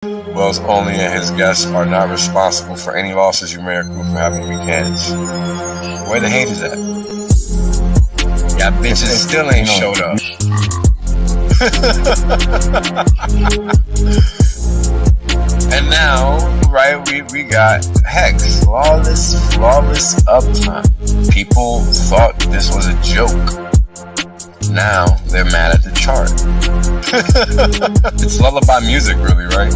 Wells only and his guests are not responsible for any losses you may accrue for having weak hands. Where the haters at? Y'all bitches still ain't showed up. And now, right, we got Hex, flawless uptime. People thought this was a joke. Now they're mad at the chart. It's lullaby music, really, right?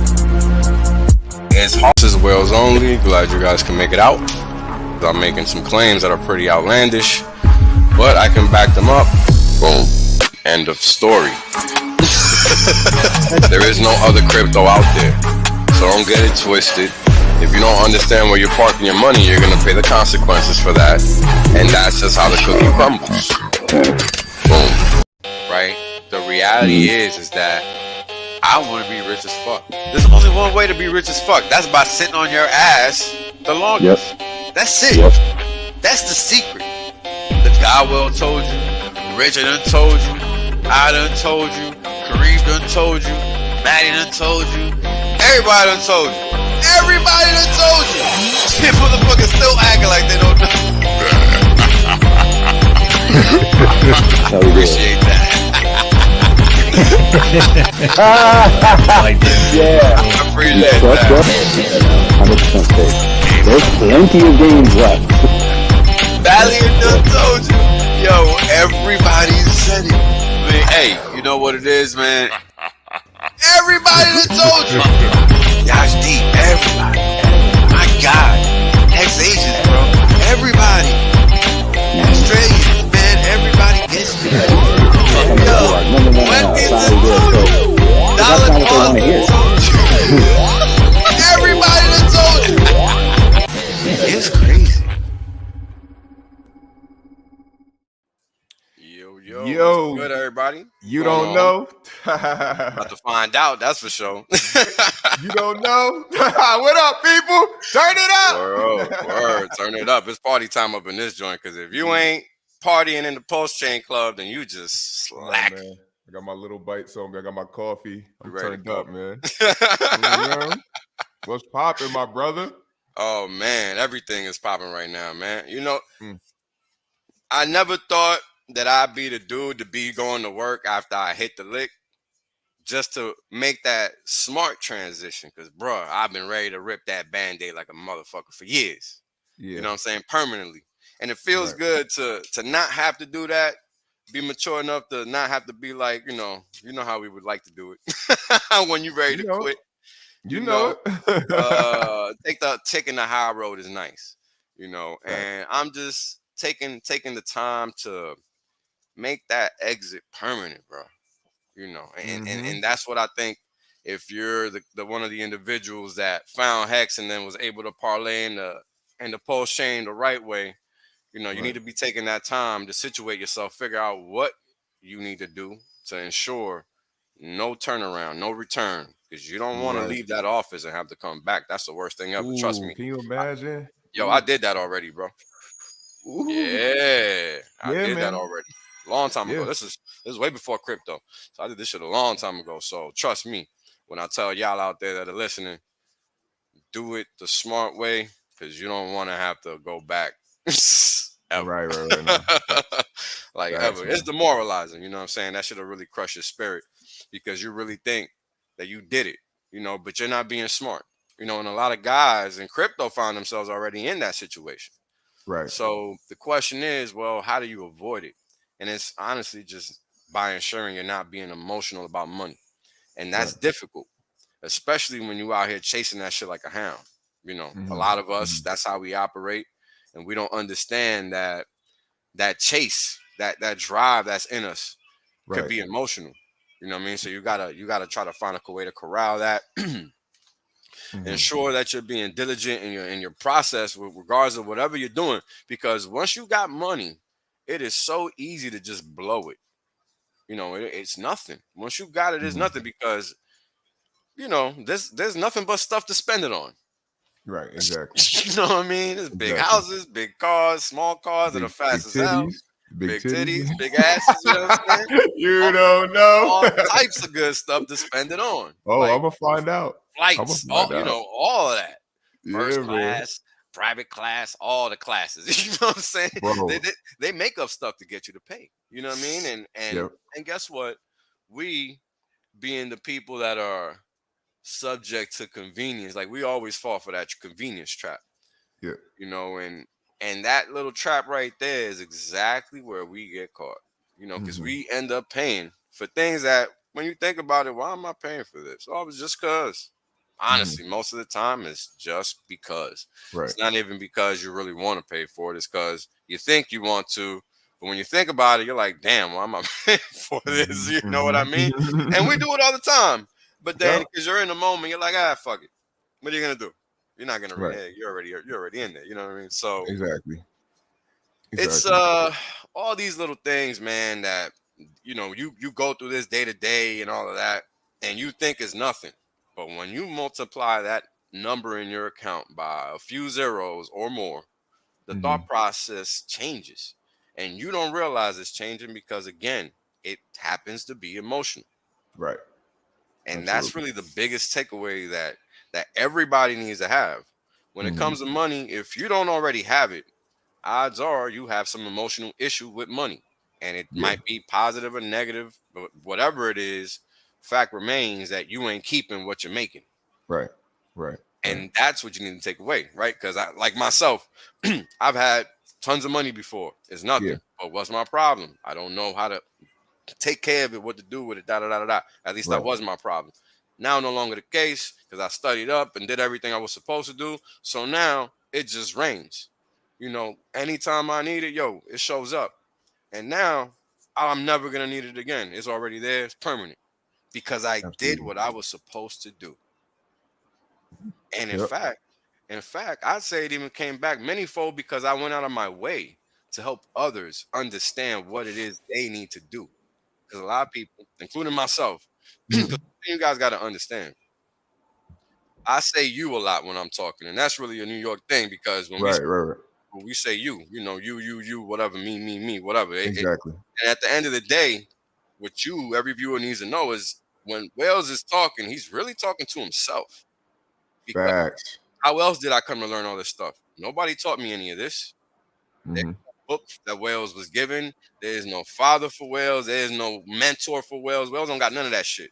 It's Hart. This is Wales only. Glad you guys can make it out. I'm making some claims that are pretty outlandish, but I can back them up. Boom. End of story. There is no other crypto out there, so don't get it twisted. If you don't understand where you're parking your money, you're gonna pay the consequences for that, and that's just how the cookie crumbles. Boom. Right? The reality is that I want to be rich as fuck. There's only one way to be rich as fuck. That's by sitting on your ass the longest. Yep. That's it. Yep. That's the secret. The guy well told you. Richard done told you. I done told you. Kareem done told you. Maddie done told you. Everybody done told you. Everybody done told you. Shit, motherfuckers still acting like they don't know. Appreciate that. Yeah. I appreciate that. 100% safe. There's plenty of games left. Valiant done told you. Yo, everybody said it. I mean, hey, you know what it is, man? Everybody done told you. Y'all's deep. Everybody. My God. Ex-Asians, bro. Everybody. Australians, man. Everybody gets me. Yo, when is it told you? Dollar told you. Everybody done told you. It's crazy. Yo, what's good, everybody? You don't know? About to find out, that's for sure. You don't know? What up, people? Turn it up! Word, turn it up. It's party time up in this joint, because if you ain't partying in the PulseChain club, then you just slack. Oh, man. I got my little bites on me. I got my coffee. I'm ready turned up, man. What's popping, my brother? Oh, man, everything is popping right now, man. You know, I never thought that I'd be the dude to be going to work after I hit the lick, just to make that smart transition. Because, bro, I've been ready to rip that Band-Aid like a motherfucker for years. Yeah. You know what I'm saying? Permanently. And it feels good to not have to do that, be mature enough to not have to be like, you know how we would like to do it when you're ready to quit. You know it. Taking the high road is nice, and I'm just taking the time to make that exit permanent, bro. And that's what I think. If you're the one of the individuals that found Hex and then was able to parlay in the PulseChain the right way, you need to be taking that time to situate yourself, figure out what you need to do to ensure no turnaround, no return, because you don't want to leave that office and have to come back. That's the worst thing ever. Trust me. Can you imagine? I did that already, bro. Ooh. Yeah, I did that already. Long time ago. This is way before crypto. So I did this shit a long time ago. So trust me when I tell y'all out there that are listening, do it the smart way, because you don't want to have to go back. Ever. Right. Like ever. Man. It's demoralizing, you know what I'm saying? That should have really crushed your spirit, because you really think that you did it, but you're not being smart. And a lot of guys in crypto found themselves already in that situation. Right. So the question is, well, how do you avoid it? And it's honestly just by ensuring you're not being emotional about money. And that's difficult, especially when you're out here chasing that shit like a hound. A lot of us, that's how we operate. And we don't understand that chase, that drive that's in us could be emotional. You know what I mean? So you gotta try to find a way to corral that. Ensure that you're being diligent in your process with regards to whatever you're doing. Because once you got money, it is so easy to just blow it. It's nothing. Once you got it, it's nothing, because there's nothing but stuff to spend it on. Right, exactly. You know what I mean? There's big houses, big cars, small cars that are fast as hell. Big titties, big asses. You know what I'm saying? You don't know. All types of good stuff to spend it on. Oh, I'm gonna find out. flights, find out. all of that. Yeah, First man. class, private class, all the classes. You know what I'm saying? They, Bro. they they make up stuff to get you to pay. You know what I mean? Yep. And guess what? We being the people that are subject to convenience, like we always fall for that convenience trap. Yep. And that little trap right there is exactly where we get caught. Because Mm-hmm. we end up paying for things that, when you think about it, why am I paying for this? Oh, it's just because. Mm-hmm. Honestly, most of the time it's just because. Right. It's not even because you really want to pay for it. It's because you think you want to, but when you think about it, you're like, damn, why am I paying for this? You know what I mean? And we Mm-hmm. do it all the time. But then, Yep. because you're in the moment, you're like, fuck it. What are you gonna do? You're not gonna Right. renege. You're already in there. You know what I mean? So Exactly. it's Exactly. all these little things, man, that you go through this day to day and all of that, and you think is nothing. But when you multiply that number in your account by a few zeros or more, the Mm-hmm. thought process changes. And you don't realize it's changing because, again, it happens to be emotional. Right. And that's Absolutely. really the biggest takeaway that everybody needs to have. When it Mm-hmm. comes to money, if you don't already have it, odds are you have some emotional issue with money. And it Yeah. might be positive or negative, but whatever it is, fact remains that you ain't keeping what you're making. Right. Right. Right. And that's what you need to take away, right? Because I, like myself, I've had tons of money before. It's Yeah. nothing. But what's my problem? I don't know how to take care of it, what to do with it, da da da da da. At least that Right. was my problem. Now no longer the case because I studied up and did everything I was supposed to do. So now it just rains. Anytime I need it, it shows up. And now I'm never gonna need it again. It's already there. It's permanent because I did Absolutely. what I was supposed to do. And in Yep. fact, I'd say it even came back manyfold because I went out of my way to help others understand what it is they need to do. Because a lot of people, including myself, because Mm-hmm. you guys got to understand, I say you a lot when I'm talking, and that's really a New York thing because Right. Right. Right. when we say you, whatever, me, whatever. Exactly. And at the end of the day, what every viewer needs to know is when Wales is talking, he's really talking to himself. Because Facts. how else did I come to learn all this stuff? Nobody taught me any of this. There's Mm-hmm. no book that Wales was given. There is no father for Wales. There is no mentor for Wales. Wales don't got none of that shit.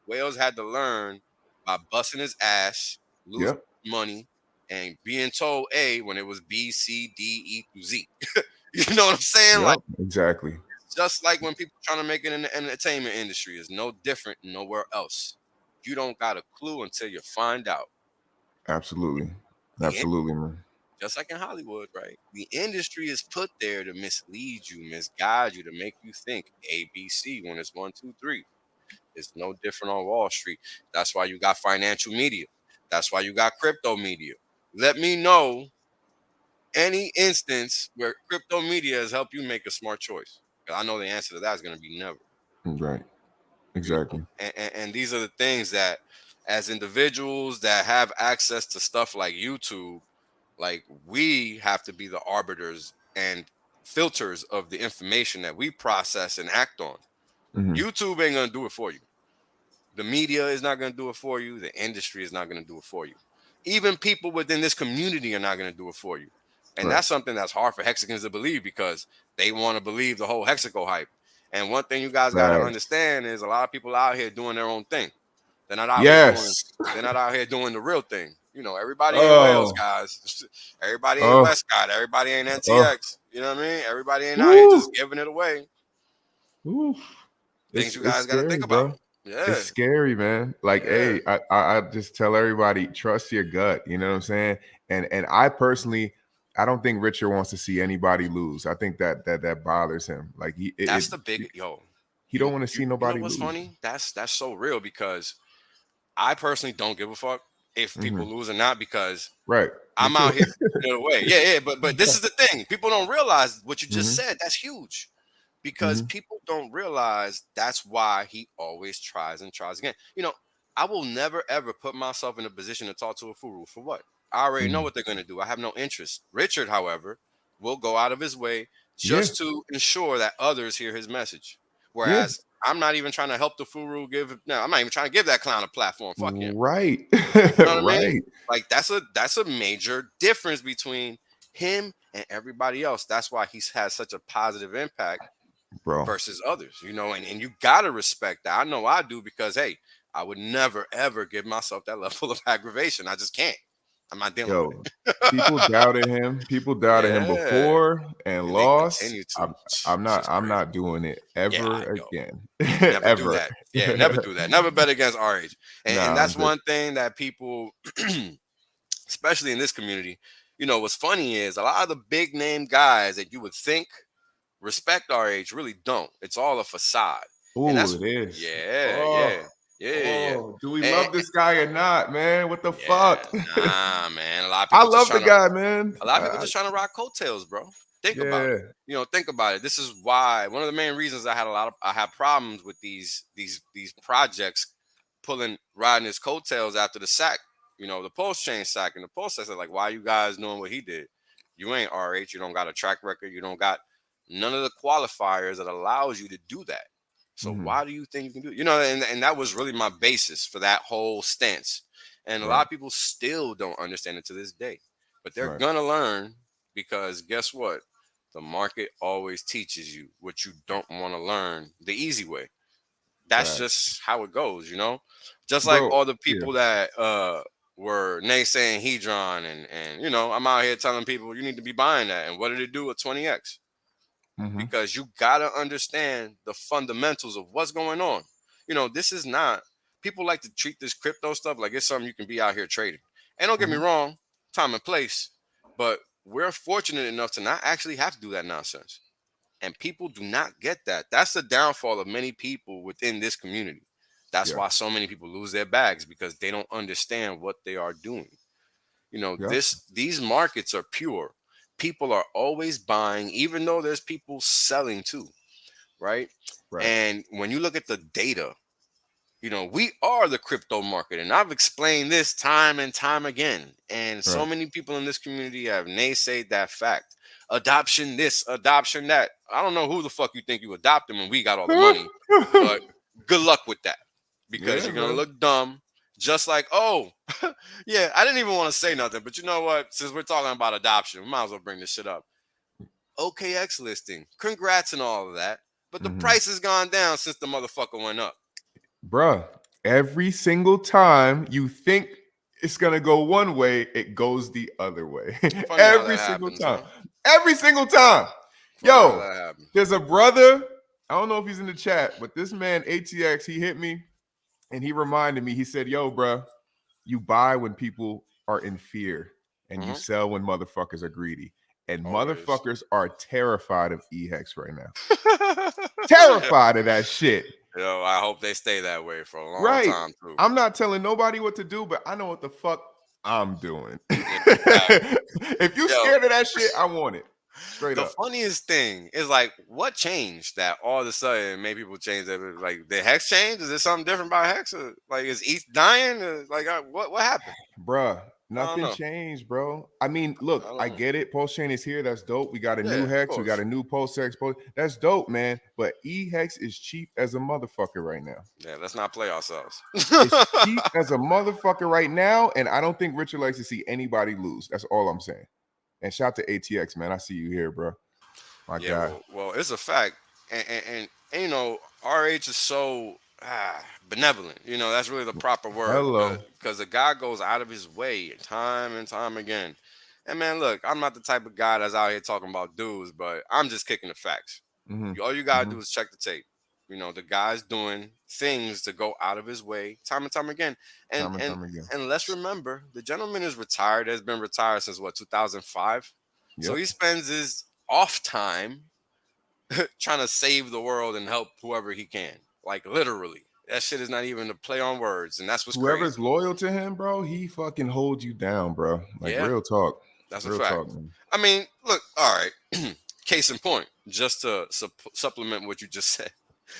Wales had to learn by busting his ass, losing Yep. money, and being told A when it was B, C, D, E through Z. You know what I'm saying? Like, Yep. Exactly. just like when people trying to make it in the entertainment industry is no different nowhere else. You don't got a clue until you find out. Absolutely. The in- Absolutely, man. just like in Hollywood, right? The industry is put there to mislead you, misguide you, to make you think A, B, C when it's one, two, three. It's no different on Wall Street. That's why you got financial media. That's why you got crypto media. Let me know any instance where crypto media has helped you make a smart choice. 'Cause I know the answer to that is going to be never. Right. You know, Exactly. and these are the things that, as individuals that have access to stuff like YouTube, like we have to be the arbiters and filters of the information that we process and act on. Mm-hmm. YouTube ain't gonna do it for you. The media is not going to do it for you. The industry is not going to do it for you. Even people within this community are not going to do it for you. And Right. that's something that's hard for Hexicans to believe because they want to believe the whole Hexico hype. And one thing you guys got to Facts. understand is a lot of people out here doing their own thing. They're not out here doing. Yes. They're not out here doing the real thing. Everybody ain't Wales, Oh. guys. Everybody ain't Oh. Westcott. Everybody ain't Oh. NTX. You know what I mean? Everybody ain't out here Woo. just giving it away. Woo. Things you It's guys got to think scary, about. bro. It's Yeah, scary, man. Like, yeah. hey, I just tell everybody, trust your gut. You know what I'm saying? And I personally, I don't think Richard wants to see anybody lose. I think that bothers him. Like That's the big he don't want to see You know nobody what's lose. funny? That's so real because I personally don't give a fuck if Mm-hmm. people lose or not because Right. Me I'm too. out here giving it away. Yeah, yeah. But this is the thing. People don't realize what you just Mm-hmm. said. That's huge. Because Mm-hmm. people don't realize that's why he always tries and tries again. I will never ever put myself in a position to talk to a fool. For what? I already know Mm-hmm. what they're gonna do. I have no interest. Richard, however, will go out of his way Yeah. just to ensure that others hear his message. Yeah. Whereas I'm not even trying to help the Furu I'm not even trying to give that clown a platform. Fuck him. Right. You know what I mean? Right. Like that's a major difference between him and everybody else. That's why he's had such a positive impact Bro. versus others, and you gotta respect that. I know I do, because hey, I would never ever give myself that level of aggravation. I just can't. I'm not dealing with Yo, it. people doubted him. People doubted him Yeah, before and and they lost. continue to. I'm It's not just I'm crazy. not doing it Yeah, ever I know. again. Never do Ever. that. Yeah, never do that. Never bet against RH. And Nah, I'm that's good. one thing that people, especially in this community, what's funny is a lot of the big name guys that you would think respect RH really don't. It's all a facade. And Ooh, that's, it is. yeah, Oh, yeah, yeah. oh, do we And, love this guy or not, man? What the yeah, fuck? nah, man. I love the guy, man. A lot of people just trying to rock coattails, bro. Think about Yeah, it. Think about it. This is why one of the main reasons I had problems with these projects riding his coattails after the sack. The PulseChain sack, and the Pulse said, like, why are you guys doing what he did? You ain't RH. You don't got a track record. You don't got none of the qualifiers that allows you to do that. So why do you think you can do it? And that was really my basis for that whole stance. And a lot right, of people still don't understand it to this day. But they're right. gonna learn, because guess what? The market always teaches you what you don't want to learn the easy way. That's Facts. just how it goes, Just like Bro, all the yeah. people that were naysaying Hedron, and I'm out here telling people you need to be buying that. And what did it do with 20x? Mm-hmm. Because you gotta understand the fundamentals of what's going on. This is not, people like to treat this crypto stuff like it's something you can be out here trading. And don't get me Mm-hmm. wrong, time and place, but we're fortunate enough to not actually have to do that nonsense. And people do not get that. That's the downfall of many people within this community. That's Yeah. why so many people lose their bags, because they don't understand what they are doing. Yeah. These markets are pure. People are always buying, even though there's people selling too, right? Right. And when you look at the data, we are the crypto market. And I've explained this time and time again. And so Right. many people in this community have naysayed that fact. Adoption this, adoption that. I don't know who the fuck you think you adopted when we got all the money, but good luck with that, because Yeah, you're going to man. look dumb. Just like, oh, yeah, I didn't even want to say nothing, but you know what? Since we're talking about adoption, we might as well bring this shit up. OKX listing, congrats and all of that, but the Mm-hmm. price has gone down since the motherfucker went up. Bruh, every single time you think it's gonna go one way, it goes the other way. Funny how Every that single happens, time. huh? Every single time. Funny how Yo, that happens. there's a brother. I don't know if he's in the chat, but this man, ATX, he hit me and he reminded me. He said, yo, bruh, you buy when people are in fear and you Mhm. sell when motherfuckers are greedy. And Always. motherfuckers are terrified of Ehex right now. Yeah. Terrified of that shit. Yo, I hope they stay that way for a long Right. time too. I'm not telling nobody what to do, but I know what the fuck I'm doing. Exactly. If you Yo, scared of that shit, I want it. Straight the up. funniest thing is, like, what changed that all of a sudden made people change that? Like, the Hex changed? Is there something different about Hex? Or, like, is ETH dying? Like, what happened? Bruh, I don't nothing know. changed, bro. I mean, I look, don't I know. get it. PulseChain is here. That's dope. We got a Yeah, new of Hex. We got course. a new PulseX. That's dope, man. But Ehex is cheap as a motherfucker right now. Yeah, let's not play ourselves. It's cheap as a motherfucker right now, and I don't think Richard likes to see anybody lose. That's all I'm saying. And shout to ATX, man. I see you here, bro. My Yeah, guy. well, it's a fact, and RH is so benevolent. That's really the proper word, Hello. because the guy goes out of his way time and time again. And man, look, I'm not the type of guy that's out here talking about dudes, but I'm just kicking the facts. Mm-hmm. All you gotta Mm-hmm. do is check the tape. The guy's doing things to go out of his way time and time again. And Time and and time again. and let's remember, the gentleman is retired. Has been retired since what, 2005. So Yep. he spends his off time trying to save the world and help whoever he can. Like, literally. That shit is not even a play on words, and that's what's Whoever's crazy. loyal to him, bro, he fucking holds you down, bro. Like Yeah, real talk. that's a Real fact. talk, man. I mean, look, all right. Case in point, just to supplement what you just said.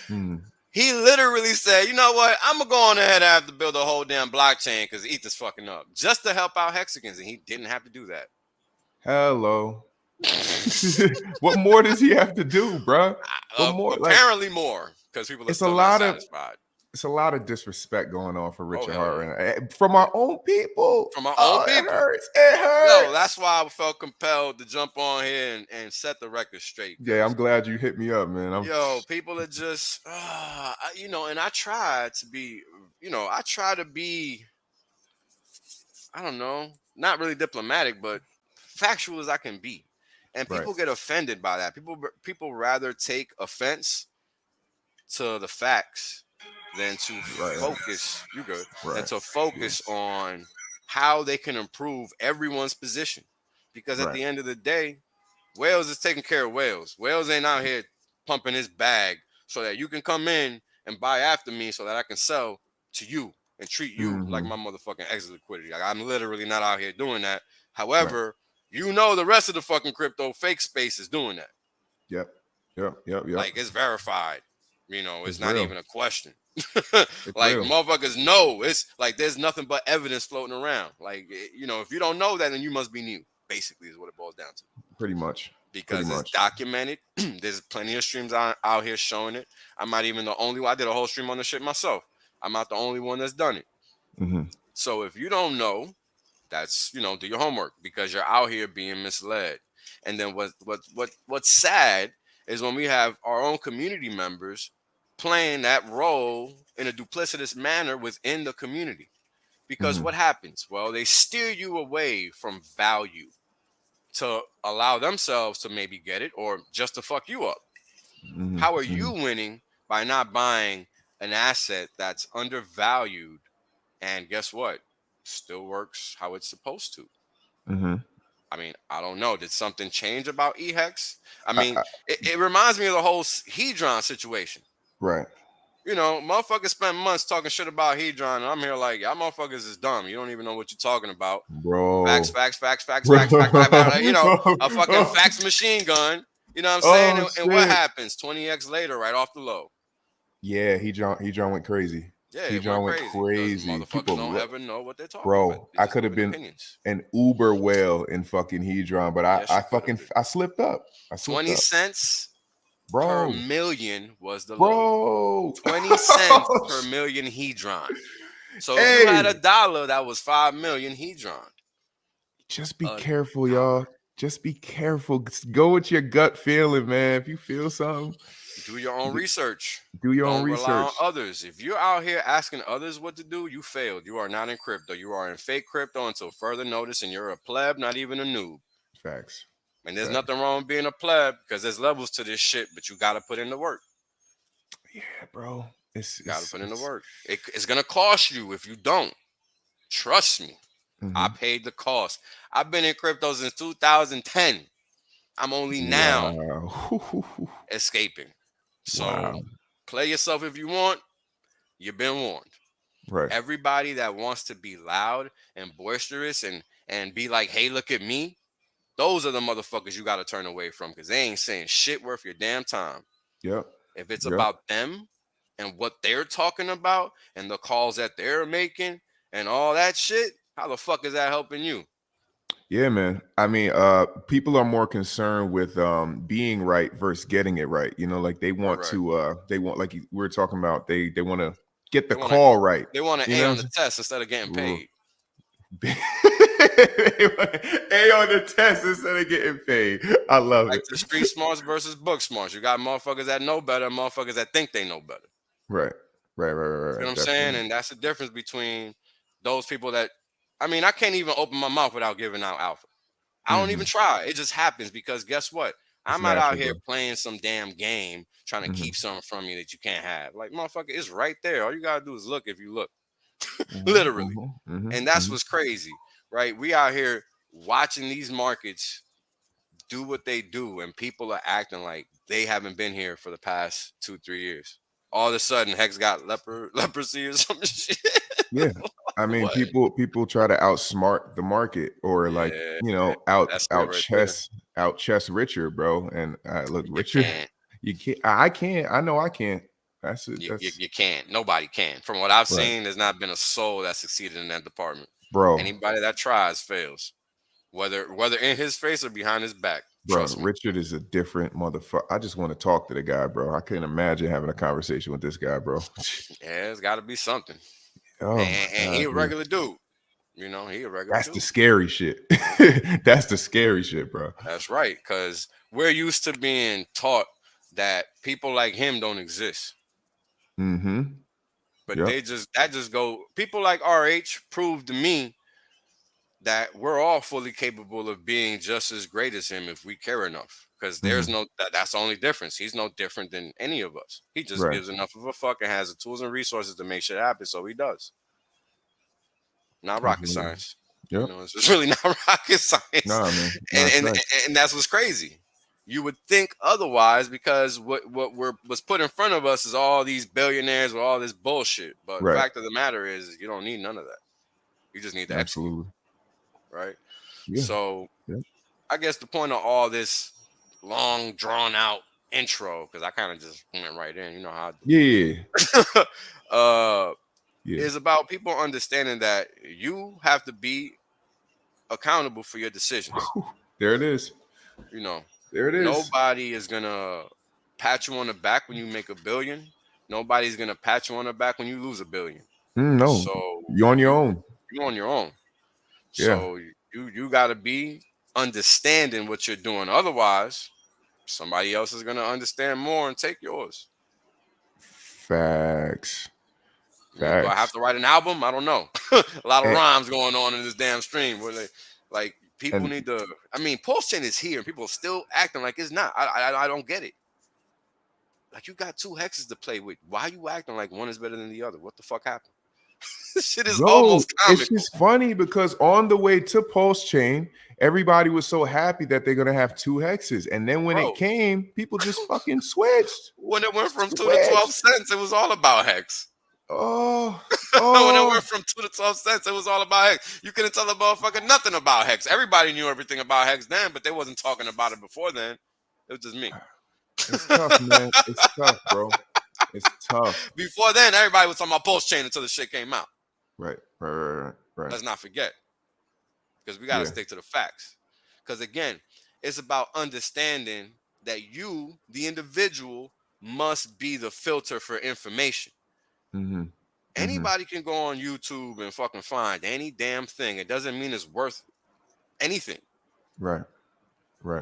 Hmm. He literally said, you know what? I'm going to go on ahead and have to build a whole damn blockchain because ETH is fucking up, just to help out Hexicans, and he didn't have to do that. Hello. What more does he have to do, bro? What more? Apparently more. because people are It's a still not lot of satisfied. it's a lot of disrespect going on for Richard hell Hart right now. From our own people. From our own Oh, it people. hurts. It hurts. Yo, that's why I felt compelled to jump on here and set the record straight. Yeah, I'm glad you hit me up, man. People are just, and I try to be, I don't know, not really diplomatic, but factual as I can be. And Right. people get offended by that. People rather take offense to the facts than to focus. You good? Than to focus on how they can improve everyone's position. Because at the end of the day, Wales is taking care of Wales. Wales ain't out here pumping his bag so that you can come in and buy after me so that I can sell to you and treat you like my motherfucking exit liquidity. Like, I'm literally not out here doing that. However, the rest of the fucking crypto fake space is doing that. Yep. Like, it's verified. It's not real. even a question. Like, real. Motherfuckers know. It's like there's nothing but evidence floating around. Like, if you don't know that, then you must be new. Basically, is what it boils down to. Pretty much. Because it's documented. There's plenty of streams out here showing it. I'm not even the only one. I did a whole stream on this shit myself. I'm not the only one that's done it. So if you don't know, that's, do your homework, because you're out here being misled. And then what's sad is when we have our own community members playing that role in a duplicitous manner within the community. Because what happens? Well, they steer you away from value to allow themselves to maybe get it, or just to fuck you up. How are you winning by not buying an asset that's undervalued and guess what? Still works how it's supposed to? I mean, I don't know. Did something change about Ehex? I mean, it reminds me of the whole Hedron situation. Right. Motherfuckers spend months talking shit about Hedron, and I'm here like, y'all motherfuckers is dumb. You don't even know what you're talking about. Bro. Facts. A fucking fax machine gun. You know what I'm saying? And what happens? 20x later, right off the low. Yeah, Hedron went crazy. Yeah, Hedron went crazy. Motherfuckers People don't ever know what they're talking about. Bro, I could have been an uber whale in fucking Hedron, but I slipped up. 20 cents per million was the low. 20 cents per million Hedron. So if you had $1, that was 5 million Hedron. Just be careful, y'all. Just be careful. Go with your gut feeling, man. If you feel something, do your own research. Don't rely on others. If you're out here asking others what to do, you failed. You are not in crypto. You are in fake crypto until further notice, and you're a pleb, not even a noob. Facts. And there's nothing wrong with being a pleb, because there's levels to this shit, but you got to put in the work. Yeah, bro. You got to put in the work. It's going to cost you if you don't. Trust me. I paid the cost. I've been in crypto since 2010. I'm only now escaping. So play yourself if you want. You've been warned. Right. Everybody that wants to be loud and boisterous and be like, hey, look at me. Those are the motherfuckers you got to turn away from, because they ain't saying shit worth your damn time. Yep. If it's about them and what they're talking about and the calls that they're making and all that shit, how the fuck is that helping you? Yeah, man. I mean, people are more concerned with being right versus getting it right. Like they want to like we were talking about, they want to get the call right. They want an A on the test instead of getting paid. A on the test instead of getting paid. I love it. The street smarts versus book smarts. You got motherfuckers that know better, motherfuckers that think they know better. Right. You know what I'm saying? And that's the difference between those people that, I mean, I can't even open my mouth without giving out alpha. I don't even try. It just happens, because guess what? I'm not out here playing some damn game trying to keep something from you that you can't have. Like, motherfucker, it's right there. All you got to do is look if you look. Literally. And that's what's crazy, right? We out here watching these markets do what they do, and people are acting like they haven't been here for the past 2-3 years. All of a sudden, Hex got leprosy or some shit. Yeah. I mean, people try to outsmart the market, or out chess Richard, bro. And look, Richard, you can't. I can't. I know I can't. That's it. You can't. Nobody can. From what I've seen, there's not been a soul that succeeded in that department. Bro. Anybody that tries fails, whether in his face or behind his back. Bro, Trust me. Richard is a different motherfucker. I just want to talk to the guy, bro. I couldn't imagine having a conversation with this guy, bro. Yeah, it's got to be something. Oh my And he God, a dude. regular dude. You know, he a regular That's the dude. scary shit. That's the scary shit, bro. That's right, because we're used to being taught that people like him don't exist. Mm-hmm. But Yep. that just go. People like RH proved to me that we're all fully capable of being just as great as him if we care enough. Because there's Mm-hmm. no that's the only difference. He's no different than any of us. He just Right. gives enough of a fuck and has the tools and resources to make shit happen. So he does. Not rocket Absolutely. science. Yep. It's really not rocket science. Nah, man. Nah, And it's and right. and that's what's crazy. You would think otherwise because what's put in front of us is all these billionaires with all this bullshit. But Right. fact of the matter is you don't need none of that. You just need to execute, Absolutely. right? Yeah. So Yep. I guess the point of all this long drawn out intro, because I kind of just went right in, you know how Yeah. I do. Yeah. Is about people understanding that you have to be accountable for your decisions. There it is. You know, There it is. nobody is gonna pat you on the back when you make $1 billion. Nobody's gonna pat you on the back when you lose $1 billion. No. So You're on your own. you're on your own. Yeah. So you got to be understanding what you're doing. Otherwise, somebody else is gonna understand more and take yours. Facts. Do I have Facts. to write an album? I don't know. A lot of And, rhymes going on in this damn stream. Where they like people and need to. I mean, PulseChain is here, and people are still acting like it's not. I don't get it. Like you got two hexes to play with. Why you acting like one is better than the other? What the fuck happened? This shit is yo, almost it's comical. just funny because on the way to PulseChain, everybody was so happy that they're gonna have 2 hexes. And then when it Bro, came, people just fucking switched. when it went from 2 to 12 Switched. cents, it was all about hex. Oh, When it oh. went from 2 to 12 cents, it was all about hex. You couldn't tell the motherfucker nothing about hex. Everybody knew everything about hex then, but they wasn't talking about it before then. It was just me. It's tough, man. It's tough, bro. It's tough. Before then, everybody was talking about PulseChain until the shit came out. Right. Let's not forget, because we got to Yeah. stick to the facts. Because again, it's about understanding that you, the individual, must be the filter for information. Mm-hmm. Anybody can go on YouTube and fucking find any damn thing. It doesn't mean it's worth anything. Right.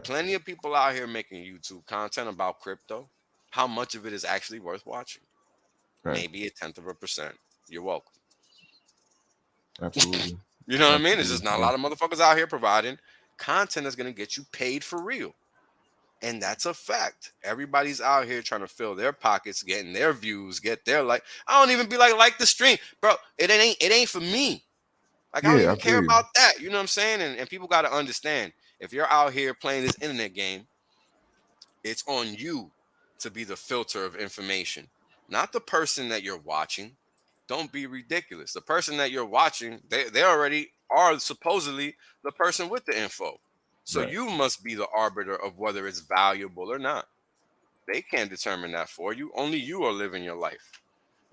Plenty of people out here making YouTube content about crypto. How much of it is actually worth watching? Right. Maybe 1/10%. You're welcome. Absolutely. You know what I mean? It's just not a lot of motherfuckers out here providing content that's going to get you paid for real. And that's a fact. Everybody's out here trying to fill their pockets, getting their views, get their like. I don't even be like the stream, bro. It ain't for me. Like I don't Yeah, I even care feel you. about that. You know what I'm saying? And people got to understand, if you're out here playing this internet game, it's on you to be the filter of information, not the person that you're watching. Don't be ridiculous. The person that you're watching, they already are supposedly the person with the info. So Right. you must be the arbiter of whether it's valuable or not. They can't determine that for you. Only you are living your life.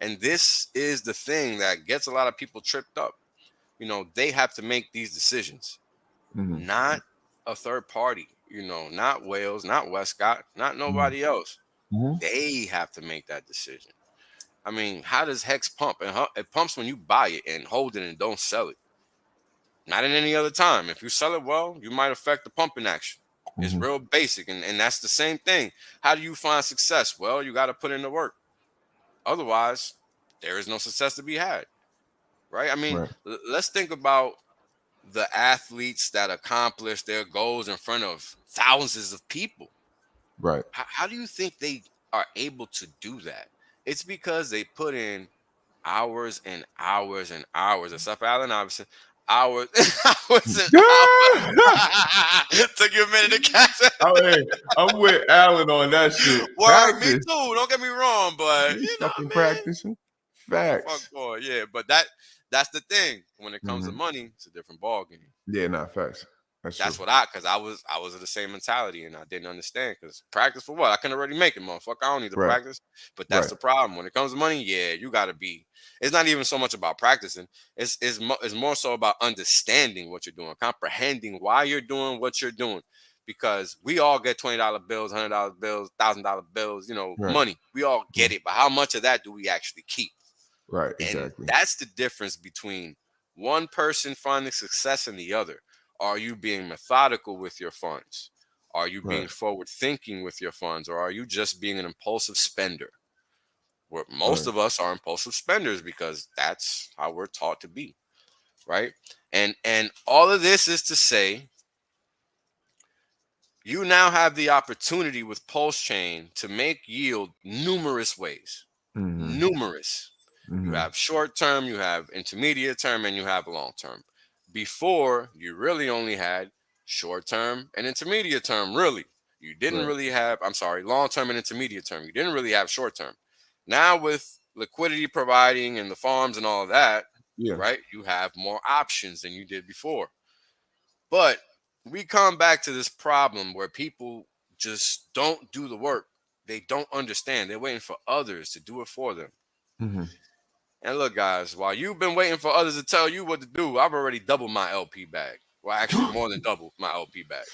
And this is the thing that gets a lot of people tripped up. You know, they have to make these decisions, Mm-hmm. not a third party, not Wales, not Westcott, not nobody else. Mm-hmm. They have to make that decision. I mean, how does Hex pump? And it pumps when you buy it and hold it and don't sell it. Not in any other time. If you sell it well, you might affect the pumping action. It's Mm-hmm. real basic. And that's the same thing. How do you find success? Well, you got to put in the work. Otherwise, there is no success to be had. Right? I mean, Right. let's think about the athletes that accomplish their goals in front of thousands of people. Right. How do you think they are able to do that? It's because they put in hours and hours and hours. And stuff, Allen Iverson, hours and hours and hours. Took you a minute to catch it. I'm with Alan on that shit. Word, me Practice. too. Don't get me wrong, but You you know fucking what I mean? practicing. Fuck Facts. boy, yeah. But that's the thing. When it comes to money, it's a different ball game. Yeah, facts. That's true. what I was of the same mentality, and I didn't understand, because practice for what? I can already make it, motherfucker. I don't need to practice. But that's the problem. When it comes to money, yeah, you gotta be. It's not even so much about practicing. It's more so about understanding what you're doing, comprehending why you're doing what you're doing. because we all get $20 bills, $100 bills, $1,000 bills, money. We all get it, but how much of that do we actually keep? Right, exactly. And that's the difference between one person finding success and the other. Are you being methodical with your funds? Are you being forward thinking with your funds, or are you just being an impulsive spender? Where most of us are impulsive spenders because that's how we're taught to be, right? And all of this is to say, you now have the opportunity with PulseChain to make yield numerous ways. Numerous. You have short term, you have intermediate term, and you have long term. Before, you really only had short term and intermediate term, really. You didn't really have, long term and intermediate term. You didn't really have short term. Now, with liquidity providing and the farms and all of that, right, you have more options than you did before. But we come back to this problem where people just don't do the work. They don't understand. They're waiting for others to do it for them. And look, guys, while you've been waiting for others to tell you what to do, I've already doubled my LP bag. Well, actually, more than doubled my LP bag.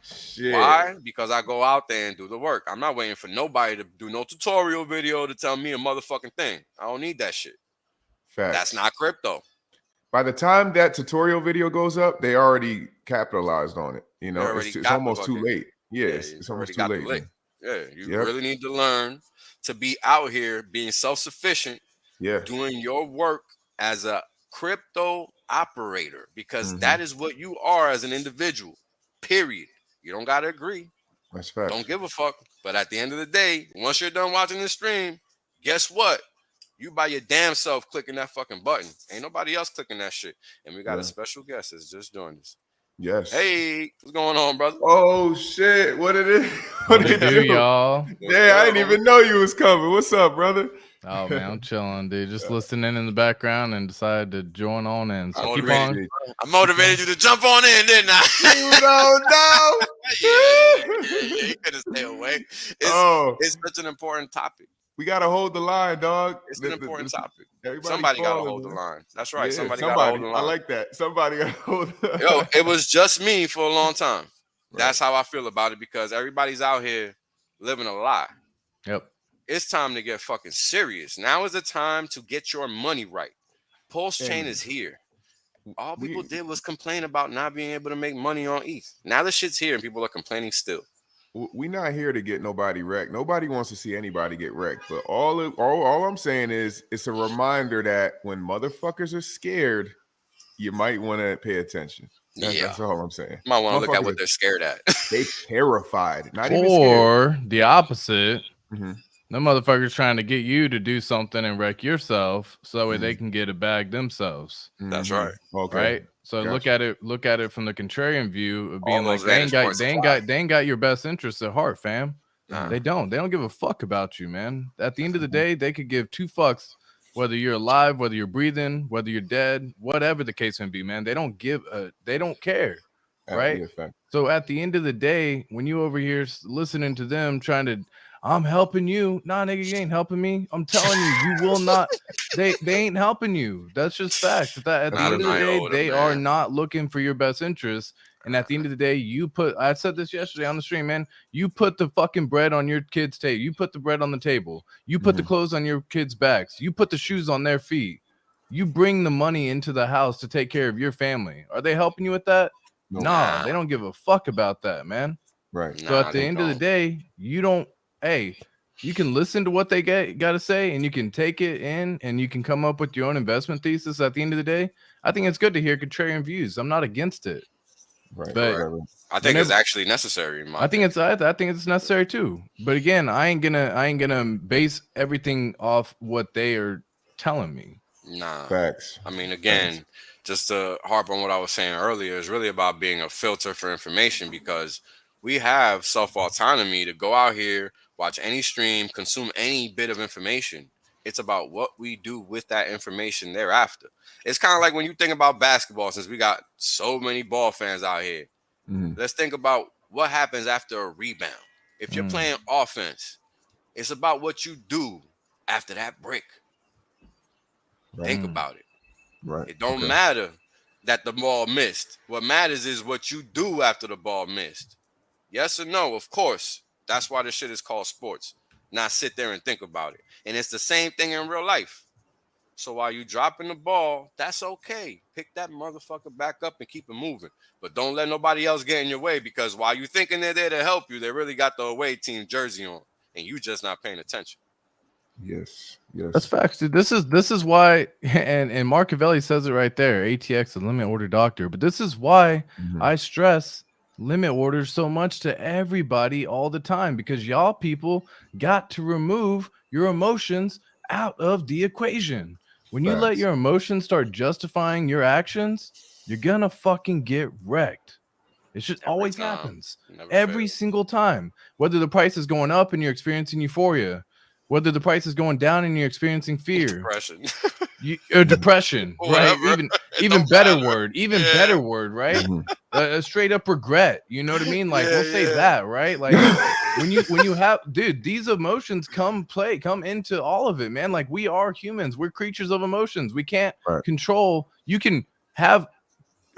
Shit. Why? Because I go out there and do the work. I'm not waiting for nobody to do no tutorial video to tell me a motherfucking thing. I don't need that shit. Facts. That's not crypto. By the time that tutorial video goes up, they already capitalized on it. It's almost too late. Yes, it's almost too late. Yeah, you really need to learn to be out here being self-sufficient, doing your work as a crypto operator, because that is what you are as an individual, period. You don't got to agree. That's fact. Don't give a fuck. But at the end of the day, once you're done watching this stream, guess what? You by your damn self clicking that fucking button. Ain't nobody else clicking that shit. And we got a special guest that's just joined us. Yes. Hey, what's going on, brother? Oh shit! What did it? What did it do, y'all? Yeah, I didn't even know you was coming. What's up, brother? Oh man, I'm chilling, dude. Just listening in the background and decided to join on in. So keep on. I motivated you to jump on in, didn't I? You don't know. You couldn't stay away. It's such an important topic. We gotta hold the line, dog. It's an important topic. Somebody gotta hold the line. That's right. Somebody gotta hold the line. I like that. Somebody gotta hold the line. Yo, it was just me for a long time. That's how I feel about it, because everybody's out here living a lie. Yep. It's time to get fucking serious. Now is the time to get your money right. PulseChain is here. All people did was complain about not being able to make money on ETH. Now the shit's here and people are complaining still. We're not here to get nobody wrecked. Nobody wants to see anybody get wrecked. But all I'm saying is it's a reminder that when motherfuckers are scared, you might want to pay attention. That's all I'm saying. You might want to look at what they're scared at. They terrified. Not even scared. Or the opposite. The motherfuckers trying to get you to do something and wreck yourself so that way they can get a bag themselves. That's right. Okay. Right. So look at it from the contrarian view of being like they ain't got your best interests at heart, fam. They don't give a fuck about you, man. At the end of the day, they could give two fucks whether you're alive, whether you're breathing, whether you're dead, whatever the case may be, man. They don't care. Right. So at the end of the day, when you over here listening to them trying to, I'm helping you. Nah, nigga, you ain't helping me. I'm telling you, you will not. They ain't helping you. That's just fact. That at the end of the day, they are not looking for your best interest. And at the end of the day, I said this yesterday on the stream, man. You put the fucking bread on your kids' table. You put the bread on the table. You put the clothes on your kids' backs. You put the shoes on their feet. You bring the money into the house to take care of your family. Are they helping you with that? Nah, they don't give a fuck about that, man. Right. So at the end of the day, you don't. Hey, you can listen to what they got to say, and you can take it in, and you can come up with your own investment thesis. At the end of the day, I think it's good to hear contrarian views. I'm not against it, right? But I think it's actually necessary. I think it's necessary too. But again, I ain't gonna base everything off what they are telling me. Nah, facts. I mean, again, just to harp on what I was saying earlier, is really about being a filter for information, because we have self-autonomy to go out here, watch any stream, consume any bit of information. It's about what we do with that information thereafter. It's kind of like when you think about basketball, since we got so many ball fans out here. Let's think about what happens after a rebound. If you're playing offense, it's about what you do after that break. Think about it. Right. It don't matter that the ball missed. What matters is what you do after the ball missed. Yes or no? Of course. That's why this shit is called sports. Not sit there and think about it. And it's the same thing in real life. So while you dropping the ball, that's okay. Pick that motherfucker back up and keep it moving. But don't let nobody else get in your way, because while you thinking they're there to help you, they really got the away team jersey on, and you just not paying attention. Yes, yes. That's facts, dude. This is why, and Marcavelli says it right there. ATX, a limit order doctor. But this is why I stress limit orders so much to everybody all the time, because y'all people got to remove your emotions out of the equation. When you let your emotions start justifying your actions, you're gonna fucking get wrecked. It just always happens. Every single time. Whether the price is going up and you're experiencing euphoria, whether the price is going down and you're experiencing fear, depression, right? Even better word, better word, right? A straight up regret. You know what I mean? Like we'll say that, right? Like when you have, dude, these emotions come into all of it, man. Like we are humans, we're creatures of emotions. We can't control. You can have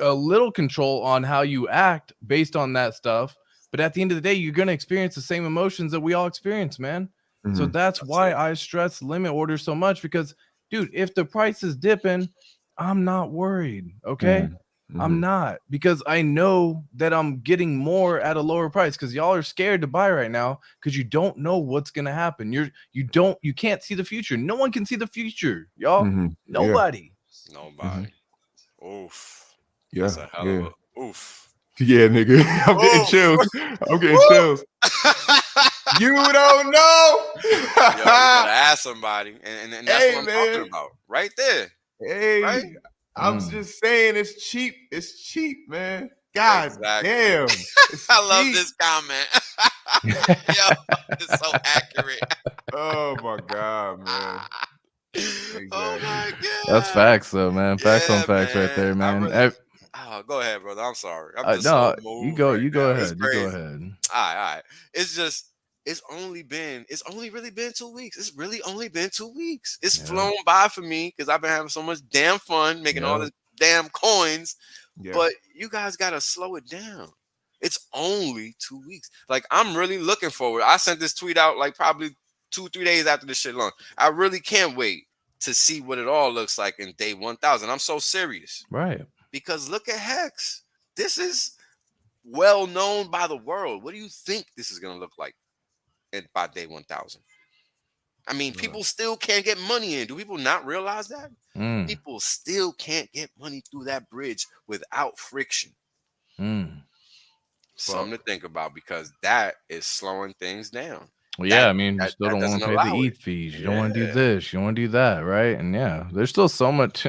a little control on how you act based on that stuff, but at the end of the day, you're gonna experience the same emotions that we all experience, man. So that's why I stress limit orders so much, because dude, if the price is dipping, I'm not worried. Okay. I'm not, because I know that I'm getting more at a lower price, because y'all are scared to buy right now because you don't know what's gonna happen. You can't see the future. No one can see the future, y'all. Nobody. Oof. Yeah. That's a hell of a oof. Yeah, nigga. I'm getting chills. I'm getting chills. You don't know. You gotta ask somebody, and that's what I'm talking about right there. Hey, right? I'm just saying it's cheap. It's cheap, man. God damn. I love this comment. Yo, it's so accurate. Oh my God, man. Exactly. Oh my God. That's facts, though, man. Facts on facts, right there, man. Go ahead, brother. I'm sorry. I'm just so moved. You go ahead. You go ahead. All right. It's only really been 2 weeks. It's really only been 2 weeks. It's flown by for me because I've been having so much damn fun making all this damn coins. But you guys gotta slow it down. It's only 2 weeks. Like, I'm really looking forward. I sent this tweet out like probably 2-3 days after this shit launched. I really can't wait to see what it all looks like in day 1000. I'm so serious. Right. Because look at Hex. This is well known by the world. What do you think this is going to look like by day 1000? I mean, people still can't get money in. Do people not realize that? People still can't get money through that bridge without friction. Something to think about, because that is slowing things down. Well, yeah, I mean, you still don't want to pay the ETH fees. You don't want to do this. You want to do that, right? And there's still so much,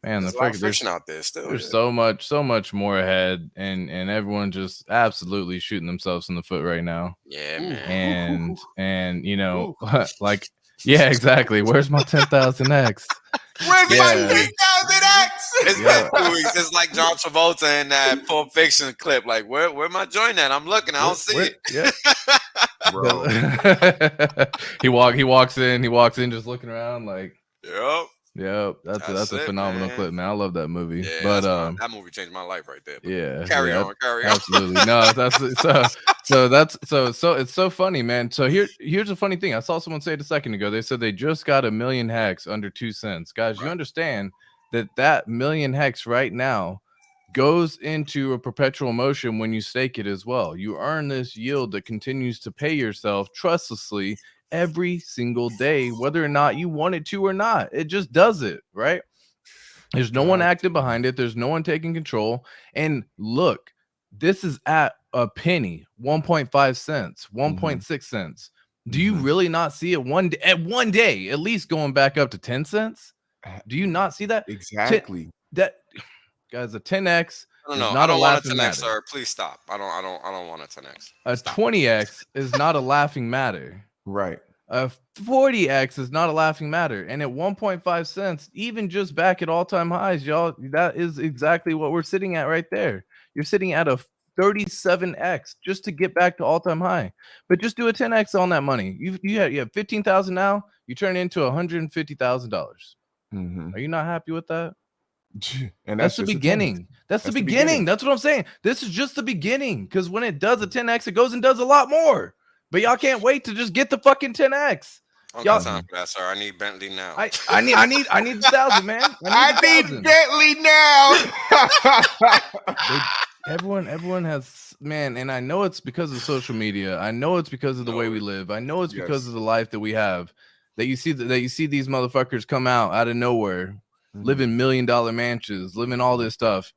man. There's a lot of friction out there still. There's so much more ahead, and everyone just absolutely shooting themselves in the foot right now. Yeah, man. And you know, like, yeah, exactly. Where's my 10,000x? Where's my 10,000x? It's been 2 weeks. It's like John Travolta in that Pulp Fiction clip. Like, where my joint at? I'm looking. I don't see it. Yeah. Bro. he walks in just looking around like, yep. That's a phenomenal clip, man. I love that movie. Yeah, but that movie changed my life right there. Yeah. Carry on. Absolutely. No, that's so it's so funny, man. So here's a funny thing. I saw someone say it a second ago. They said they just got 1 million hex under 2 cents. Guys, you understand that million hex right now goes into a perpetual motion when you stake it as well. You earn this yield that continues to pay yourself trustlessly every single day, whether or not you want it to or not. It just does it, right? There's no one active behind it. There's no one taking control. And look, this is at a penny, 1.5 cents, 1.6 cents. Do you really not see it one day, at least going back up to 10 cents? Do you not see that? Exactly. Guys, a 10x. I don't want a 10x, sir. Please stop. I don't want a 10x. A 20x is not a laughing matter. Right. A 40x is not a laughing matter. And at 1.5 cents, even just back at all-time highs, y'all, that is exactly what we're sitting at right there. You're sitting at a 37x just to get back to all-time high. But just do a 10x on that money. You have 15,000 now. You turn it into $150,000. Are you not happy with that? And that's the beginning. That's the beginning. That's what I'm saying. This is just the beginning. Because when it does a 10x, it goes and does a lot more. But y'all can't wait to just get the fucking 10x. I don't got time for that, sir. I need Bentley now. I need 1,000, man. I need Bentley now. Everyone has, man, and I know it's because of social media. I know it's because of the way we live. I know it's because of the life that we have. That you see these motherfuckers come out of nowhere, live in $1 million mansions, living all this stuff.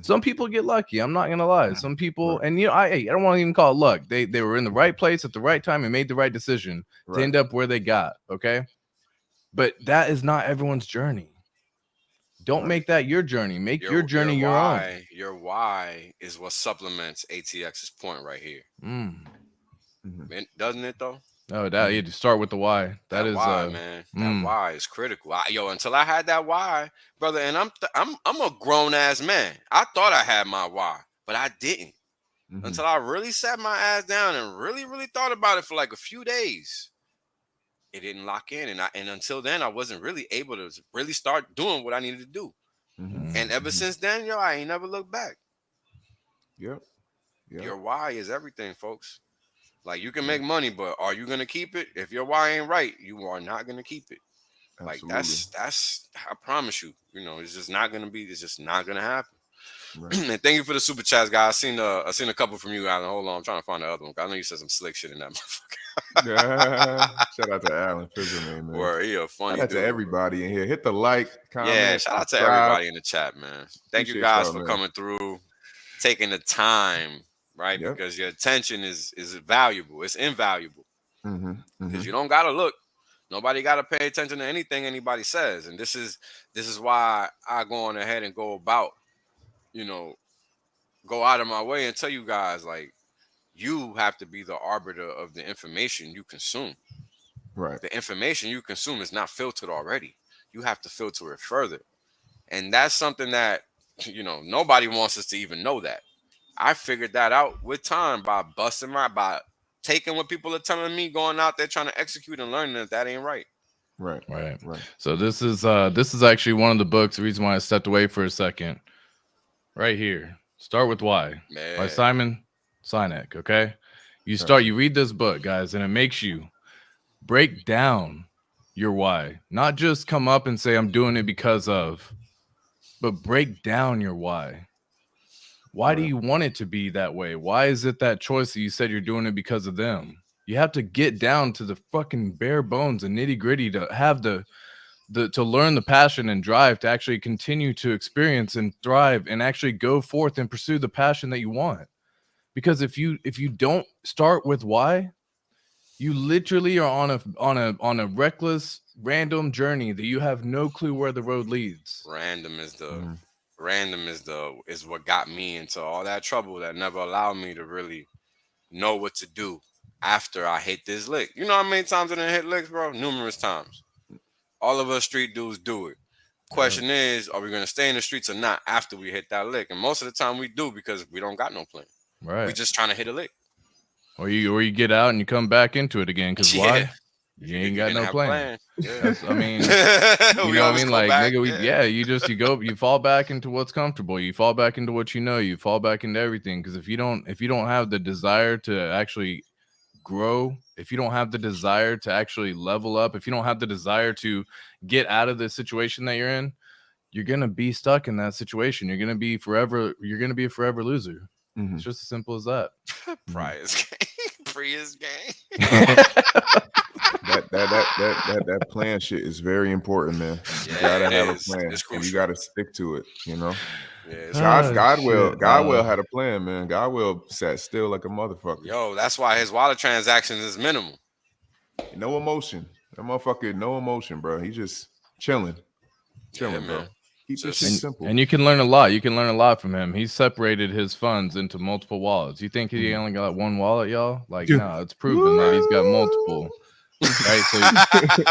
Some people get lucky. I'm not gonna lie. Some people, and I don't want to even call it luck. They were in the right place at the right time and made the right decision to end up where they got. Okay, but that is not everyone's journey. Don't make that your journey. Make your journey your own. Your why is what supplements ATX's point right here. Doesn't it though? Oh, that you start with the why. That is why, man. That why is critical. Until I had that why, brother, and I'm a grown ass man. I thought I had my why, but I didn't until I really sat my ass down and really, really thought about it for like a few days. It didn't lock in, and until then, I wasn't really able to really start doing what I needed to do. And ever since then, I ain't never looked back. Yep. Your why is everything, folks. Like, you can make money, but are you gonna keep it? If your why ain't right, you are not gonna keep it. Absolutely. Like that's I promise you. It's just not gonna be. It's just not gonna happen. Right. And thank you for the super chats, guys. I seen a couple from you, Alan. Hold on, I'm trying to find the other one. I know you said some slick shit in that motherfucker. Shout out to Alan Fisherman, man. Word, he a funny shout out to everybody in here. Hit the like, comment. Yeah, shout out to everybody in the chat, man. Thank you guys for coming through, taking the time, right? Because your attention is valuable. It's invaluable. Because you don't gotta look. Nobody gotta pay attention to anything anybody says. And this is why I go on ahead and go about, go out of my way and tell you guys, like, you have to be the arbiter of the information you consume. Right. The information you consume is not filtered already. You have to filter it further. And that's something that, nobody wants us to even know that. I figured that out with time by taking what people are telling me, going out there trying to execute and learning that ain't right. Right. So this is actually one of the books. The reason why I stepped away for a second. Right here. Start with Why. By Simon Sinek. Okay. You read this book, guys, and it makes you break down your why. Not just come up and say, I'm doing it because of, but break down your why. Why do you want it to be that way? Why is it that choice that you said you're doing it because of them? You have to get down to the fucking bare bones and nitty gritty to have to learn the passion and drive to actually continue to experience and thrive and actually go forth and pursue the passion that you want. Because if you don't start with why, you literally are on a reckless, random journey that you have no clue where the road leads. Random is what got me into all that trouble that never allowed me to really know what to do after I hit this lick. You know how many times I done hit licks, bro? Numerous times. All of us street dudes do it. Question is, are we going to stay in the streets or not after we hit that lick? And most of the time we do because we don't got no plan. Right. We just trying to hit a lick. Or you get out and you come back into it again because why? You ain't got no plan. Yeah. I mean, you know what I mean? Like, nigga, you fall back into what's comfortable. You fall back into what you know. You fall back into everything. Because if you don't have the desire to actually grow, if you don't have the desire to actually level up, if you don't have the desire to get out of the situation that you're in, you're gonna be stuck in that situation. You're gonna be a forever loser. It's just as simple as that. Prius gang. that plan shit is very important, man. You gotta have a plan, and you gotta stick to it. Yeah, God will had a plan, man. God will sat still like a motherfucker. Yo, that's why his wallet transactions is minimal. No emotion. That motherfucker, no emotion, bro. He just chilling, bro. Keep this shit simple. And you can learn a lot. You can learn a lot from him. He separated his funds into multiple wallets. You think he only got one wallet, y'all? Like, no, it's proven that he's got multiple. Right, so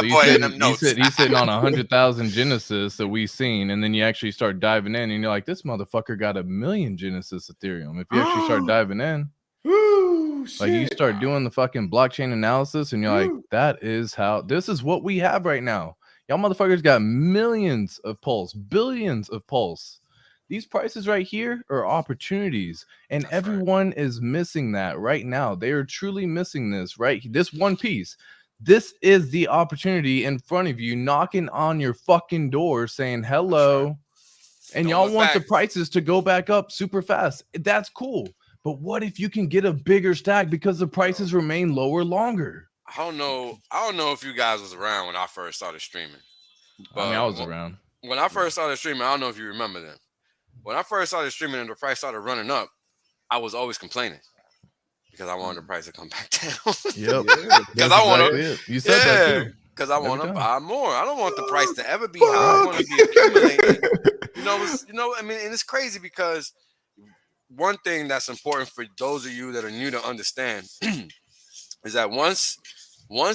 he's sitting on 100,000 Genesis that we've seen, and then you actually start diving in, and you're like, this motherfucker got 1 million Genesis Ethereum. If you actually start diving in, like you start doing the fucking blockchain analysis, and you're like, this is what we have right now. Y'all motherfuckers got millions of Pulse, billions of Pulse. These prices right here are opportunities, and that's everyone is missing that right now. They are truly missing this, right? This one piece. This is the opportunity in front of you, knocking on your fucking door, saying hello. Right. And y'all want the prices to go back up super fast. That's cool. But what if you can get a bigger stack because the prices remain lower longer? I don't know if you guys was around when I first started streaming. But I mean, I was around. When I first started streaming, I don't know if you remember that. When I first started streaming and the price started running up, I was always complaining because I wanted the price to come back down. Yep. Because I want to. You said that too. Because I want to buy more. I don't want the price to ever be high. I want to be accumulating. I mean, and it's crazy because one thing that's important for those of you that are new to understand is that once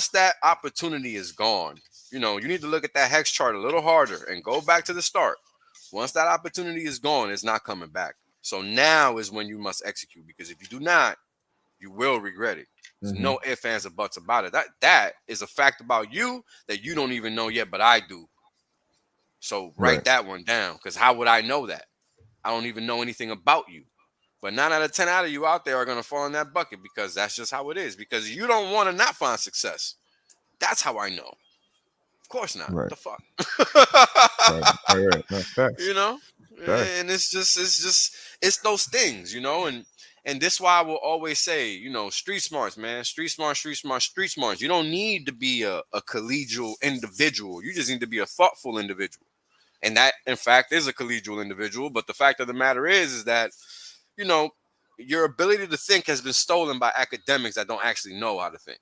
that opportunity is gone, you need to look at that hex chart a little harder and go back to the start. Once that opportunity is gone, it's not coming back. So now is when you must execute, because if you do not, you will regret it. There's no ifs, ands, or buts about it. That is a fact about you that you don't even know yet, but I do. So write that one down, because how would I know that? I don't even know anything about you. But 9 out of 10 out of you out there are going to fall in that bucket, because that's just how it is. Because you don't want to not find success. That's how I know. Of course not. Right. What the fuck? Right. No, facts. Facts. And it's those things, and this is why I will always say, street smarts, man. Street smart. You don't need to be a collegial individual. You just need to be a thoughtful individual. And that, in fact, is a collegial individual. But the fact of the matter is that, your ability to think has been stolen by academics that don't actually know how to think,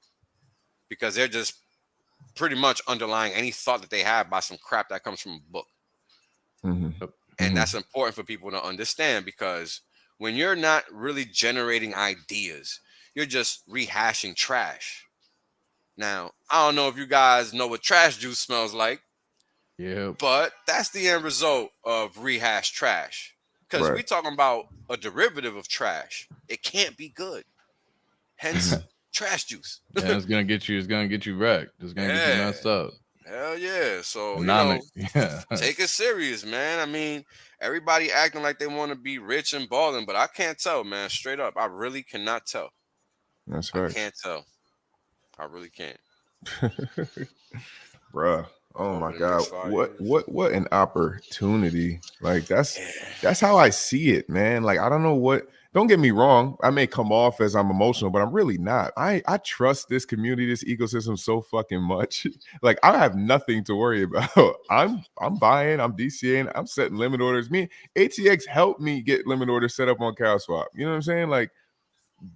because they're just pretty much underlying any thought that they have by some crap that comes from a book. And that's important for people to understand, because when you're not really generating ideas, you're just rehashing trash. Now, I don't know if you guys know what trash juice smells like. Yeah. But that's the end result of rehashed trash. Because we're talking about a derivative of trash. It can't be good. Hence, trash juice. Yeah, it's gonna get you wrecked. It's gonna get you messed up. Hell yeah. So take it serious, man. I mean, everybody acting like they want to be rich and balling, but I can't tell, man. Straight up, I really cannot tell. That's right. I can't tell. I really can't. Bruh. Oh my God. What an opportunity. Like that's how I see it, man. Like, I don't know what. Don't get me wrong. I may come off as I'm emotional, but I'm really not. I trust this community, this ecosystem so fucking much. Like, I have nothing to worry about. I'm buying, I'm DCAing, I'm setting limit orders. Me, ATX helped me get limit orders set up on CowSwap. You know what I'm saying? Like,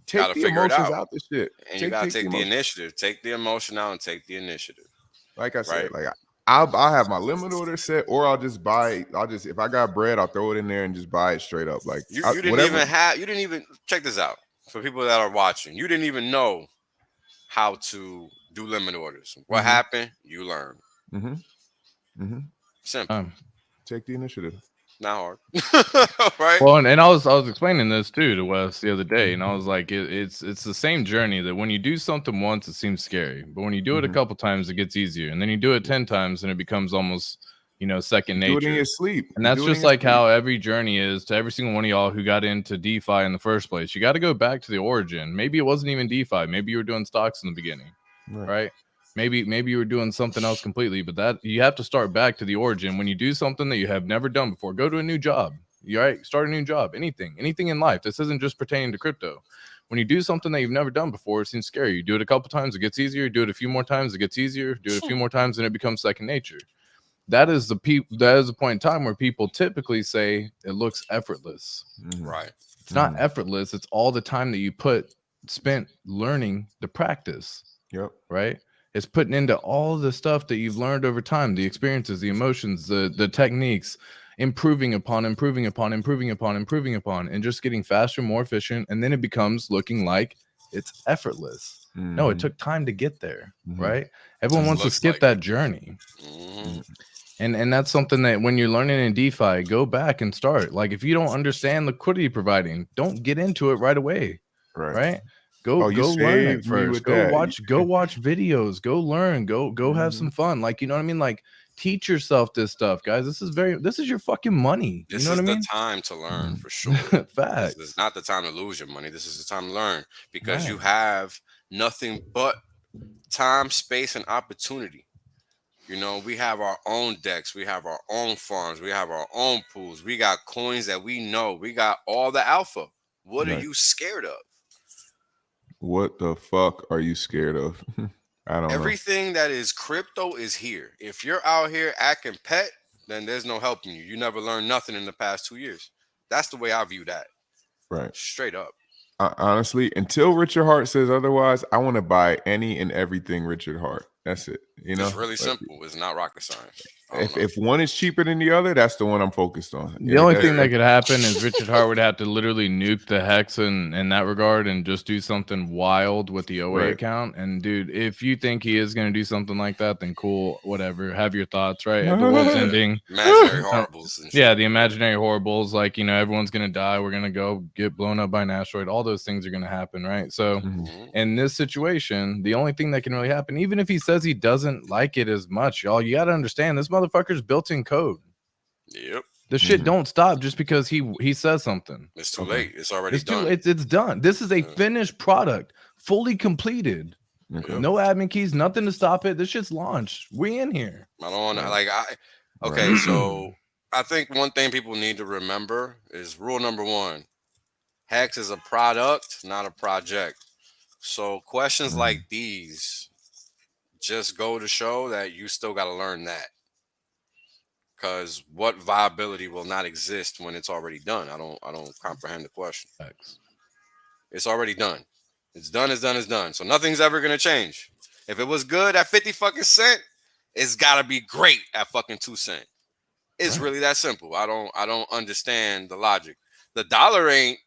take the emotions out the shit. And you gotta take the initiative. Take the emotion out and take the initiative. Like I said, like I'll have my limit order set, or I'll just buy. If I got bread, I'll throw it in there and just buy it straight up. Like you didn't even check this out for people that are watching. You didn't even know how to do limit orders. What happened? You learned. Simple. Take the initiative. Not hard. Right. Well, and I was explaining this too to Wes the other day, and I was like, it's the same journey, that when you do something once, it seems scary, but when you do it a couple times, it gets easier, and then you do it 10 times, and it becomes almost, second nature. Do it in your sleep. And that's just like how every journey is to every single one of y'all who got into DeFi in the first place. You got to go back to the origin. Maybe it wasn't even DeFi. Maybe you were doing stocks in the beginning, right? Maybe you were doing something else completely, but that you have to start back to the origin. When you do something that you have never done before, go to a new job. Start a new job. Anything in life. This isn't just pertaining to crypto. When you do something that you've never done before, it seems scary. You do it a couple times, it gets easier. Do it a few more times, it gets easier. Do it a few more times, and it becomes second nature. That is the point in time where people typically say it looks effortless. Right. It's not effortless. It's all the time that you spent learning the practice. Yep. Right. It's putting into all the stuff that you've learned over time, the experiences, the emotions, the techniques, improving upon, and just getting faster, more efficient. And then it becomes looking like it's effortless. No, it took time to get there, right? Everyone wants to skip that journey. And that's something that when you're learning in DeFi, go back and start. Like, if you don't understand liquidity providing, don't get into it right away, right? Go learn it first. Go watch videos. Go learn. Go have some fun. Like, you know what I mean? Like, Teach yourself this stuff, guys. This is your fucking money. This you know is what I mean? The time to learn for sure. Facts. This is not the time to lose your money. This is the time to learn because you have nothing but time, space, and opportunity. You know, we have our own decks, we have our own farms, we have our own pools, we got coins that we know, we got all the alpha. What are you scared of? What the fuck are you scared of? I don't know. Everything that is crypto is here. If you're out here acting pet, then there's no helping you. You never learned nothing in the past 2 years. That's the way I view that. Right. Straight up. Honestly, until Richard Hart says otherwise, I want to buy any and everything Richard Hart. That's it. You know, it's really simple. It's not rocket science. If one is cheaper than the other, that's the one I'm focused on. The only thing that could happen is Richard Hart would have to literally nuke the Hex in that regard and just do something wild with the OA account. And dude, if you think he is going to do something like that, then cool, whatever. Have your thoughts, right? The world's ending. Imaginary horribles. And shit. Yeah, the imaginary horribles. Like, you know, everyone's going to die. We're going to go get blown up by an asteroid. All those things are going to happen, right? So in this situation, the only thing that can really happen, even if he says he doesn't like it as much, y'all, you got to understand this motherfucker's built-in code. Yep. The shit don't stop just because he says something. It's too late. It's already done. It's done. This is a finished product, fully completed. No admin keys, nothing to stop it. This shit's launched. We in here. I don't want to okay, so I think one thing people need to remember is rule number 1. Hex is a product, not a project. So questions like these just go to show that you still got to learn that. Because what viability will not exist when it's already done? I don't comprehend the question. It's already done. It's done. It's done. It's done. So nothing's ever gonna change. If it was good at 50 fucking cent, it's gotta be great at fucking 2 cents. It's really that simple. I don't understand the logic. The dollar ain't.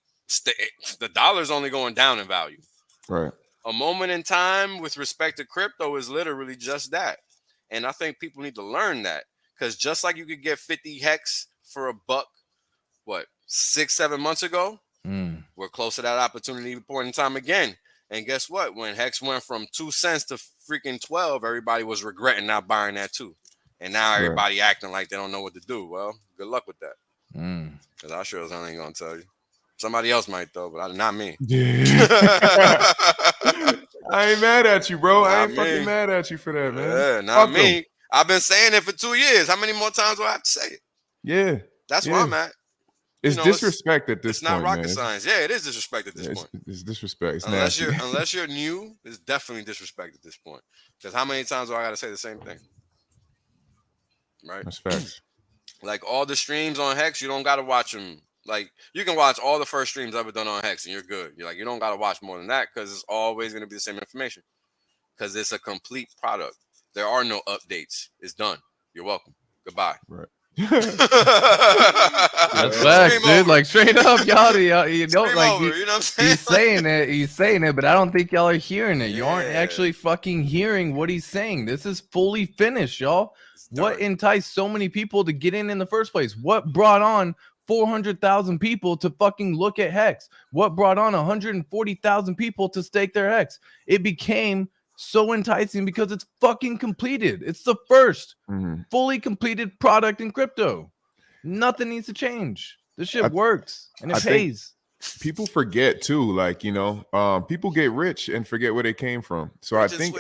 The dollar's only going down in value. Right. A moment in time with respect to crypto is literally just that, and I think people need to learn that. Because just like you could get 50 Hex for $1, what, 6-7 months ago, we're close to that opportunity point in time again. And guess what? When Hex went from 2 cents to freaking 12, everybody was regretting not buying that too. And now everybody acting like they don't know what to do. Well, good luck with that. Because I sure as hell ain't gonna tell you. Somebody else might though, but not me. I ain't mad at you, bro. I ain't fucking mad at you for that, man. Yeah, not me. I've been saying it for 2 years. How many more times do I have to say it? Yeah. That's where I'm at. It's disrespect at this point. It's not rocket science. Yeah, it is disrespect at this point. It's disrespect. It's unless you're new, it's definitely disrespect at this point. Because how many times do I got to say the same thing? Right? That's facts. Like all the streams on Hex, you don't got to watch them. Like you can watch all the first streams ever done on Hex and you're good. You're like, you don't got to watch more than that because it's always going to be the same information. Because it's a complete product. There are no updates. It's done. You're welcome. Goodbye. Right. That's facts, dude. Over. Like straight up, y'all you don't like over, you know what I'm saying? He's saying it, but I don't think y'all are hearing it. You aren't actually fucking hearing what he's saying. This is fully finished, y'all. What enticed so many people to get in the first place? What brought on 400,000 people to fucking look at Hex? What brought on 140,000 people to stake their Hex? It became so enticing because it's fucking completed. It's the first fully completed product in crypto. Nothing needs to change. This shit works and it pays. People forget too, like, you know, people get rich and forget where they came from. So I think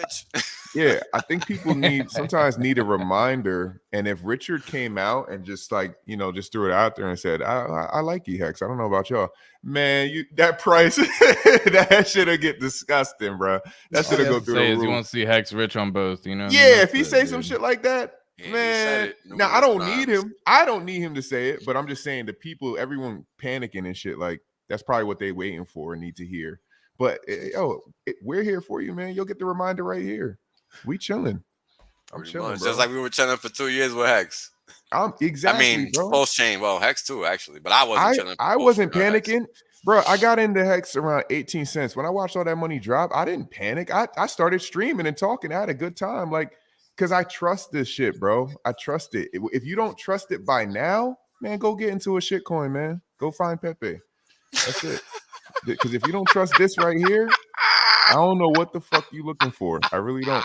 I think people sometimes need a reminder. And if Richard came out and just like, you know, just threw it out there and said, I like Ehex. I don't know about y'all. Man, that price, that shit'll get disgusting, bro. That shit'll go through the roof. You want to see Hex rich on both, you know? Yeah, if he say some shit like that, man. Now I don't need him. I don't need him to say it, but I'm just saying the people, everyone panicking and shit, like that's probably what they waiting for and need to hear. But we're here for you, man. You'll get the reminder right here. We chilling. I'm chilling, bro. Just like we were chilling for 2 years with Hex. Exactly. I mean, bro. PulseChain. Well, Hex too, actually, but I wasn't chilling. I wasn't panicking, bro. I got into Hex around 18 cents. When I watched all that money drop, I didn't panic. I started streaming and talking. I had a good time, like, because I trust this shit, bro. I trust it. If you don't trust it by now, man, go get into a shitcoin, man. Go find Pepe. That's it. Because if you don't trust this right here, I don't know what the fuck you looking for. I really don't.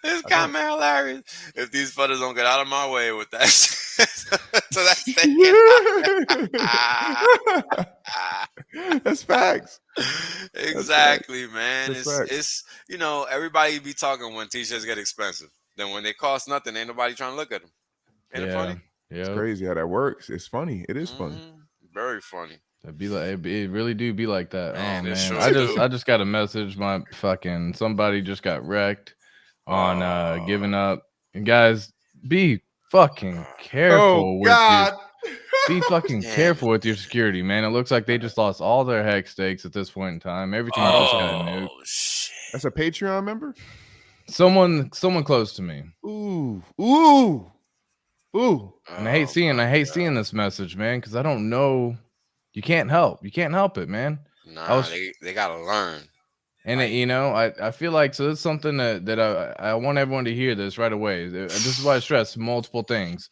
It's kind of hilarious. If these fuckers don't get out of my way with that, so that's That's facts. Exactly, man. That's facts. It's everybody be talking when t-shirts get expensive. Then when they cost nothing, ain't nobody trying to look at them. Ain't it funny? Yeah, it's crazy how that works. It's funny. It is funny. Very funny. It really do be like that. Man, oh man, sure I just got a message. My fucking somebody just got wrecked on giving up. And guys, be fucking careful with your. Be fucking careful with your security, man. It looks like they just lost all their Hex stakes at this point in time. Everything just got nuked. Shit. That's a Patreon member? Someone close to me. Ooh. And I hate seeing this message, man, because I don't know. You can't help it, man. Nah, they gotta learn. And I feel like it's something that I want everyone to hear this right away. This is why I stress multiple things.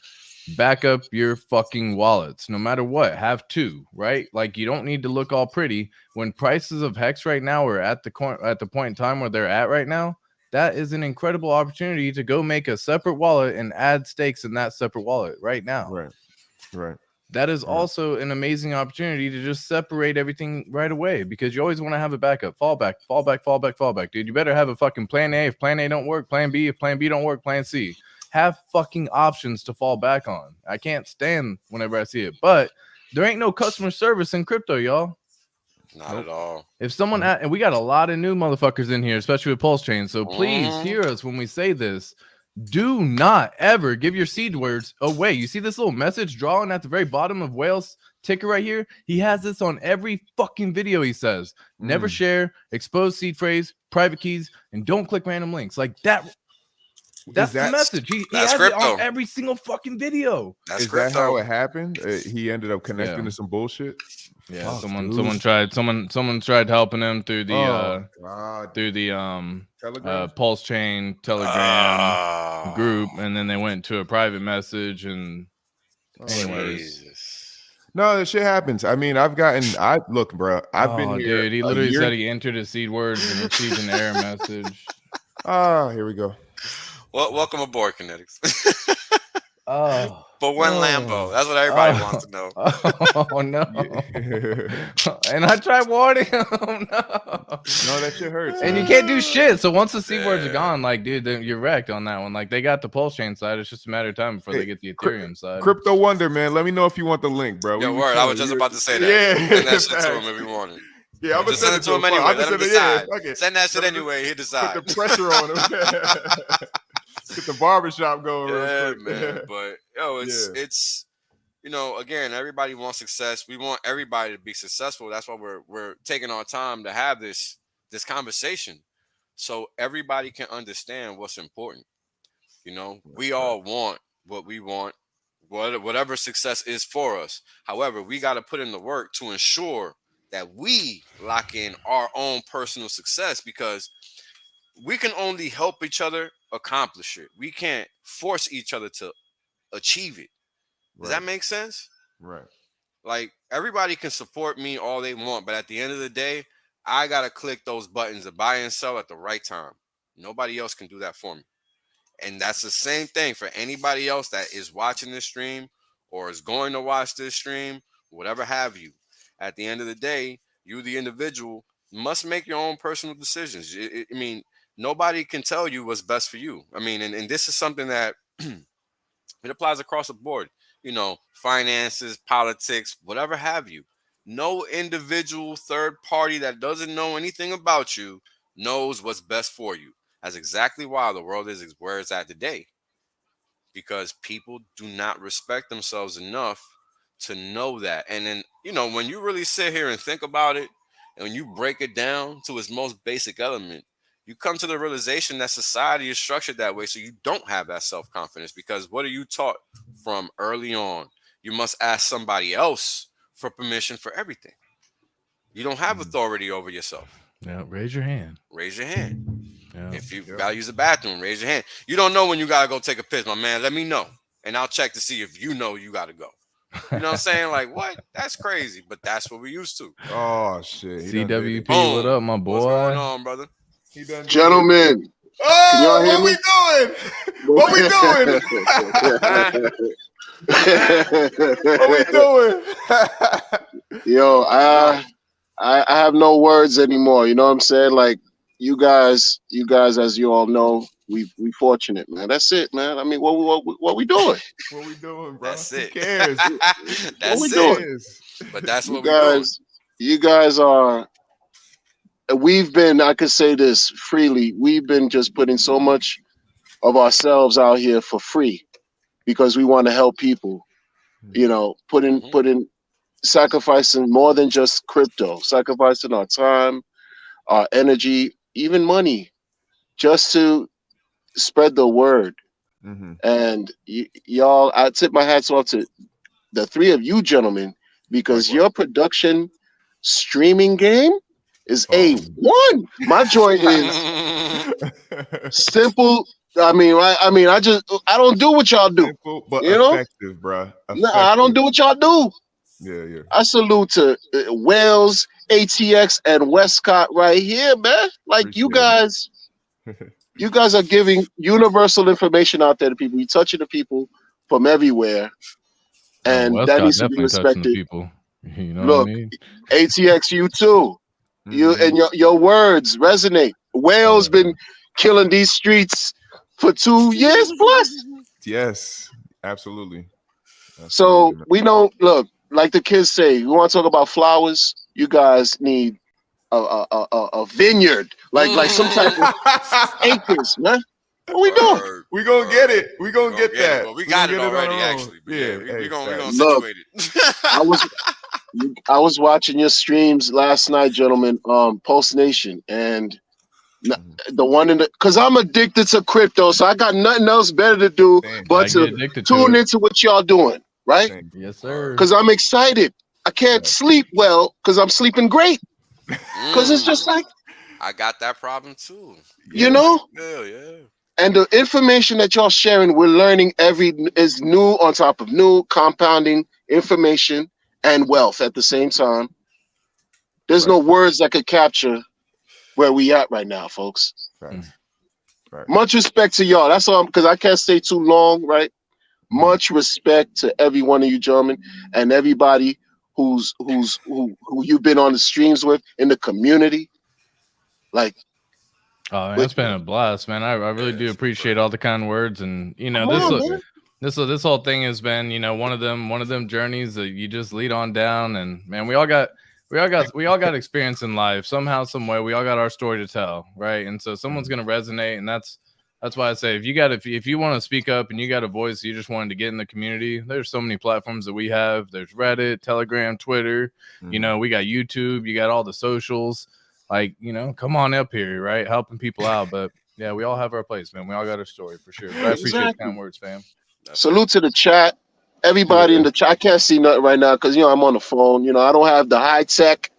Back up your fucking wallets, no matter what. Have two, right? Like, you don't need to look all pretty. When prices of Hex right now are at the point in time where they're at right now, that is an incredible opportunity to go make a separate wallet and add stakes in that separate wallet right now. Right. That is also an amazing opportunity to just separate everything right away, because you always want to have a backup, fallback, dude. You better have a fucking plan A. If plan A don't work, plan B. If plan B don't work, plan C. Have fucking options to fall back on. I can't stand whenever I see it, but there ain't no customer service in crypto, y'all. Not at all. If someone and we got a lot of new motherfuckers in here, especially with PulseChain, so please hear us when we say this. Do not ever give your seed words away. You see this little message drawing at the very bottom of Whale's ticker right here? He has this on every fucking video. He says, never share, expose seed phrase, private keys, and don't click random links. Like that. That's the message. He has crypto. It on every single fucking video. Is that how it happened? He ended up connecting to some bullshit. Yeah, someone tried helping him through the PulseChain Telegram group, and then they went to a private message and anyways. No, that shit happens. I mean, look, bro. I've been here. Dude, he literally said he entered his seed words and received an error message. Here we go. Well, welcome aboard, Kinetics. But when Lambo? That's what everybody wants to know. Oh no! And I tried warning him. No, that shit hurts. And you can't do shit. So once the seed words are gone, like, dude, you're wrecked on that one. Like, they got the PulseChain side. It's just a matter of time before they get the Ethereum side. Crypto Wonder, man. Let me know if you want the link, bro. Yo, word. I was just about to say that. Yeah, send that shit to him if you want it. Yeah, I'm gonna send it to him anyway. Let him decide. Send that shit anyway. He decide. Put the pressure on him. Get the barbershop going. Yeah, man. But it's again, everybody wants success. We want everybody to be successful. That's why we're taking our time to have this conversation, so everybody can understand what's important. We all want what we want, whatever success is for us. However, we got to put in the work to ensure that we lock in our own personal success, because we can only help each other accomplish it. We can't force each other to achieve it. Does that make sense? Right. Like, everybody can support me all they want, but at the end of the day, I got to click those buttons to buy and sell at the right time. Nobody else can do that for me. And that's the same thing for anybody else that is watching this stream or is going to watch this stream, whatever have you. At the end of the day, you, the individual, must make your own personal decisions. I mean, nobody can tell you what's best for you. I mean, and this is something that it applies across the board. Finances, politics, whatever have you. No individual third party that doesn't know anything about you knows what's best for you. That's exactly why the world is where it's at today. Because people do not respect themselves enough to know that. And then, when you really sit here and think about it, and when you break it down to its most basic element, you come to the realization that society is structured that way, so you don't have that self-confidence. Because what are you taught from early on? You must ask somebody else for permission for everything. You don't have authority over yourself. Yeah, raise your hand. Raise your hand. Yeah. If you gotta use the bathroom, raise your hand. You don't know when you gotta go take a piss, my man. Let me know, and I'll check to see if you know you gotta go. You know what I'm saying? Like, what? That's crazy. But that's what we used to. Oh shit. CWP, what up, my boy? What's going on, brother? Gentlemen. Oh, can y'all hear what me? What we doing? What we doing? Yo, I have no words anymore. You know what I'm saying? Like you guys, as you all know, we fortunate, man. That's it, man. I mean, what we doing? What we doing, bro? That's it. Who cares? That's what we it. doing? But that's what we doing. You guys are. We've been, I could say this freely, we've been just putting so much of ourselves out here for free because we want to help people, you know, putting, sacrificing more than just crypto, sacrificing our time, our energy, even money, just to spread the word. And y'all, I tip my hats off to the three of you gentlemen, because your production streaming game is A1. My joint is simple. I don't do what y'all do. Simple, but you know? effective, bro. No, I don't do what y'all do. Yeah. I salute to Wells, ATX, and Westcott right here, man. Like you guys are giving universal information out there to people. You're touching the people from everywhere. And that needs to be respected. People. You know Look, what I mean? ATX, you too. You and your words resonate. Wales been killing these streets for 2 years plus. Yes, absolutely. So we don't look like the kids say. You want to talk about flowers? You guys need a vineyard, like some type of acres, man. What we doing? We gonna get it. We gonna get that. Well, we got it already, actually. Yeah, we gonna look, situate it. I was watching your streams last night, gentlemen. Post Nation and the one because I'm addicted to crypto, so I got nothing else better to do but to tune into what y'all doing, right? Yes, sir. Because I'm excited. I can't sleep well because I'm sleeping great. Because it's just like I got that problem too. You know? Yeah. And the information that y'all sharing, we're learning is new on top of new, compounding information and wealth at the same time. There's no words that could capture where we at right now, folks. Right. Much respect to y'all. That's all, because I can't stay too long, right? Much respect to every one of you gentlemen and everybody who you've been on the streams with in the community. Like, oh man, it's been a blast, man. I really do appreciate all the kind words, and you know this whole thing has been, you know, one of them journeys that you just lead on down, and man, we all got experience in life somehow, some way. We all got our story to tell, right? And so someone's gonna resonate, and that's why I say if you want to speak up and you got a voice, you just wanted to get in the community. There's so many platforms that we have. There's Reddit, Telegram, Twitter. You know, we got YouTube. You got all the socials. Like, you know, come on up here, right? Helping people out. But yeah, we all have our place, man. We all got our story for sure. But I appreciate the kind words, fam. Salute to the chat. Everybody in the chat. I can't see nothing right now because, you know, I'm on the phone. You know, I don't have the high tech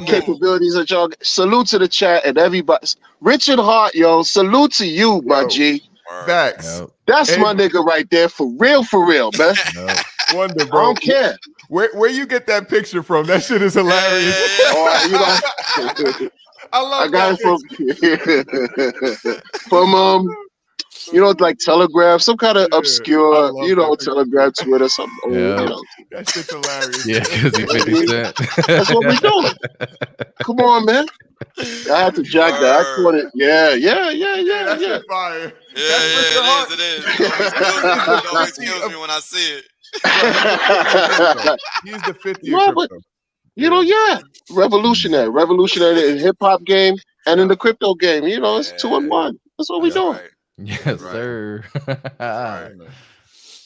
capabilities that y'all. Salute to the chat and everybody. Richard Hart, yo, salute to you, my G. Facts. That's my nigga right there, for real, man. Wonder, bro. I don't care. Where you get that picture from? That shit is hilarious. I love got it from you know, like Telegram, some kind of obscure, you know, Telegram, Twitter, something. You know. That shit's hilarious. Yeah, because he 50 Cent. That's what we doing. Come on, man. I have to jack that. I caught it. Yeah. That's fire. It is. It always kills me when I see it. He's the 50 of crypto. You know, revolutionary in hip hop game and in the crypto game. You know, it's 2 in 1. That's what we doing. Right. Yes, sir.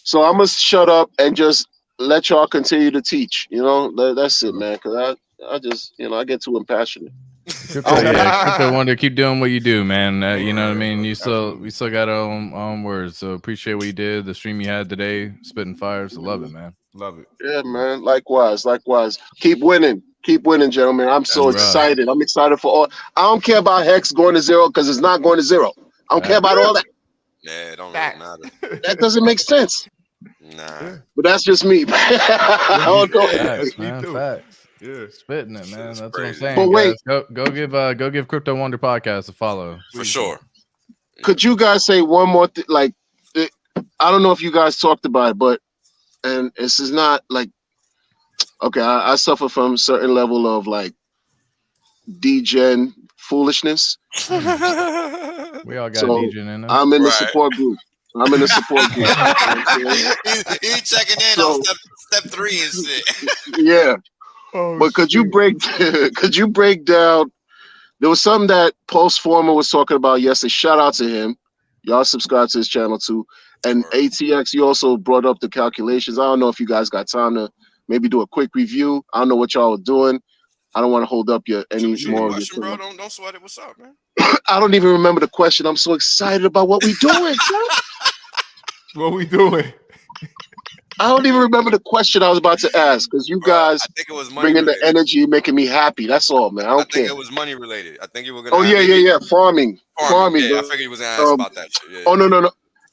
So I must shut up and just let y'all continue to teach. You know, that's it, man. Because I just, you know, I get too impassionate. Crypto Wonder, keep doing what you do, man. You know what I mean? We still got our own words. So appreciate what you did. The stream you had today, spitting fires. So love it, man. Love it. Yeah, man. Likewise. Keep winning, gentlemen. I'm so excited. I'm excited for all. I don't care about Hex going to 0 because it's not going to 0. I don't care about all that. Yeah, it don't really matter. That doesn't make sense. Nah. But that's just me. I don't know. Facts, man. Facts. Yeah, spitting it, man. That's what I'm saying. But wait, guys. Go give Crypto Wonder Podcast a follow for sure. Could you guys say one more thing? Like, I don't know if you guys talked about it, but and this is not like, okay, I suffer from a certain level of like degen foolishness. We all got degen in us. I'm in the support group. I'm in the support group. He's checking in on step 3 and shit. Yeah. But could you break down? There was something that Pulse Former was talking about yesterday. Shout out to him. Y'all subscribe to his channel too. And ATX, you also brought up the calculations. I don't know if you guys got time to maybe do a quick review. I don't know what y'all are doing. I don't want to hold up any more of your time. Bro, don't sweat it. What's up, man? I don't even remember the question. I'm so excited about what we doing. What we doing? I don't even remember the question I was about to ask because you guys I think it was bringing the energy, making me happy. That's all, man. I don't care. Think it was money related. I think you were gonna. Oh yeah. Farming. Yeah, I figured he was gonna ask about that shit. Yeah. Oh no.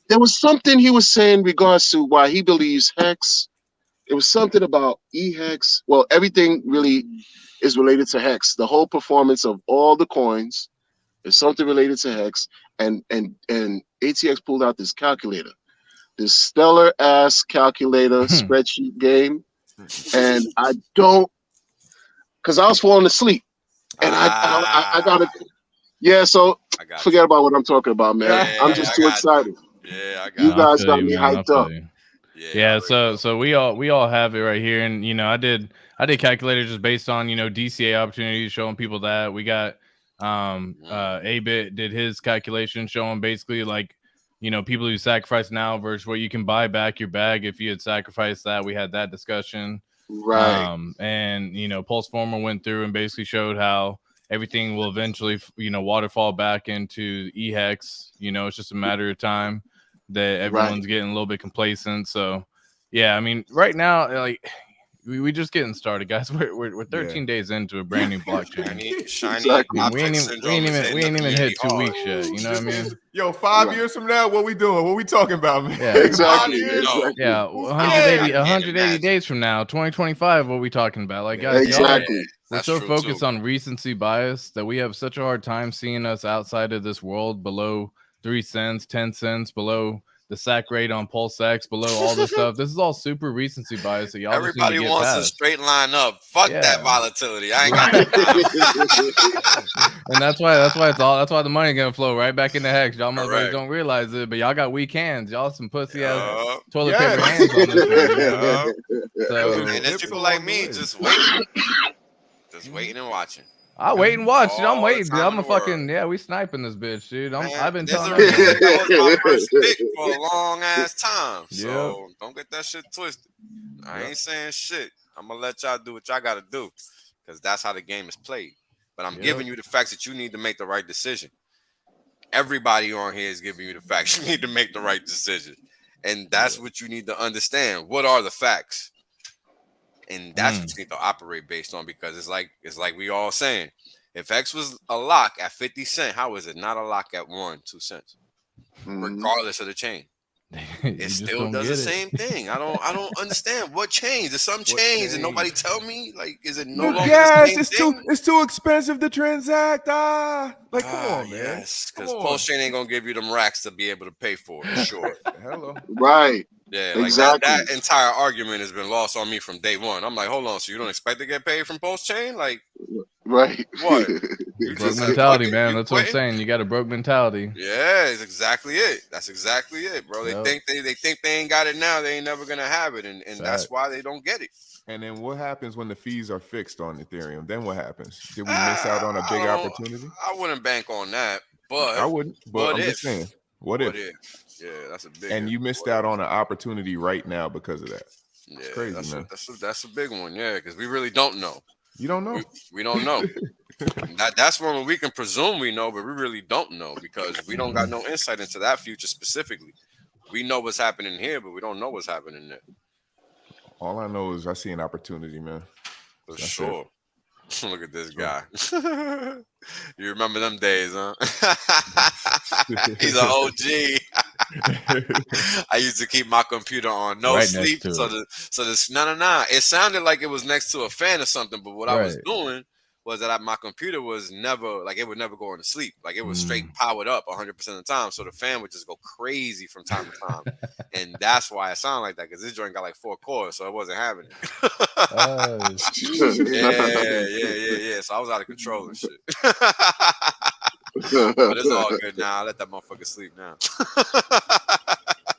There was something he was saying in regards to why he believes Hex. It was something about Ehex. Well, everything really is related to Hex. The whole performance of all the coins is something related to Hex. And ATX pulled out this calculator. This stellar ass calculator spreadsheet game, and I don't, because I was falling asleep, and I gotta, so forget about what I'm talking about, man. Yeah, I'm just too excited. Yeah, I got you guys got me hyped up. Yeah, so we all have it right here, and I did calculator just based on DCA opportunities, showing people that we got. A-Bit did his calculation showing basically like. People who sacrifice now versus what you can buy back your bag if you had sacrificed that. We had that discussion. Right. And, Pulse Former went through and basically showed how everything will eventually, waterfall back into Ehex. It's just a matter of time that everyone's getting a little bit complacent. So, yeah, I mean, right now, like, we just getting started, guys. We're 13 days into a brand new blockchain. Shiny. We ain't even hit 2 weeks yet. You know what I mean? Yo, 5 years from now, what we doing? What we talking about, man? Yeah, exactly. Yeah, 180 days from now, 2025. What we talking about? Like, guys, exactly. We're so focused on recency bias that we have such a hard time seeing us outside of this world below 3 cents, 10 cents, below the sack rate on PulseX, below all this stuff. This is all super recency bias. So y'all everybody wants a straight line up. Fuck that volatility. I ain't got that. And that's why the money gonna flow right back into Hex. Y'all motherfuckers don't realize it, but y'all got weak hands. Y'all some pussy ass toilet paper hands on this thing. So, and there's people like me just waiting and watching. I wait and watch, dude. I'm waiting. Dude. I'm a fucking we sniping this bitch, dude. I've been telling you that was my first pick for a long ass time. So don't get that shit twisted. I ain't saying shit. I'm gonna let y'all do what y'all gotta do, because that's how the game is played. But I'm giving you the facts that you need to make the right decision. Everybody on here is giving you the facts. You need to make the right decision, and that's what you need to understand. What are the facts? And that's what you need to operate based on, because it's like we all saying, if X was a lock at 50 cents, how is it not a lock at 1, 2 cents? Regardless of the chain. It still does the same thing. I don't understand what changed. There's some change and nobody tell me. Like, is it no longer the same thing? It's too expensive to transact. Come on, man. Yes, because PulseChain ain't gonna give you them racks to be able to pay for it. Sure. Hello. Right. Yeah, like exactly. that entire argument has been lost on me from day one. I'm like, hold on, so you don't expect to get paid from PulseChain? Like, right? What? Broke mentality, man. That's what I'm saying. You got a broke mentality. Yeah, it's exactly it. That's exactly it, bro. They think they ain't got it now. They ain't never gonna have it, and that's why they don't get it. And then what happens when the fees are fixed on Ethereum? Then what happens? Did we miss out on a big opportunity? I wouldn't bank on that, but I wouldn't. But I'm just saying, what if? Yeah, that's a big. And you missed out on an opportunity right now because of that. Yeah, it's crazy, man. That's a big one. Yeah, because we really don't know. You don't know. We don't know. That's when we can presume we know, but we really don't know, because we don't got no insight into that future specifically. We know what's happening here, but we don't know what's happening there. All I know is I see an opportunity, man. For sure. Look at this guy. You remember them days, huh? He's an OG. I used to keep my computer on no sleep. So no. It sounded like it was next to a fan or something, but what I was doing was that my computer was never like it would never go into sleep. Like it was straight powered up 100% of the time. So the fan would just go crazy from time to time. And that's why it sounded like that, because this joint got like 4 cores, so it wasn't having it. Yeah. So I was out of control and shit. But it's all good now. I let that motherfucker sleep now.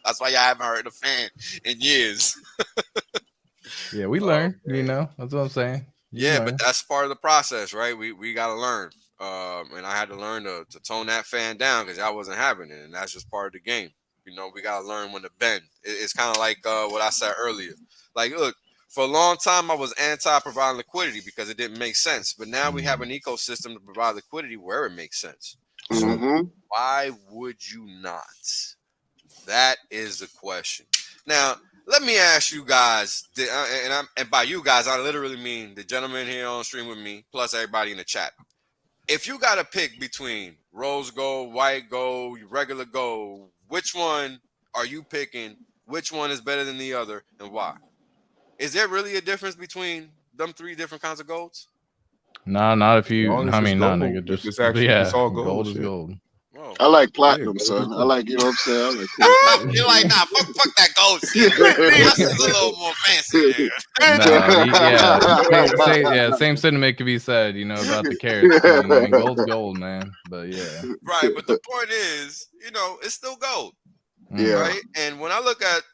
That's why y'all haven't heard the fan in years. Yeah, we learn, you know. That's what I'm saying. But that's part of the process, right? We got to learn. And I had to learn to tone that fan down because I wasn't having it. And that's just part of the game. You know, we got to learn when to bend. It's kind of like what I said earlier. Like, look, for a long time, I was anti-providing liquidity because it didn't make sense. But now we have an ecosystem to provide liquidity where it makes sense. So why would you not? That is the question. Now, let me ask you guys, and by you guys, I literally mean the gentleman here on stream with me, plus everybody in the chat. If you got to pick between rose gold, white gold, regular gold, which one are you picking? Which one is better than the other, and why? Is there really a difference between them 3 different kinds of golds? No, not if you. I mean, no, nigga. Just actually, it's all gold. Gold is gold. Whoa. I like platinum, son. I like, you know what I'm saying? You're like, nah, fuck that gold shit. That's a little more fancy. Same sentiment could be said, you know, about the carrots. I mean, gold's gold, man. But yeah. Right, but the point is, you know, it's still gold. Yeah. Right? And when I look at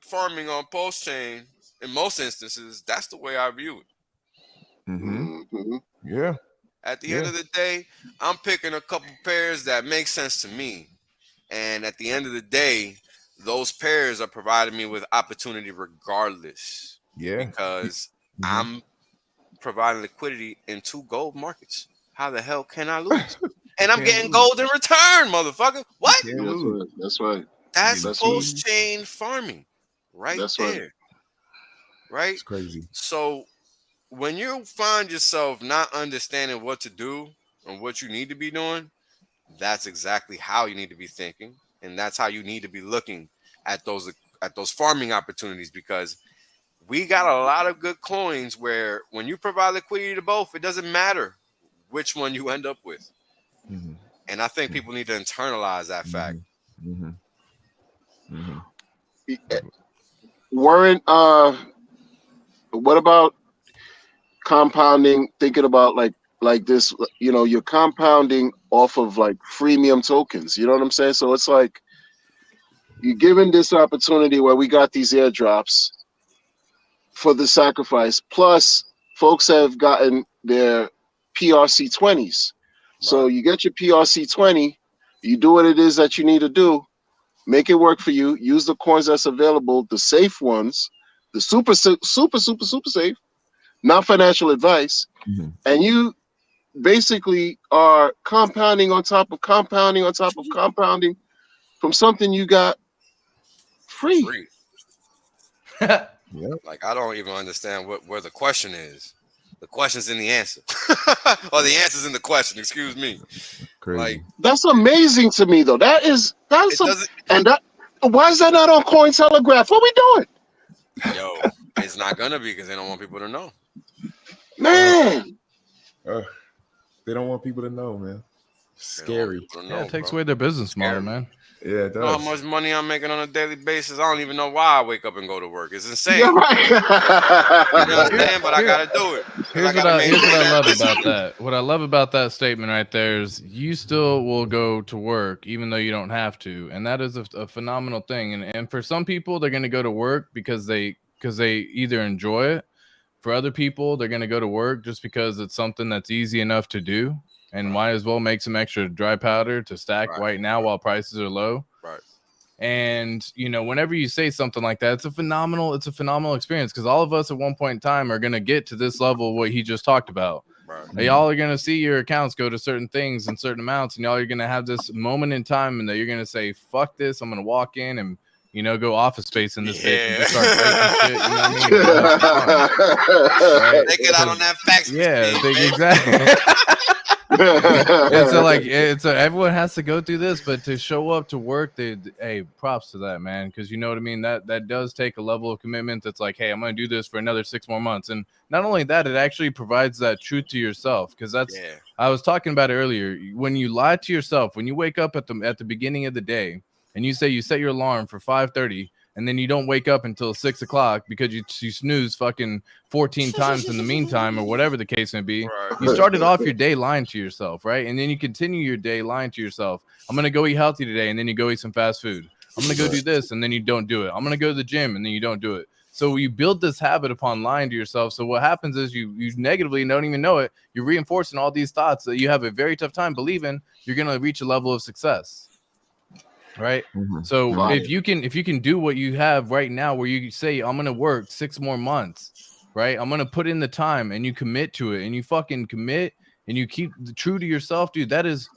farming on PulseChain, in most instances, that's the way I view it. Yeah. At the end of the day, I'm picking a couple pairs that make sense to me. And at the end of the day, those pairs are providing me with opportunity regardless. Yeah. Because I'm providing liquidity in 2 gold markets. How the hell can I lose? And I'm getting gold in return, motherfucker. What? That's right. That's PulseChain farming right there. Right? It's crazy. So when you find yourself not understanding what to do and what you need to be doing, that's exactly how you need to be thinking, and that's how you need to be looking at those farming opportunities, because we got a lot of good coins where when you provide liquidity to both, it doesn't matter which one you end up with. And I think people need to internalize that fact. Warren, what about compounding, thinking about like this, you know, you're compounding off of like freemium tokens, you know what I'm saying? So it's like you're given this opportunity where we got these airdrops for the sacrifice, plus folks have gotten their PRC 20s. So you get your PRC 20, you do what it is that you need to do, make it work for you, use the coins that's available, the safe ones, the super safe, not financial advice, and you basically are compounding on top of compounding on top of compounding from something you got free. Like, I don't even understand where the question is. The question's in the answer. Or the answer's in the question, excuse me. Crazy. Like, that's amazing to me though. Why is that not on Cointelegraph? What we doing? Yo, it's not gonna be because they don't want people to know. Man. They don't want people to know, man. Scary. It takes away their business model, man. Yeah, it does. You know how much money I'm making on a daily basis? I don't even know why I wake up and go to work. It's insane. Yeah, right. You know what I'm saying? But I gotta do it. Here's what I love about that. What I love about that statement right there is you still will go to work even though you don't have to, and that is a phenomenal thing. And for some people, they're going to go to work because they either enjoy it. For other people, they're going to go to work just because it's something that's easy enough to do. And might as well make some extra dry powder to stack right now while prices are low. Right. And you know, whenever you say something like that, it's a phenomenal experience, because all of us at one point in time are gonna get to this level of what he just talked about. Right. Y'all are gonna see your accounts go to certain things and certain amounts, and y'all are gonna have this moment in time and that you're gonna say, fuck this, I'm gonna walk in and, you know, go Office Space in this bitch and just start breaking shit. You know what I mean? They get out on that fax. Yeah, exactly. everyone has to go through this, but to show up to work, hey, props to that, man, because you know what I mean. That does take a level of commitment. That's like, hey, I'm going to do this for another 6 more months, and not only that, it actually provides that truth to yourself, because I was talking about it earlier. When you lie to yourself, when you wake up at the beginning of the day, and you say you set your alarm for 5:30. And then you don't wake up until 6 o'clock because you snooze fucking 14 times in the meantime, or whatever the case may be. Right. You started off your day lying to yourself, right? And then you continue your day lying to yourself. I'm going to go eat healthy today, and then you go eat some fast food. I'm going to go do this, and then you don't do it. I'm going to go to the gym, and then you don't do it. So you build this habit upon lying to yourself. So what happens is you negatively don't even know it. You're reinforcing all these thoughts that you have a very tough time believing you're going to reach a level of success. Right. So if you can do what you have right now, where you say, I'm going to work 6 more months, right? I'm going to put in the time, and you commit to it, and you fucking commit, and you keep true to yourself, dude. That is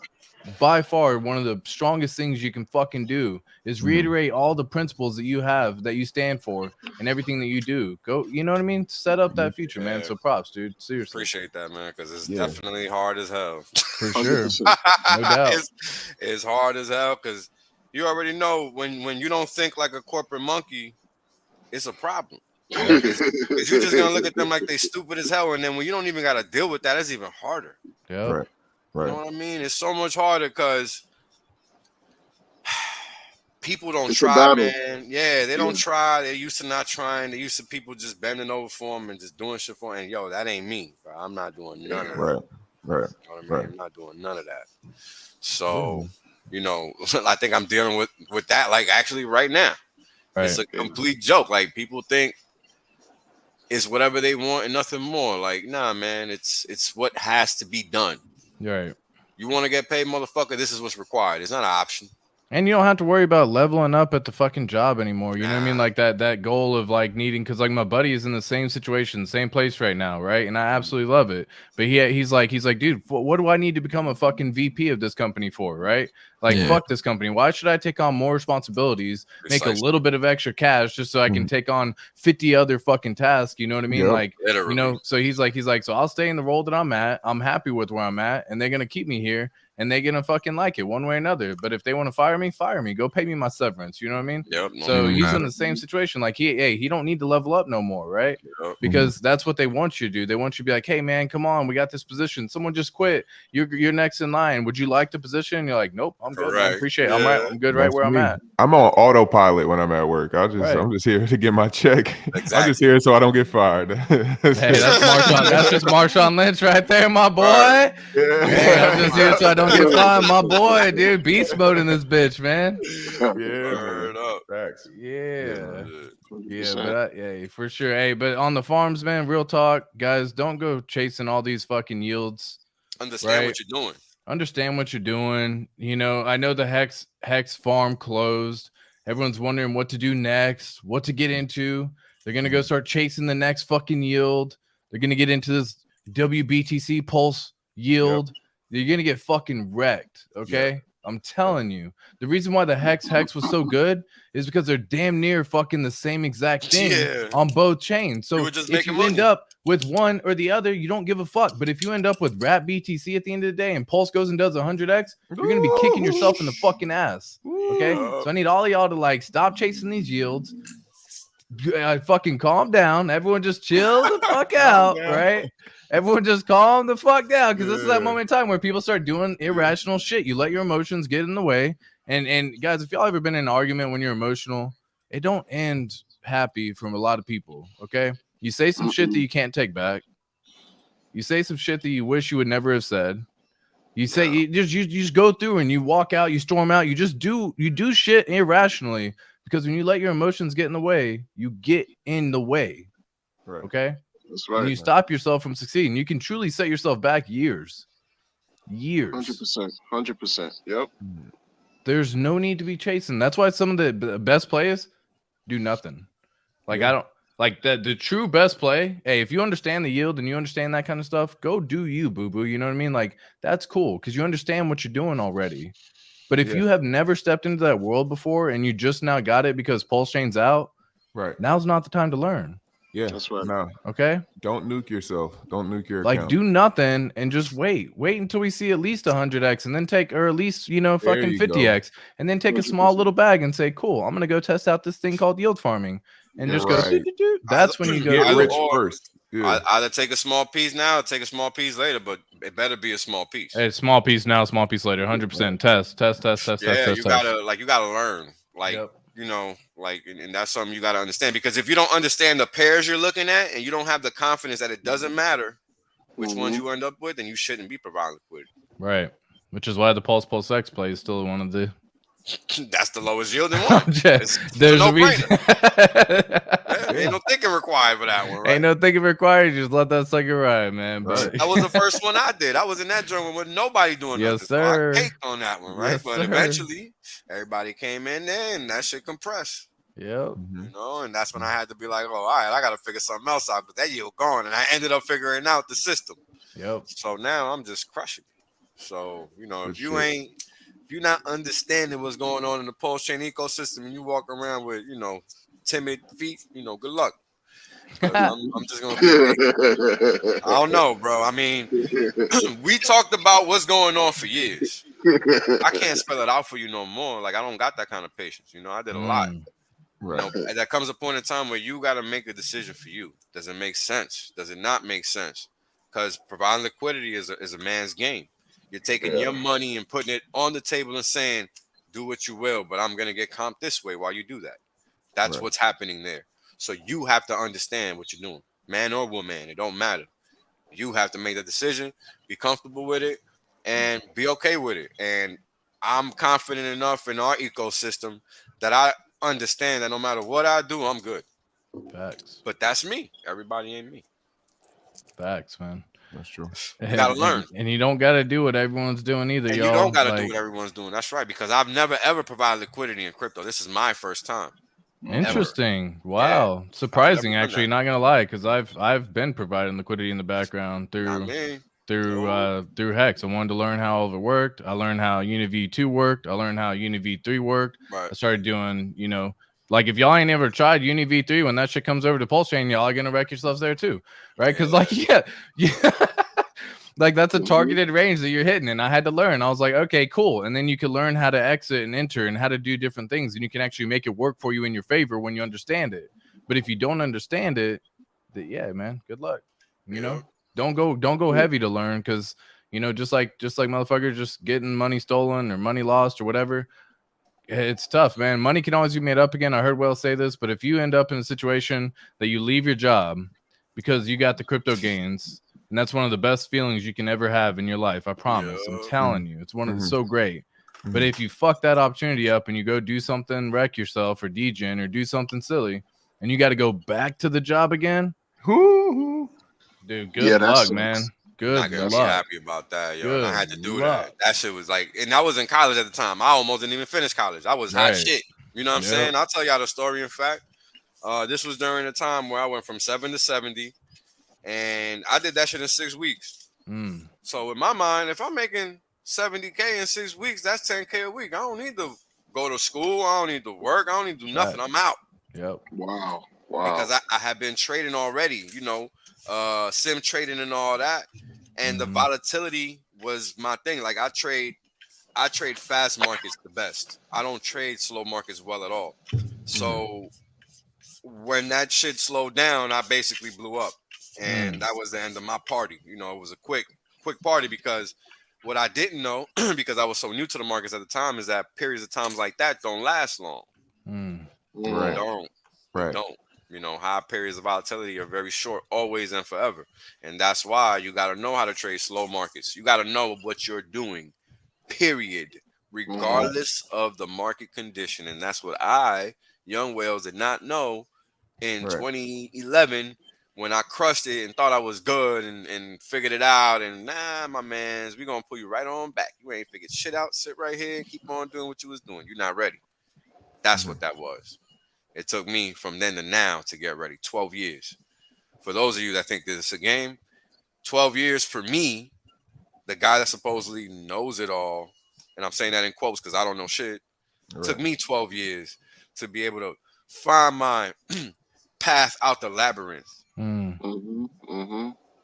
by far one of the strongest things you can fucking do, is reiterate all the principles that you have, that you stand for, and everything that you do. Go, you know what I mean? Set up that future, man. So props, dude. Seriously. Appreciate that, man, because it's definitely hard as hell. For sure. No doubt. It's hard as hell, because you already know when you don't think like a corporate monkey, it's a problem. Because you're just gonna look at them like they stupid as hell, and then when you don't even gotta deal with that, it's even harder. Yeah, right. You know what I mean? It's so much harder because people don't try, man. Yeah, they don't try. They're used to not trying. They're used to people just bending over for them and just doing shit for them. And yo, that ain't me, bro. I'm not doing none of that. Right. You know what I mean? I'm not doing none of that. So. You know, I think I'm dealing with that, like, actually right now. Right. It's a complete joke. Like, people think it's whatever they want and nothing more. Like, nah, man, it's what has to be done. Right. You want to get paid, motherfucker? This is what's required. It's not an option. And you don't have to worry about leveling up at the fucking job anymore. You know what I mean? Like that goal of like needing, because like my buddy is in the same situation, same place right now, right? And I absolutely love it. But he's like, dude, what do I need to become a fucking VP of this company for, right? Like, fuck this company. Why should I take on more responsibilities, make a little bit of extra cash just so I can take on 50 other fucking tasks? You know what I mean? Like, you know, so he's like, so I'll stay in the role that I'm at. I'm happy with where I'm at, and they're going to keep me here. And they're gonna fucking like it one way or another. But if they want to fire me, fire me. Go pay me my severance. You know what I mean? Yep. So he's in the same situation. Like he don't need to level up no more, right? Yep. Because that's what they want you to do. They want you to be like, hey man, come on, we got this position. Someone just quit. You're next in line. Would you like the position? And you're like, nope, I'm good. I appreciate it. I'm good right where I'm at. I'm on autopilot when I'm at work. I'm just here to get my check. Exactly. I'm just here so I don't get fired. Hey, that's just Marshawn Lynch right there, my boy. Right. Yeah. Hey, I'm just here so I don't get fired, my boy, dude. Beast mode in this bitch, man. Facts. But for sure. Hey, but on the farms, man, real talk, guys, don't go chasing all these fucking yields. Understand what you're doing. Understand what you're doing. You know, I know the Hex farm closed. Everyone's wondering what to do next, what to get into. They're gonna go start chasing the next fucking yield. They're gonna get into this WBTC pulse yield. Yep. You're gonna get fucking wrecked, okay? Yeah. I'm telling you. The reason why the Hex was so good is because they're damn near fucking the same exact thing on both chains. So if you end up with one or the other, you don't give a fuck. But if you end up with Rat BTC at the end of the day and Pulse goes and does 100x, you're gonna be kicking yourself in the fucking ass. Okay? So I need all of y'all to like stop chasing these yields. Fucking calm down. Everyone just chill the fuck out, right? Everyone just calm the fuck down, because this is that moment in time where people start doing irrational shit. You let your emotions get in the way. And guys, if y'all ever been in an argument when you're emotional, it don't end happy from a lot of people, okay? You say some shit that you can't take back. You say some shit that you wish you would never have said. You say you just go through and you walk out, you storm out, you do shit irrationally, because when you let your emotions get in the way, you get in the way. Right. Okay? That's right. And you stop yourself from succeeding. You can truly set yourself back years. 100%. Yep. There's no need to be chasing. That's why some of the best players do nothing. Like I don't like the true best play. Hey, if you understand the yield and you understand that kind of stuff, go do you, boo-boo. You know what I mean? Like that's cool because you understand what you're doing already. But if you have never stepped into that world before and you just now got it because PulseChain's out, right? Now's not the time to learn. Yeah, that's right. No, Okay. Don't nuke yourself. Don't nuke your like account. do nothing and just wait until we see at least 100x and then take, or at least fucking 50x, and then take a small little bag and say, cool, I'm gonna go test out this thing called yield farming and just go that's when you go get rich first. Either take a small piece now or take a small piece later, but it better be a small piece. Hey, small piece now, small piece later. 100%. Test. Yeah, you gotta learn. Like, and that's something you gotta understand, because if you don't understand the pairs you're looking at and you don't have the confidence that it doesn't matter which ones you end up with, then you shouldn't be providing liquidity. Right. Which is why the PulseX play is still one of the that's the lowest yielding one. There's a reason. Ain't no thinking required for that one, right? Ain't no thinking required. Just let that sucker ride, man. But that was the first one I did. I was in that joint with nobody doing nothing. Yes, sir. So I caked on that one, right? Yes, but sir. eventually, everybody came in there, and that shit compressed. Yep. And that's when I had to be like, oh, all right, I got to figure something else out. But that yield gone, and I ended up figuring out the system. Yep. So now I'm just crushing it. So, if you're not understanding what's going on in the PulseChain ecosystem and you walk around with, timid feet, good luck. I'm just going to I don't know, bro. I mean, we talked about what's going on for years. I can't spell it out for you no more. Like, I don't got that kind of patience. I did a lot. Right. There comes a point in time where you got to make a decision for you. Does it make sense? Does it not make sense? Because providing liquidity is a man's game. You're taking your money and putting it on the table and saying, do what you will, but I'm going to get comped this way while you do that. That's what's happening there. So you have to understand what you're doing. Man or woman, it don't matter. You have to make the decision, be comfortable with it, and be okay with it. And I'm confident enough in our ecosystem that I understand that no matter what I do, I'm good. Facts. But that's me. Everybody ain't me. Facts, man. That's true. You gotta learn. And you don't gotta do what everyone's doing either, and y'all. You don't gotta do what everyone's doing. That's right. Because I've never ever provided liquidity in crypto. This is my first time. Interesting. Ever. Wow. Yeah. Surprising, actually, not gonna lie, because I've been providing liquidity in the background through Hex. I wanted to learn how all of it worked. I learned how UniV2 worked. I learned how UniV3 worked. Right. I started doing, like, if y'all ain't ever tried UniV3, when that shit comes over to PulseChain, y'all are gonna wreck yourselves there too, right? Because like that's a targeted range that you're hitting, and I had to learn. I was like, okay, cool. And then you can learn how to exit and enter and how to do different things, and you can actually make it work for you in your favor when you understand it. But if you don't understand it, man, good luck. Don't go heavy to learn, because just like motherfuckers just getting money stolen or money lost or whatever. It's tough, man. Money can always be made up again. I heard Will say this, but if you end up in a situation that you leave your job because you got the crypto gains, and that's one of the best feelings you can ever have in your life, I promise. I'm telling you, it's one of the so great. But if you fuck that opportunity up and you go do something, wreck yourself or degen or do something silly, and you got to go back to the job again, dude, good luck, man. Good luck. I'm happy about that, yo. And I had to do that. That shit was like, and I was in college at the time. I almost didn't even finish college. I was hot shit. You know what I'm saying? I'll tell y'all the story. In fact, this was during a time where I went from 7 to 70, and I did that shit in 6 weeks. So in my mind, if I'm making 70K in 6 weeks, that's 10K a week. I don't need to go to school. I don't need to work. I don't need to do nothing. I'm out. Yep. Wow. Because I had been trading already, sim trading and all that. And the volatility was my thing. Like I trade fast markets the best. I don't trade slow markets well at all. So when that shit slowed down, I basically blew up. And that was the end of my party. It was a quick party, because what I didn't know, because I was so new to the markets at the time, is that periods of times like that don't last long. Right. Don't. High periods of volatility are very short, always and forever. And that's why you got to know how to trade slow markets. You got to know what you're doing, period, regardless of the market condition. And that's what Young Whales, did not know in 2011 when I crushed it and thought I was good and figured it out. And my mans, we're going to pull you right on back. You ain't figured shit out. Sit right here and keep on doing what you was doing. You're not ready. That's what that was. It took me from then to now to get ready. 12 years. For those of you that think that it's a game, 12 years for me, the guy that supposedly knows it all, and I'm saying that in quotes because I don't know shit, took me 12 years to be able to find my path out the labyrinth.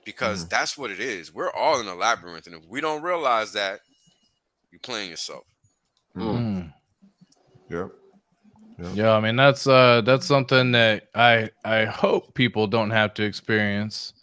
Because Mm-hmm. that's what it is. We're all in a labyrinth, and if we don't realize that, you're playing yourself. Mm-hmm. Yep. Yeah, I mean that's something that I hope people don't have to experience,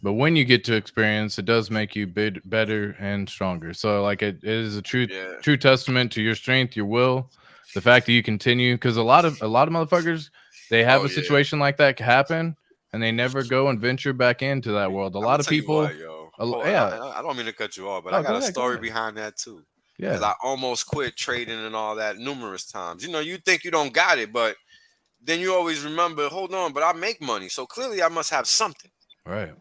but when you get to experience, it does make you better and stronger. So like it is a true testament to your strength, your will, the fact that you continue. Because a lot of motherfuckers, they have a situation like that happen, and they never go and venture back into that world. A lot of people, I don't mean to cut you off, but I got a story behind that too. Because I almost quit trading and all that numerous times. You know, you think you don't got it, but then you always remember, hold on, but I make money. So clearly I must have something. Right.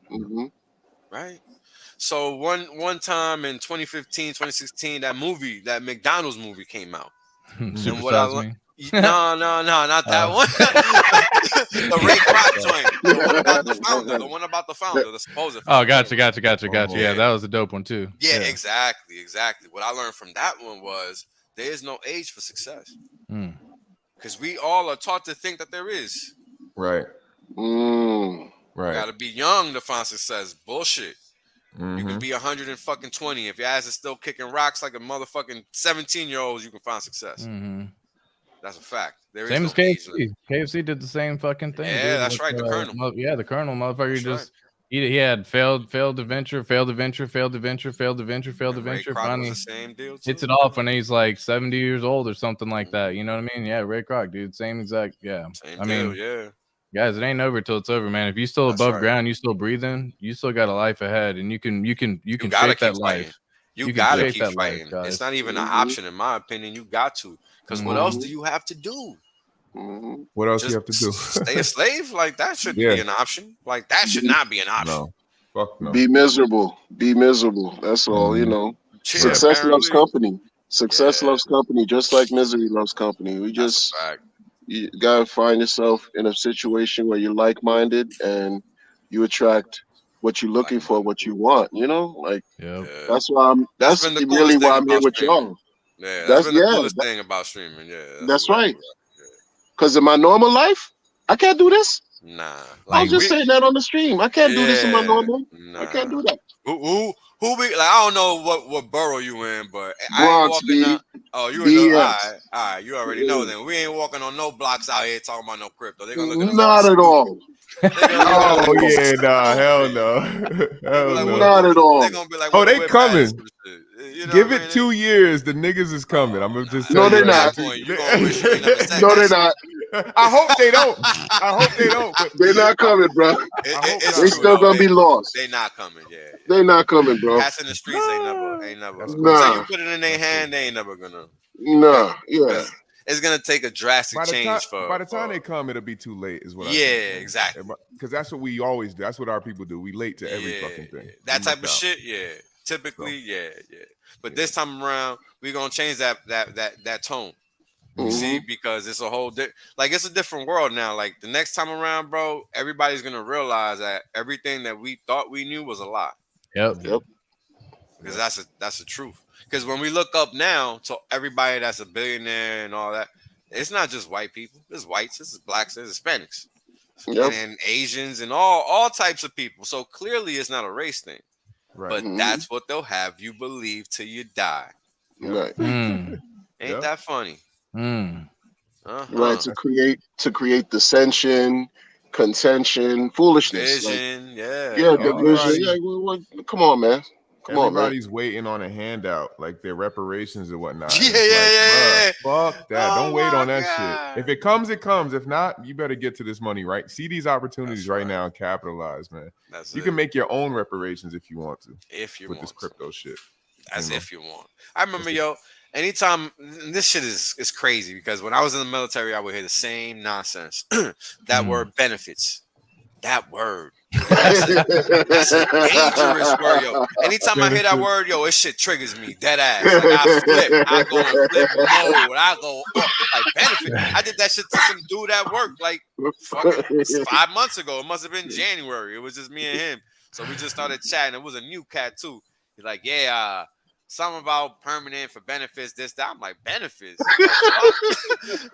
Right. So one time in 2015, 2016, that McDonald's movie came out. Super Size Me? No, not that one. The Ray Kroc joint. The one about the founder, the supposed founder. Oh, gotcha. Yeah, that was a dope one too. Yeah, exactly. What I learned from that one was there is no age for success. Because we all are taught to think that there is. Right. Right. You gotta be young to find success. Bullshit. You can be 120. If your ass is still kicking rocks like a motherfucking 17-year-old, you can find success. That's a fact. Same as KFC. KFC did the same fucking thing. Yeah, that's right. The Colonel. The Colonel, motherfucker. He had failed adventure. Finally, the same deal too. Hits it off when he's like 70 years old or something like that. You know what I mean? Yeah, Ray Kroc, dude. Same exact. Yeah. Guys, it ain't over till it's over, man. If you still above ground, you still breathing, you still got a life ahead, and you can shape that life. You gotta keep fighting. It's not even an option, in my opinion. You got to, because what else do you have to do? What else do you have to do? Stay a slave? Like that shouldn't be an option. Like that should not be an option. No. Fuck no. Be miserable. That's all. You know. Success loves company. Success loves company, just like misery loves company. You gotta find yourself in a situation where you're like-minded and you attract what you're looking for, what you want. You know, like that's why that's really why I'm here with y'all. Yeah, that's been the coolest thing about streaming. Yeah, that's right. Because in my normal life, I can't do this. Nah, I was just saying that on the stream. I can't do this in my normal. I can't do that. Who be like? I don't know what borough you in, but Bronx, I ain't walking. You in the all right. You already know. Then we ain't walking on no blocks out here talking about no crypto. They gonna look at us. Not at all. Oh yeah, nah, hell no. Not at all. They gonna be like, oh, they coming. You know Give it 2 years. The niggas is coming. I'm gonna just no, they're not. No, they're not. I hope they don't. But they're not coming, bro. They still gonna be lost. They not coming. Yeah. They not coming, bro. Cats in the streets ain't never. Nah. So you put it in their hand, they ain't never gonna. Nah. Yeah. It's gonna take a drastic change by the time they come, it'll be too late. Is what I think. Exactly. Because that's what we always do. That's what our people do. We late to every fucking thing. That type of shit. Yeah. Typically, yeah. But this time around, we're gonna change that tone. You see, because it's a whole it's a different world now. Like the next time around, bro, everybody's gonna realize that everything that we thought we knew was a lie. Yep. Because that's the truth. Because when we look up now to everybody that's a billionaire and all that, it's not just white people. It's whites, it's blacks, it's Hispanics, and Asians, and all types of people. So clearly, it's not a race thing. Right. But that's what they'll have you believe till you die. Right. Ain't that funny? Right, to create dissension, contention, foolishness. Division, division. Right. Come on, man. Everybody's waiting on a handout, like their reparations and whatnot. Yeah. Fuck that. Don't wait on that shit. If it comes, it comes. If not, you better get to this money, right? See these opportunities right now and capitalize, man. You can make your own reparations if you want to. With this crypto shit. If you want. I remember, anytime, this shit is crazy, because when I was in the military, I would hear the same nonsense. That word benefits. That word. That's a dangerous word, yo. Anytime I hear that word, yo, this shit triggers me. Dead ass. Like, I flip. I go in flip mode. I go up. Like, benefit. I did that shit to some dude at work like 5 months ago. It must have been January. It was just me and him. So we just started chatting. It was a new cat too. He's like, something about permanent for benefits, this, that. I'm like, benefits?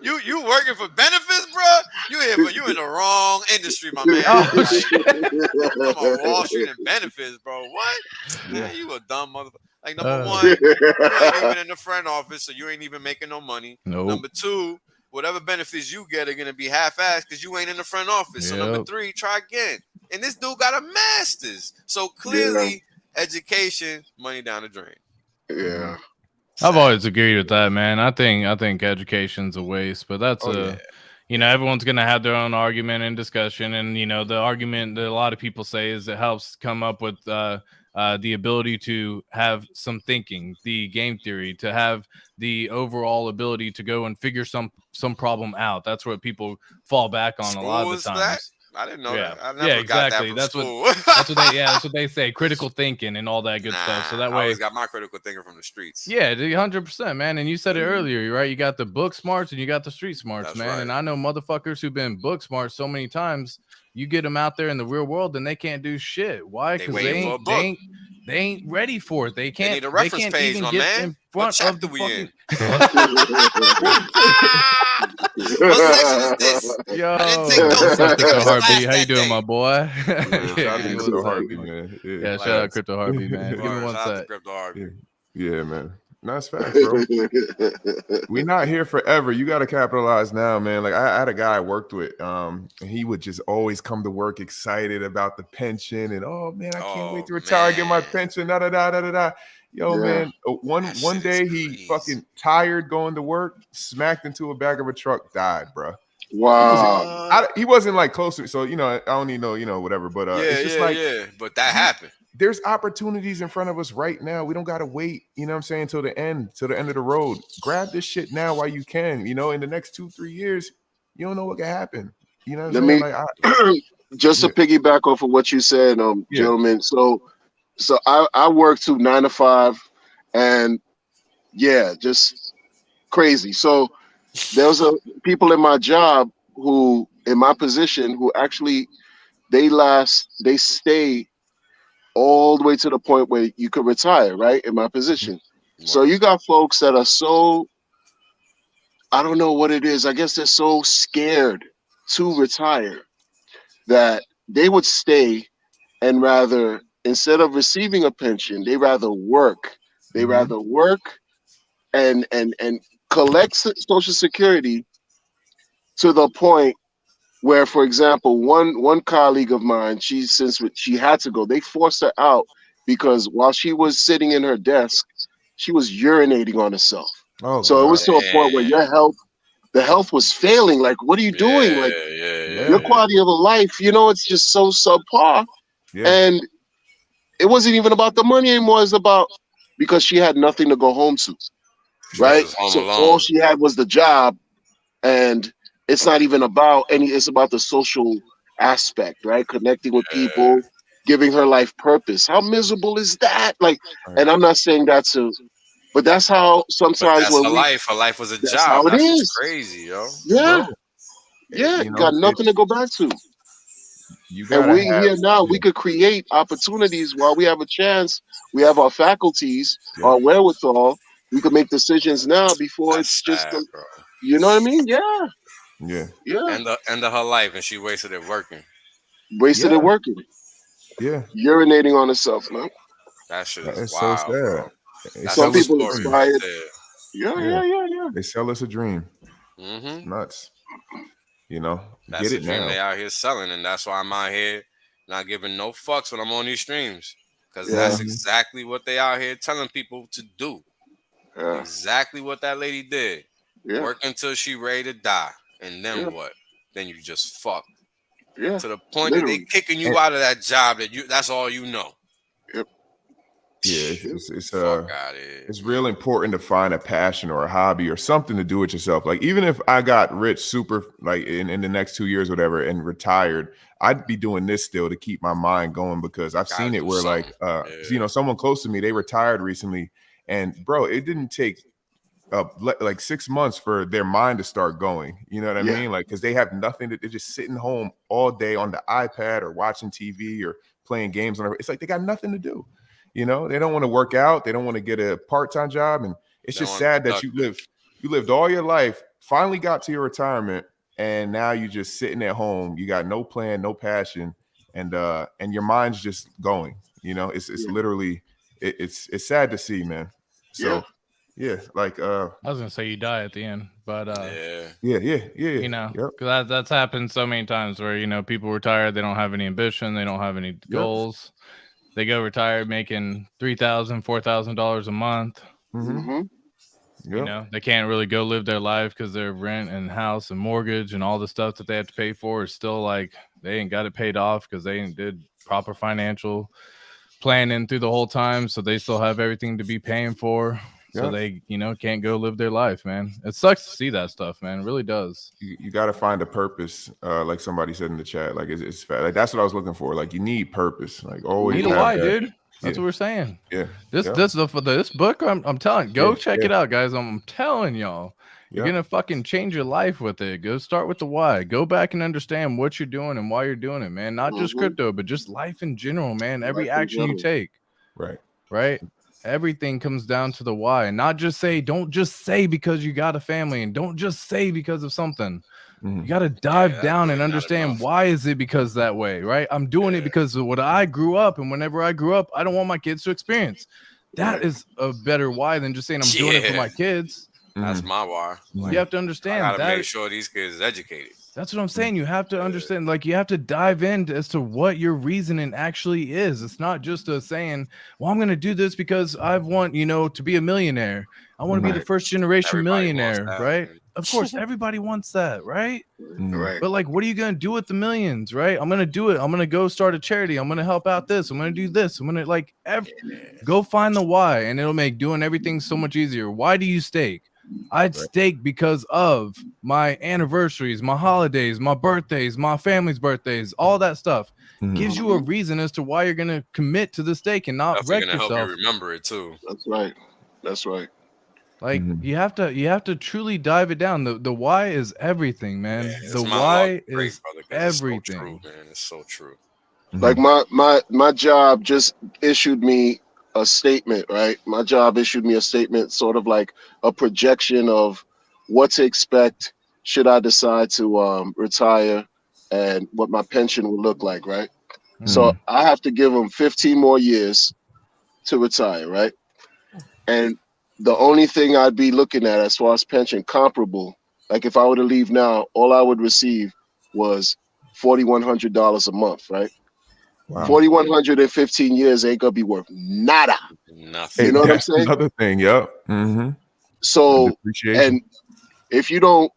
you working for benefits, bro? You in the wrong industry, my man. Oh, Come on, Wall Street and benefits, bro. What? Yeah. Man, you a dumb motherfucker. Like, number one, you ain't even in the front office, so you ain't even making no money. Nope. Number two, whatever benefits you get are gonna be half-assed because you ain't in the front office. So number three, try again. And this dude got a master's. So clearly, education, money down the drain. Yeah. I've always agreed with that, man. I think education's a waste, but that's you know, everyone's gonna have their own argument and discussion, and you know, the argument that a lot of people say is it helps come up with the ability to have some thinking, the game theory, to have the overall ability to go and figure some problem out. That's what people fall back on a lot of the times. That? I didn't know that. I never got that from school. That's what they say. Critical thinking and all that good stuff. So that way, I always got my critical thinking from the streets. Yeah, 100%, man. And you said it earlier, right? You got the book smarts and you got the street smarts, man. Right. And I know motherfuckers who've been book smart so many times. You get them out there in the real world, and they can't do shit. Why? Because they ain't ready for it. They can't. They need a reference page, even my man. In front what chapter of the we in? What section is this? Yo, Crypto Heartbeat, how you doing, my boy? Crypto Heartbeat, man. Yeah, shout out Crypto Heartbeat, man. Give me one sec. Yeah, man. Nice facts, bro. We're not here forever. You got to capitalize now, man. Like I had a guy I worked with, and he would just always come to work excited about the pension, and oh man, I can't wait to retire and get my pension. Da da da da da da. Yo, man, one day he fucking tired going to work, smacked into a back of a truck, died, bro. Wow. He wasn't like close to, so you know, I don't even know, you know, whatever. But it's just but that happened. There's opportunities in front of us right now. We don't gotta wait, you know what I'm saying, till the end of the road. Grab this shit now while you can. You know, in the next 2-3 years, you don't know what can happen. You know what I'm saying? Like, just to piggyback off of what you said, gentlemen. So I work to 9 to 5, and just crazy. So there's people in my job who, in my position, who actually they stay all the way to the point where you could retire, right? In my position. Wow. So you got folks that are so, I don't know what it is. I guess they're so scared to retire that they would stay and rather, instead of receiving a pension, they rather work. They rather work and collect Social Security to the point where, for example, one colleague of mine, she had to go, they forced her out because while she was sitting in her desk, she was urinating on herself. Oh, so God. It was to a point where the health was failing. Like, what are you doing? Like, your quality of life, you know, it's just so subpar. Yeah. And it wasn't even about the money anymore. It's about because she had nothing to go home to, right? So all she had was the job, and it's not even about it's about the social aspect, right? Connecting with people, giving her life purpose. How miserable is that? Like, and I'm not saying but that's how sometimes that's her life. Her life was a job. How it is. Crazy, yo. Yeah. Yeah. You got nothing to go back to. And we here now, we could create opportunities while we have a chance. We have our faculties, our wherewithal. We could make decisions now before it's just, you know what I mean? Yeah. Yeah. Yeah. End of her life, and she wasted it working. Wasted it working. Yeah. Urinating on herself, man. That shit is wild, so sad. Bro. Some people inspired. Yeah. They sell us a dream. Nuts. You know, that's get it the dream now. They out here selling, and that's why I'm out here not giving no fucks when I'm on these streams, because that's exactly what they out here telling people to do. Yeah. Exactly what that lady did. Yeah. Work until she ready to die, and then what? Then you just fuck. Yeah. To the point that they kicking you out of that job that's all you know. Yep. Yeah, it's real important to find a passion or a hobby or something to do with yourself. Like, even if I got rich super like in the next 2 years, whatever, and retired, I'd be doing this still to keep my mind going, because I've seen it where you know, someone close to me, they retired recently, and bro, it didn't take like 6 months for their mind to start going. You know what I mean? Like, because they have nothing they're just sitting home all day on the iPad or watching TV or playing games. It's like they got nothing to do. You know, they don't want to work out. They don't want to get a part-time job. And it's just sad that you lived all your life, finally got to your retirement, and now you're just sitting at home. You got no plan, no passion, and your mind's just going. You know, it's literally it's sad to see, man. So yeah, like I was gonna say you die at the end, but yeah. You know, because that's happened so many times where, you know, people retire, they don't have any ambition, they don't have any goals. They go retired making $3,000, $4,000 a month. You know, they can't really go live their life because their rent and house and mortgage and all the stuff that they have to pay for is still like they ain't got it paid off because they ain't did proper financial planning through the whole time. So they still have everything to be paying for. So they, you know, can't go live their life, man. It sucks to see that stuff, man. It really does. You got to find a purpose, like somebody said in the chat. Like it's like that's what I was looking for. Like you need purpose. Like always need a why, dude. That's what we're saying. Yeah. This book, I'm telling, go check it out, guys. I'm telling y'all, you're gonna fucking change your life with it. Go start with the why. Go back and understand what you're doing and why you're doing it, man. Not just crypto, but just life in general, man. Every action you take. Right. Everything comes down to the why, and not just say, don't just say because you got a family, and don't just say because of something. You got to dive down and understand why is it because that way, right? I'm doing it because of what I grew up, and whenever I grew up, I don't want my kids to experience. That is a better why than just saying I'm doing it for my kids. That's my why. You have to understand. I gotta make sure these kids is educated. That's what I'm saying. You have to understand, like you have to dive in as to what your reasoning actually is. It's not just a saying, well, I'm going to do this because I want, you know, to be a millionaire. I want to be the first generation millionaire, right? Of course, everybody wants that, right? But like, what are you going to do with the millions, right? I'm going to do it. I'm going to go start a charity. I'm going to help out this. I'm going to do this. I'm going to like go find the why, and it'll make doing everything so much easier. Why do you stake? I'd stake because of my anniversaries, my holidays, my birthdays, my family's birthdays, all that stuff. Gives you a reason as to why you're going to commit to the stake and not wreck yourself. Help you remember it too. That's right. Like you have to truly dive it down. The why is everything, man. The why is everything. It's so true, man. It's so true. Like my job just issued me a statement, right? My job issued me a statement, sort of like a projection of what to expect should I decide to retire and what my pension would look like, right? So I have to give them 15 more years to retire, right? And the only thing I'd be looking at as far as pension comparable, like if I were to leave now, all I would receive was $4,100 a month, right? Wow. 4,100 in 15 years ain't gonna be worth nada. Nothing. You know what I'm saying? Another thing, So, and if you don't,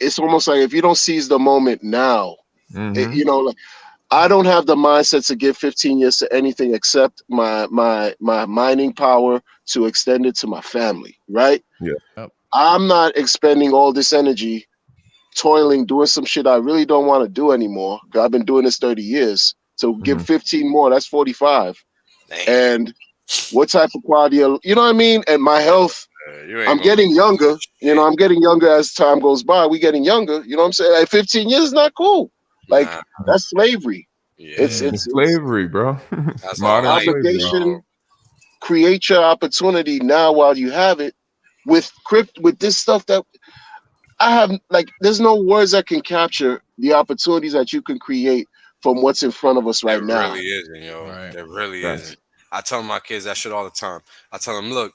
it's almost like if you don't seize the moment now, you know, like I don't have the mindset to give 15 years to anything except my mining power to extend it to my family, right? I'm not expending all this energy toiling, doing some shit I really don't want to do anymore. I've been doing this 30 years. So give 15 more, that's 45. Damn. And what type of quality, you know what I mean? And my health, I'm getting younger. You know, I'm getting younger as time goes by. We getting younger. You know what I'm saying? Like 15 years is not cool. Like that's slavery. It's slavery, bro. That's modern obligation. Slavery, bro. Create your opportunity now while you have it. With this stuff that I have, like, there's no words that can capture the opportunities that you can create from what's in front of us right now. It really isn't, yo. It really isn't. I tell my kids that shit all the time. I tell them, look,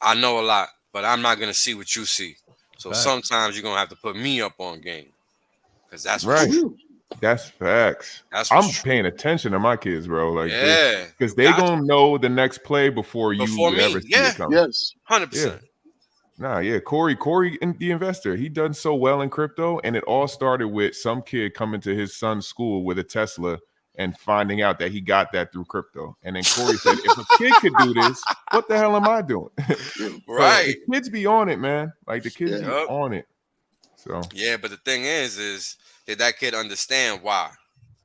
I know a lot, but I'm not gonna see what you see. So sometimes you're gonna have to put me up on game, because that's right. That's facts. I'm paying attention to my kids, bro. Like, because they gonna know the next play before you ever see it come. Yes, 100%. Corey, the investor, he done so well in crypto, and it all started with some kid coming to his son's school with a Tesla and finding out that he got that through crypto. And then Corey said, if a kid could do this, what the hell am I doing? Right. The kids be on it, man. Like the kids be on it. So yeah, but the thing is did that kid understand why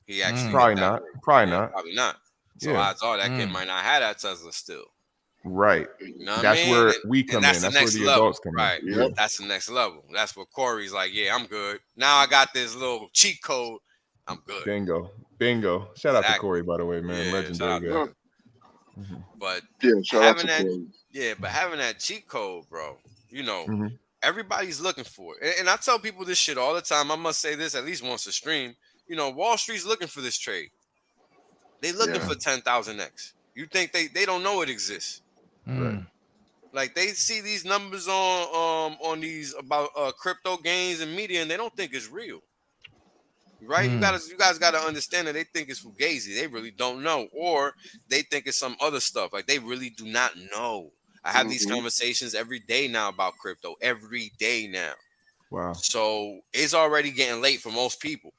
he actually probably not. Probably not. So odds are that kid might not have that Tesla still. Right. You know that's where we come in. That's where the adults come in. Right. That's the next level. That's where Corey's like, yeah, I'm good. Now I got this little cheat code. I'm good. Bingo. Shout out to Corey, by the way, man. Legendary guy. But having that cheat code, bro, you know, everybody's looking for it. And I tell people this shit all the time. I must say this at least once a stream. You know, Wall Street's looking for this trade. They looking for 10,000x. You think they don't know it exists? Right. Like they see these numbers on these about crypto gains and media, and they don't think it's real. Right? You guys gotta understand that they think it's fugazi. They really don't know, or they think it's some other stuff. Like they really do not know. I have these conversations every day now about crypto. Every day now. Wow. So it's already getting late for most people.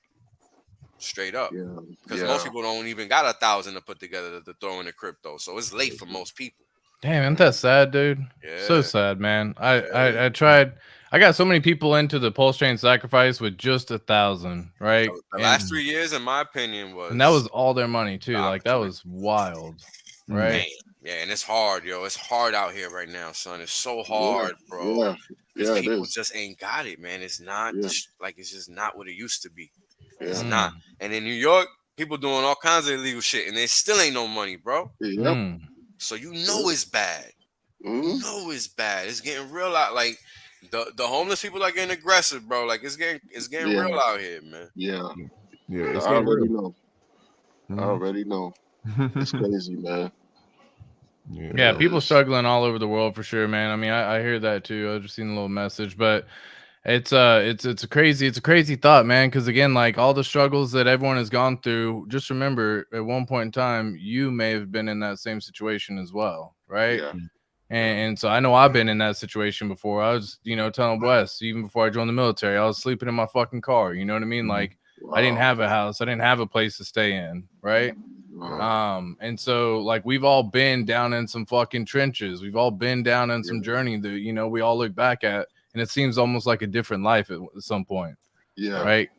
Straight up. Because most people don't even got 1,000 to put together to throw into crypto. So it's late for most people. Damn, isn't that sad, dude? Yeah. So sad, man. I tried. I got so many people into the PulseChain sacrifice with just 1,000, right? The last 3 years, in my opinion, and that was all their money too. Like that was wild, right? Man. Yeah, and it's hard, yo. It's hard out here right now, son. It's so hard, bro. Yeah, people just ain't got it, man. It's not like it's just not what it used to be. It's Yeah. not. And in New York, people doing all kinds of illegal shit, and there still ain't no money, bro. Yep. So you know it's bad. You know it's bad. It's getting real out. Like the homeless people are getting aggressive, bro. Like it's getting real out here, man. Yeah. It's I already real. know. I already know. It's crazy, man. Yeah, people struggling all over the world for sure, man. I mean, I hear that too. I just seen a little message, but it's a crazy thought, man. Because again, like all the struggles that everyone has gone through, just remember at one point in time, you may have been in that same situation as well, right? Yeah. And so I know I've been in that situation before. I was, telling Wes, even before I joined the military, I was sleeping in my fucking car. You know what I mean? Like I didn't have a house, I didn't have a place to stay in, right? And so like we've all been down in some fucking trenches. We've all been down in some journey that we all look back at, and it seems almost like a different life at some point. Yeah. Right.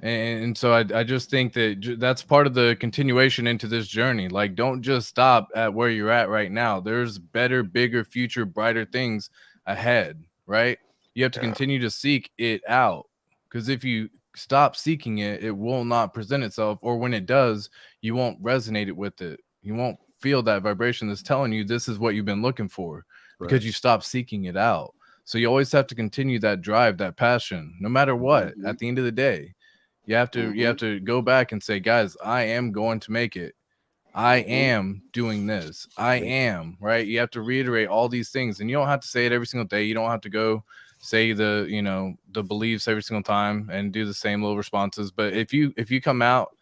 And so I just think that that's part of the continuation into this journey. Like, don't just stop at where you're at right now. There's better, bigger, future, brighter things ahead, right? You have to continue to seek it out, because if you stop seeking it, it will not present itself, or when it does, you won't resonate it with it. You won't feel that vibration that's telling you this is what you've been looking for, because you stopped seeking it out. So you always have to continue that drive, that passion, no matter what. At the end of the day, you have to go back and say, guys, I am going to make it. I am doing this. I am, right? You have to reiterate all these things, and you don't have to say it every single day. You don't have to go say the beliefs every single time and do the same little responses. But if you come out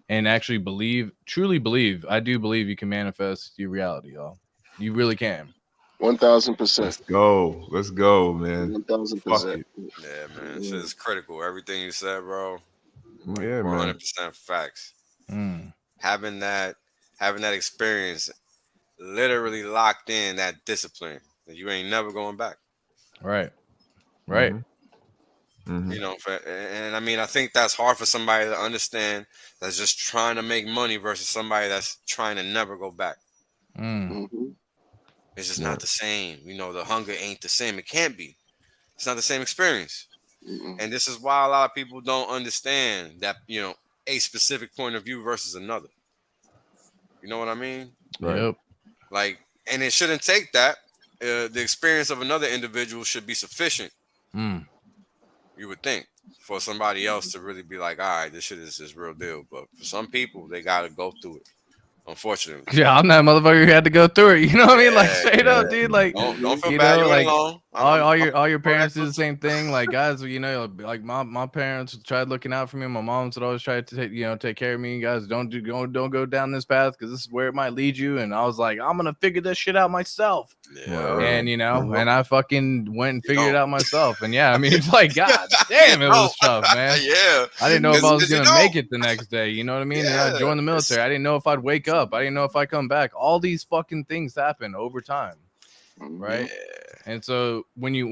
and actually truly believe, I do believe you can manifest your reality, y'all. You really can. 1,000%. Let's go, man. 1,000%. Yeah, man. This is critical. Everything you said, bro. Yeah, 100% facts. Having that experience literally locked in that discipline that you ain't never going back. Right. And I mean, I think that's hard for somebody to understand that's just trying to make money versus somebody that's trying to never go back. It's just not the same. The hunger ain't the same. It can't be. It's not the same experience. And this is why a lot of people don't understand that, a specific point of view versus another. You know what I mean? Right. Yep. Like, and it shouldn't take that. The experience of another individual should be sufficient. You would think, for somebody else to really be like, all right, this shit is just real deal. But for some people, they got to go through it. Unfortunately. Yeah, I'm that motherfucker who had to go through it. You know what I mean? Like straight up, dude. Like don't feel bad. You like alone. all your parents do the same thing. Like guys, like my parents tried looking out for me. My moms would always try to take care of me. Guys, don't go down this path because this is where it might lead you. And I was like, I'm gonna figure this shit out myself. Yeah. And and I fucking went and figured it out myself. And yeah, I mean, it's like, god damn, it was tough, man. Yeah. I didn't know if I was gonna make it the next day. You know what I mean? Yeah. And I joined the military. I didn't know if I'd wake up. I didn't know if I come back. All these fucking things happen over time, right? And so when you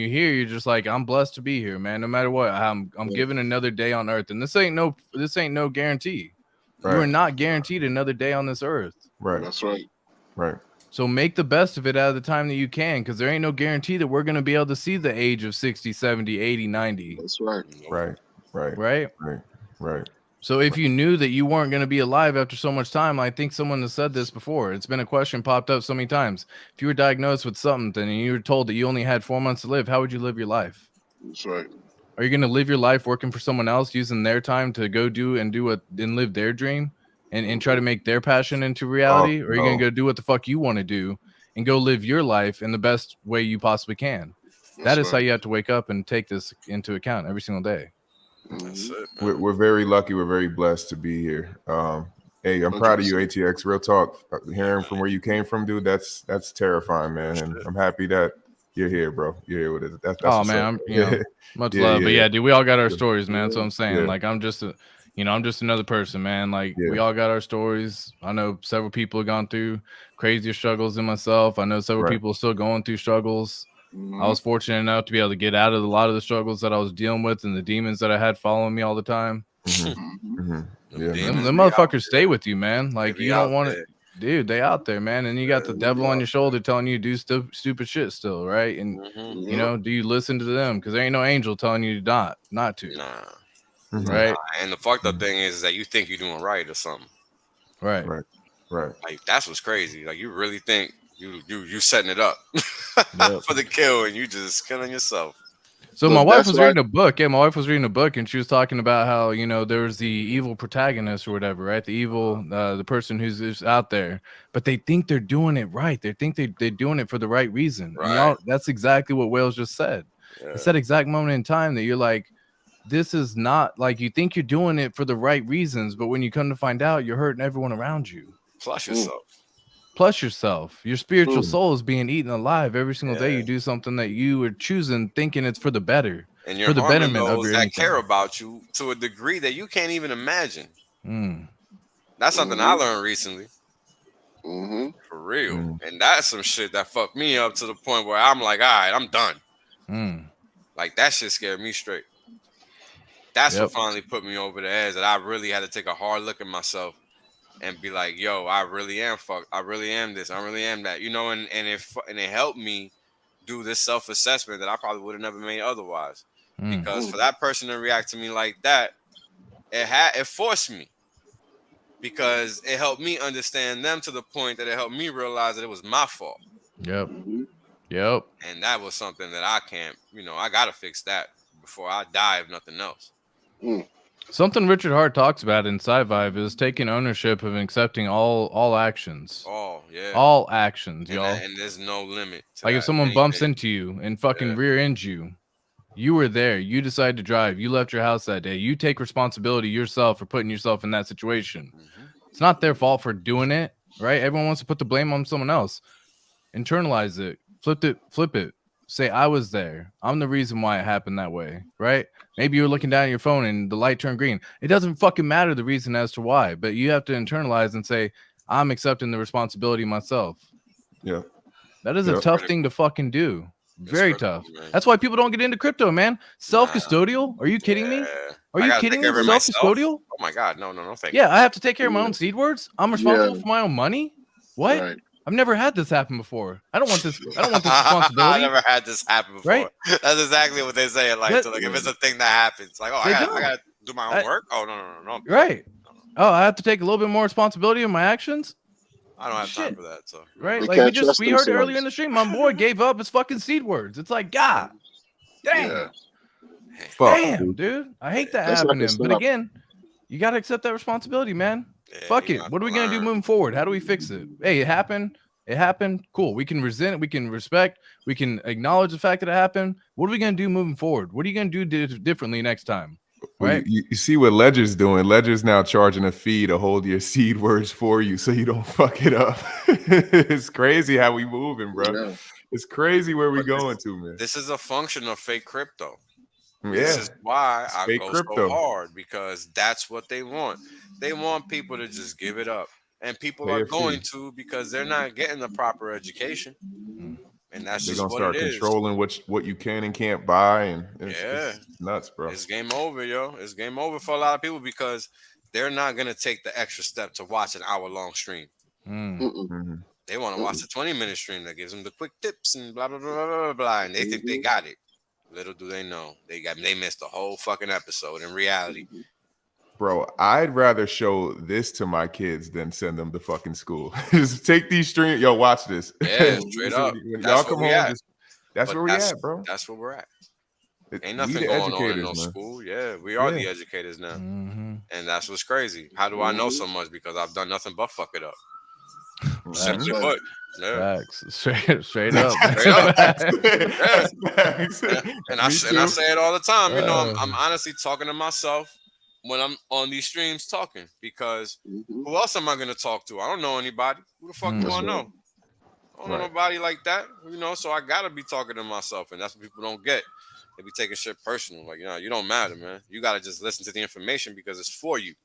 hear, you're just like, I'm blessed to be here, man. No matter what, I'm given another day on earth, and this ain't no guarantee. You are not guaranteed another day on this earth. Right. That's right. Right. So make the best of it out of the time that you can, because there ain't no guarantee that we're going to be able to see the age of 60, 70, 80, 90. That's right. Right. Right. So if you knew that you weren't going to be alive after so much time, I think someone has said this before. It's been a question popped up so many times. If you were diagnosed with something and you were told that you only had 4 months to live, how would you live your life? That's right. Are you going to live your life working for someone else, using their time to go do what and live their dream and try to make their passion into reality? Or are you going to go do what the fuck you want to do and go live your life in the best way you possibly can? That is how you have to wake up and take this into account every single day. That's it, we're very lucky. We're very blessed to be here. Hey, I'm proud of you, ATX. Real talk. Hearing from where you came from, dude, that's terrifying, man. And I'm happy that you're here, bro. You're here with it. That's man, much love. But yeah, dude, we all got our stories, man. That's what I'm saying. Like, I'm just another person, man. Like, we all got our stories. I know several people have gone through crazier struggles than myself. I know several people are still going through struggles. I was fortunate enough to be able to get out of a lot of the struggles that I was dealing with and the demons that I had following me all the time. Yeah, the motherfuckers stay with you, man. Like, you don't want it. Dude, they out there, man, and you got the devil on your shoulder telling you to do stupid shit still, right? And do you listen to them? Because there ain't no angel telling you not to. Right? And the fucked up thing is that you think you're doing right or something. Right. Like, that's what's crazy. Like, you really think you setting it up for the kill, and you just killing yourself. So my wife was reading a book. Yeah, my wife was reading a book, and she was talking about how, there was the evil protagonist or whatever, right? The evil, the person who's out there, but they think they're doing it right. They think they're doing it for the right reason. Right. And that's exactly what Wales just said. Yeah. It's that exact moment in time that you're like, this is not like, you think you're doing it for the right reasons, but when you come to find out, you're hurting everyone around you. Plus yourself. Your spiritual soul is being eaten alive every single day. You do something that you are choosing, thinking it's for the better, and you're for the harming betterment those of your that anything. care about you to a degree that you can't even imagine. That's something I learned recently. For real. And that's some shit that fucked me up to the point where I'm like, all right, I'm done. Like, that shit scared me straight. That's what finally put me over the edge, that I really had to take a hard look at myself and be like, yo, I really am fucked. I really am this. I really am that. And it helped me do this self-assessment that I probably would have never made otherwise. Because for that person to react to me like that, it forced me. Because it helped me understand them to the point that it helped me realize that it was my fault. Yep. And that was something that I can't, I got to fix that before I die, if nothing else. Something Richard Hart talks about in Sci-Vibe is taking ownership of accepting all actions. Oh, yeah. All actions, y'all. And there's no limit. Like, if someone bumps into you and fucking rear ends you, you were there. You decided to drive. You left your house that day. You take responsibility yourself for putting yourself in that situation. It's not their fault for doing it, right? Everyone wants to put the blame on someone else. Internalize it. Flip it. Say, I was there. I'm the reason why it happened that way, right? Maybe you're looking down at your phone and the light turned green. It doesn't fucking matter the reason as to why, but you have to internalize and say, I'm accepting the responsibility myself. Yeah. That is a tough thing to fucking do. Very tough. Man. That's why people don't get into crypto, man. Self-custodial? Are you kidding me? Are you kidding me? Self-custodial? Oh my God. No, thank you. Yeah, I have to take care of my own seed words. I'm responsible for my own money. What? Right. I've never had this happen before. I don't want this responsibility. I never had this happen before. Right? That's exactly what they say. Like, if it's a thing that happens, like, I gotta do my own work. Oh no. Right. Oh, I have to take a little bit more responsibility of my actions. I don't have time for that. So right, we heard it earlier in the stream. My boy gave up his fucking seed words. It's like, God, damn, dude. I hate that happening. But again, you gotta accept that responsibility, man. Yeah, fuck it. What are we gonna do moving forward? How do we fix it? Hey, it happened. Cool. We can resent it. We can respect. We can acknowledge the fact that it happened. What are we gonna do moving forward? What are you gonna do differently next time? Right. Well, you see what Ledger's doing. Ledger's now charging a fee to hold your seed words for you so you don't fuck it up. It's crazy how we moving, bro. Yeah. It's crazy where we going to, man. This is a function of fake crypto. Yeah. This is why I go so hard, because that's what they want. They want people to just give it up. And people are going to, because they're not getting the proper education. And that's just what it is. They're gonna start controlling what you can and can't buy, and it's nuts, bro. It's game over, yo. It's game over for a lot of people because they're not gonna take the extra step to watch an hour-long stream. They want to watch a 20-minute stream that gives them the quick tips and blah blah blah blah blah, and they think they got it. Little do they know they missed the whole fucking episode. In reality, Bro, I'd rather show this to my kids than send them to fucking school. Just take these streams. Yo, watch this. Yeah, straight up. When y'all come home, that's where we at, bro. That's where we're at. Ain't We nothing the going on in educators, no man. school. Yeah, we are the educators now. And that's what's crazy. How do I know so much? Because I've done nothing but fuck it up. Simply put. Yeah. Facts. Straight up. Straight up. And I say it all the time. You know, I'm honestly talking to myself when I'm on these streams talking, because who else am I going to talk to? I don't know anybody. Who the fuck do I know? I don't know nobody like that, you know, so I got to be talking to myself, and that's what people don't get. They be taking shit personal. Like, you know, you don't matter, man. You got to just listen to the information because it's for you.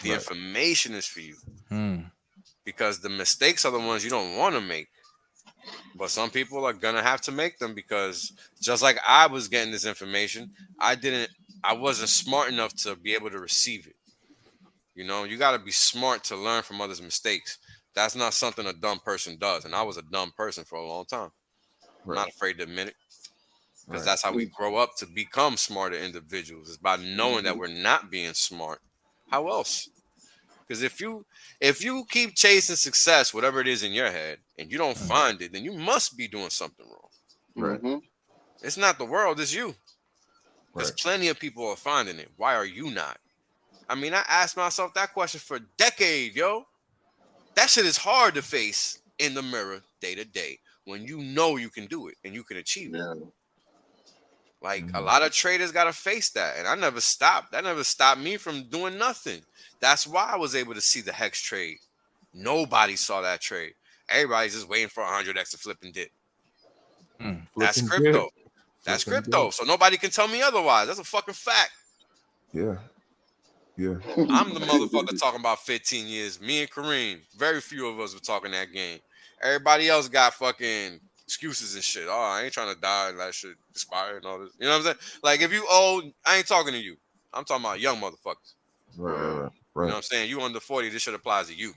The information is for you. Because the mistakes are the ones you don't want to make. But some people are going to have to make them, because just like I was getting this information, I wasn't smart enough to be able to receive it. You know, you got to be smart to learn from others' mistakes. That's not something a dumb person does. And I was a dumb person for a long time. I'm not afraid to admit it. Because that's how we grow up to become smarter individuals. It's by knowing that we're not being smart. How else? Because if you keep chasing success, whatever it is in your head, and you don't find it, then you must be doing something wrong. Right. It's not the world, it's you. There's plenty of people are finding it. Why are you not? I mean, I asked myself that question for a decade, yo. That shit is hard to face in the mirror day to day when you know you can do it and you can achieve it. Like, a lot of traders got to face that. And I never stopped. That never stopped me from doing nothing. That's why I was able to see the Hex trade. Nobody saw that trade. Everybody's just waiting for 100x to flip and dip. That's crypto. That's crypto. So nobody can tell me otherwise. That's a fucking fact. Yeah. I'm the motherfucker talking about 15 years. Me and Kareem, very few of us were talking that game. Everybody else got fucking excuses and shit. Oh, I ain't trying to die and that shit expire and all this. You know what I'm saying? Like, if you old, I ain't talking to you. I'm talking about young motherfuckers. Right. You know what I'm saying? You under 40, this shit applies to you.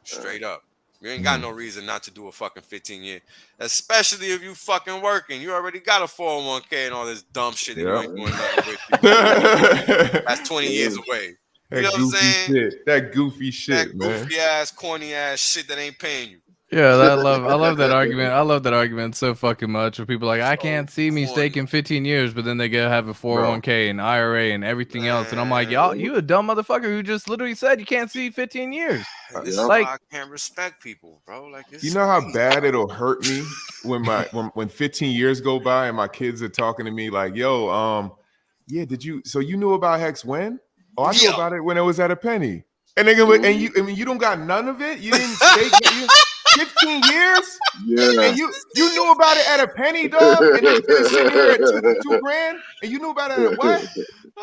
Straight up. You ain't got no reason not to do a fucking 15-year. Especially if you fucking working. You already got a 401k and all this dumb shit that you ain't doing nothing with. That's 20 years away. You know what I'm saying? That goofy shit, man. That goofy ass, corny ass shit that ain't paying you. Yeah, I love that argument. I love that argument so fucking much. Where people are like, I can't see me staking 15 years, but then they go have a 401k and IRA and everything else. And I'm like, y'all, you a dumb motherfucker who just literally said you can't see 15 years. This is why I can't respect people, bro. Like, you know how bad it'll hurt me when 15 years go by and my kids are talking to me like, yo, yeah, so you knew about Hex when? Oh, I knew about it when it was at a penny. And they're gonna, you don't got none of it? You didn't stake 15 years? Yeah. And you knew about it at a penny, dog? And it's sitting here at $2,000? And you knew about it at what?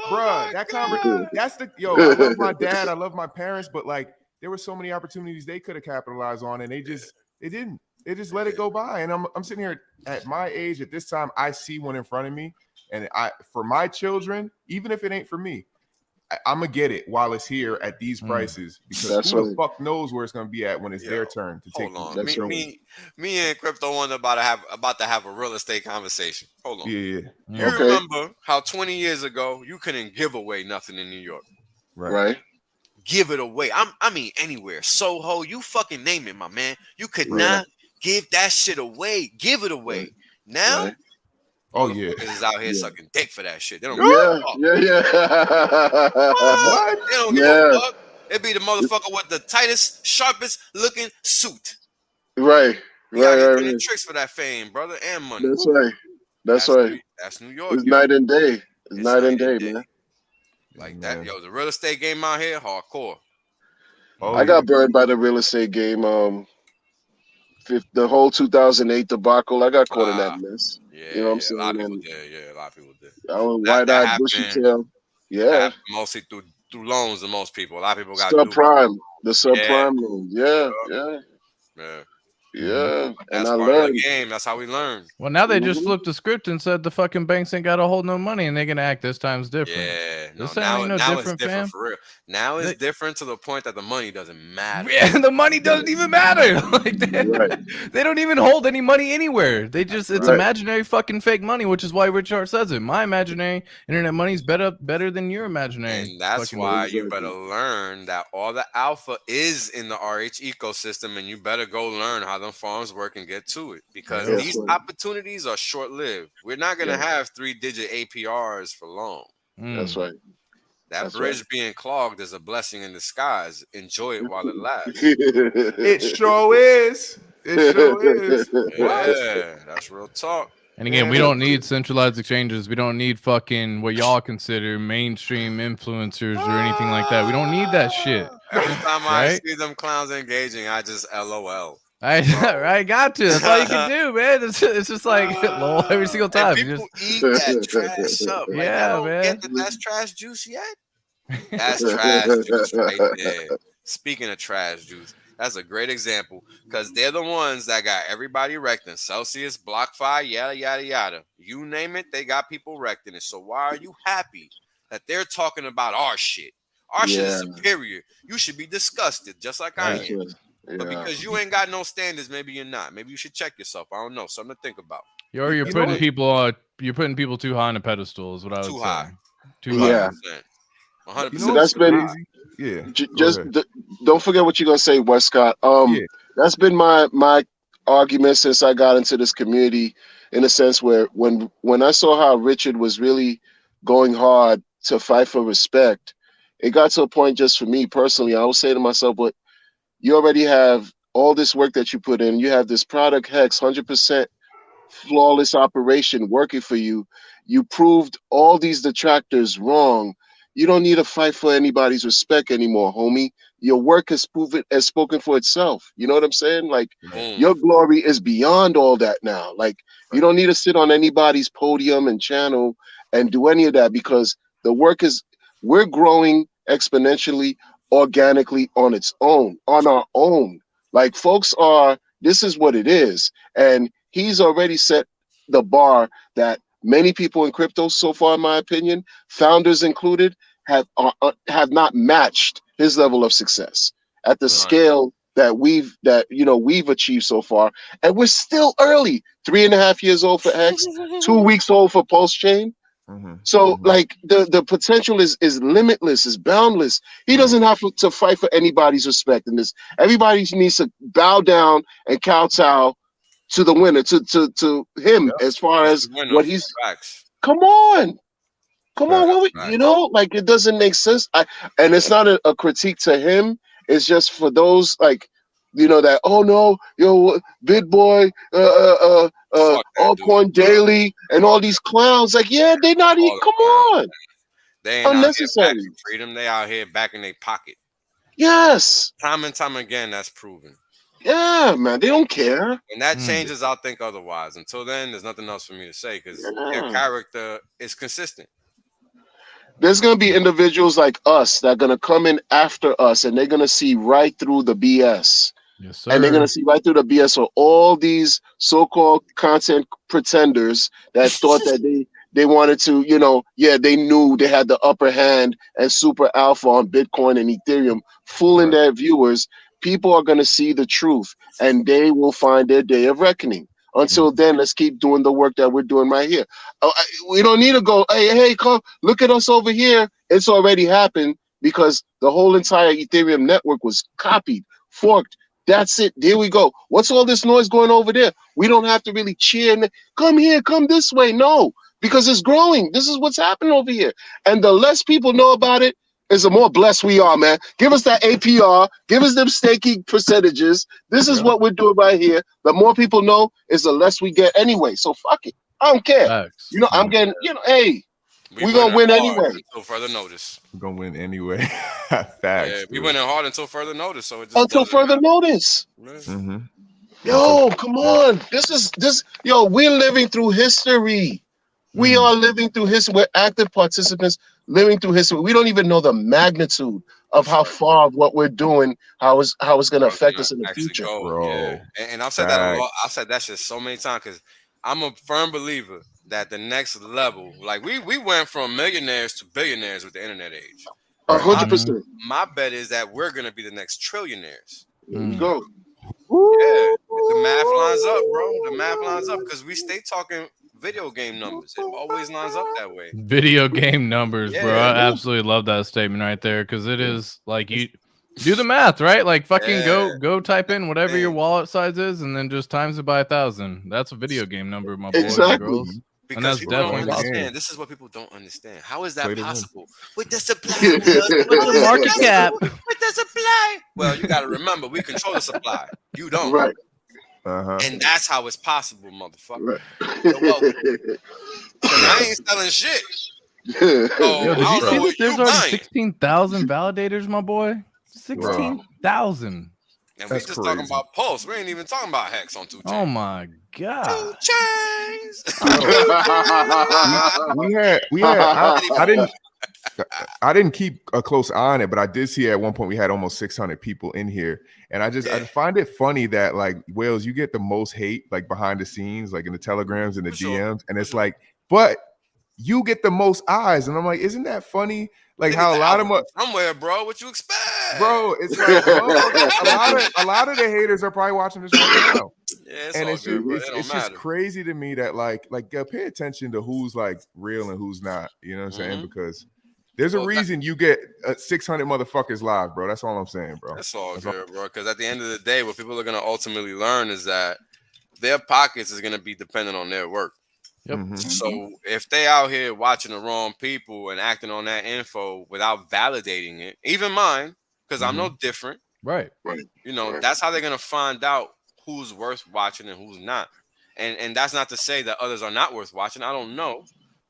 Bruh, that conversation, that's I love my dad, I love my parents, but like, there were so many opportunities they could have capitalized on, and they didn't. They just let it go by. And I'm sitting here at my age, at this time, I see one in front of me. And for my children, even if it ain't for me, I'm gonna get it while it's here at these prices, because who the fuck knows where it's gonna be at when it's their turn to take. Hold on. Me and Crypto One about to have a real estate conversation. Hold on. Yeah. You remember how 20 years ago you couldn't give away nothing in New York? Right. Give it away. I mean anywhere. Soho, you fucking name it, my man. You could not give that shit away. Give it away. Now. Oh yeah, is out here sucking dick for that shit. They don't yeah. What? They don't give a fuck. It be the motherfucker with the tightest, sharpest looking suit. Right. Doing tricks for that fame, brother, and money. That's right. That's New York. It's night and day. It's night and day, man. Like that, yo. The real estate game out here, hardcore. I got burned by the real estate game. The whole 2008 debacle, I got caught in that mess. Yeah, you know what I'm saying? A lot of people did. Yeah, a lot of people did. I was wide-eyed, bushy tail. Yeah. Mostly through loans to most people. A lot of people got subprime. The subprime loans. Yeah. Yeah, that's part of the game. That's how we learn. Well, now they just flipped the script and said the fucking banks ain't got to hold no money, and they're gonna act this time's different. Yeah, no, this ain't no now different, it's different fam. for real. Now it's different to the point that the money doesn't matter. Yeah, the money doesn't even matter. Like they don't even hold any money anywhere. They just it's imaginary fucking fake money, which is why Rich Hart says it. My imaginary internet money is better than your imaginary. And that's why you better learn that all the alpha is in the RH ecosystem, and you better go learn how them farms work and get to it, because these opportunities are short-lived. We're not gonna have 3-digit APRs for long. That's right. That bridge being clogged is a blessing in disguise. Enjoy it while it lasts. It sure is. It sure is. Yeah, that's real talk. And again, we don't need centralized exchanges. We don't need fucking what y'all consider mainstream influencers or anything like that. We don't need that shit. Every time I see them clowns engaging, I just LOL. I got to. That's all you can do, man. It's just like lol every single time. And people eat that trash up. Like, yeah, man. Get that that's trash juice yet? That's trash juice right there. Speaking of trash juice, that's a great example, because they're the ones that got everybody wrecked in Celsius, BlockFi, yada, yada, yada. You name it, they got people wrecked in it. So why are you happy that they're talking about our shit? Our shit is superior. You should be disgusted, just like I am. But because you ain't got no standards, maybe you're not. Maybe you should check yourself. I don't know. Something to think about. You're putting people too high on a pedestal is what I would say. High. Too high. 100%. So that's been just don't forget what you're gonna say, Westcott. That's been my argument since I got into this community, in a sense where when I saw how Richard was really going hard to fight for respect, it got to a point just for me personally. I was saying to myself, but you already have all this work that you put in. You have this product Hex, 100% flawless operation working for you. You proved all these detractors wrong. You don't need to fight for anybody's respect anymore, homie. Your work has spoken for itself. You know what I'm saying? Like, your glory is beyond all that now. Like, you don't need to sit on anybody's podium and channel and do any of that, because the work we're growing exponentially, organically on our own. Like, folks this is what it is. And he's already set the bar that many people in crypto so far, in my opinion, founders included, have not matched his level of success at the scale that we've achieved so far. And we're still early. 3.5 years old for X, 2 weeks old for PulseChain. So like the potential is limitless, is boundless. He doesn't have to fight for anybody's respect in this. Everybody needs to bow down and kowtow to the winner, to him, as far as what he's. Come on, like, it doesn't make sense. And it's not a critique to him. It's just for those like, that, oh no, Bid Boy, Altcoin Daily, and all these clowns. Like, they're not even. Come on, they ain't unnecessary. Out here freedom. They out here back in their pocket. Yes, time and time again, that's proven. Yeah, man, they don't care. And that changes, I'll think otherwise. Until then, there's nothing else for me to say, because their character is consistent. There's going to be individuals like us that are going to come in after us, and they're going to see right through the BS. Yes, sir. And they're going to see right through the BS of all these so-called content pretenders that thought that they wanted to, they knew they had the upper hand and super alpha on Bitcoin and Ethereum, fooling their viewers. People are going to see the truth, and they will find their day of reckoning. Until then, let's keep doing the work that we're doing right here. We don't need to go, hey, come look at us over here. It's already happened, because the whole entire Ethereum network was copied, forked. That's it. There we go. What's all this noise going over there? We don't have to really cheer and come here, come this way. No, because it's growing. This is what's happening over here. And the less people know about it, is the more blessed we are, man. Give us that APR. Give us them staking percentages. This is what we're doing right here. The more people know, is the less we get anyway. So fuck it. I don't care. Facts. I'm getting, hey, we're going to win anyway. Until further notice. We're going to win anay. Facts. Yeah, we went in hard until further notice. So it just until further notice. Yo, come on. We're living through history. We are living through history. We're active participants living through history. We don't even know the magnitude of how far of what we're doing, how it's going to affect us in the future. Bro. Yeah. And I've said that a lot. I've said that shit so many times because I'm a firm believer that the next level, like we went from millionaires to billionaires with the internet age. 100%. My bet is that we're going to be the next trillionaires. There you go. Yeah, the math lines up, bro. The math lines up because we stay talking video game numbers. It always lines up that way. Video game numbers, bro. I absolutely love that statement right there because it is like you do the math, right? Like fucking go type in whatever your wallet size is and then just times it by 1,000. That's a video game number, my boys and girls. Because people don't understand. This is what people don't understand. How is that possible? With the supply, with the market cap, with the supply. Well, you got to remember, we control the supply. You don't. Right. And that's how it's possible, motherfucker. Right. You're welcome. I ain't selling shit. Yo, did you see that there's already 16,000 validators, my boy? 16,000. And we just talking about Pulse. We ain't even talking about Hex on 2 Chainz. Oh my god. 2 Chainz. I didn't keep a close eye on it, but I did see at one point we had almost 600 people in here. And I find it funny that like Wales, you get the most hate like behind the scenes, like in the telegrams and the DMs. And it's like, but you get the most eyes. And I'm like, isn't that funny? Like how a lot of them somewhere, bro. What you expect, bro? It's like a lot of the haters are probably watching this right now. Yeah, and it's just crazy to me that like pay attention to who's like real and who's not. You know what I'm saying? Because there's a reason you get 600 motherfuckers live, bro. That's all I'm saying, bro. That's all good, bro. Because at the end of the day, what people are gonna ultimately learn is that their pockets is gonna be dependent on their work. Yep. So if they out here watching the wrong people and acting on that info without validating it, even mine, because I'm no different. Right. You know, that's how they're gonna find out who's worth watching and who's not. And that's not to say that others are not worth watching. I don't know.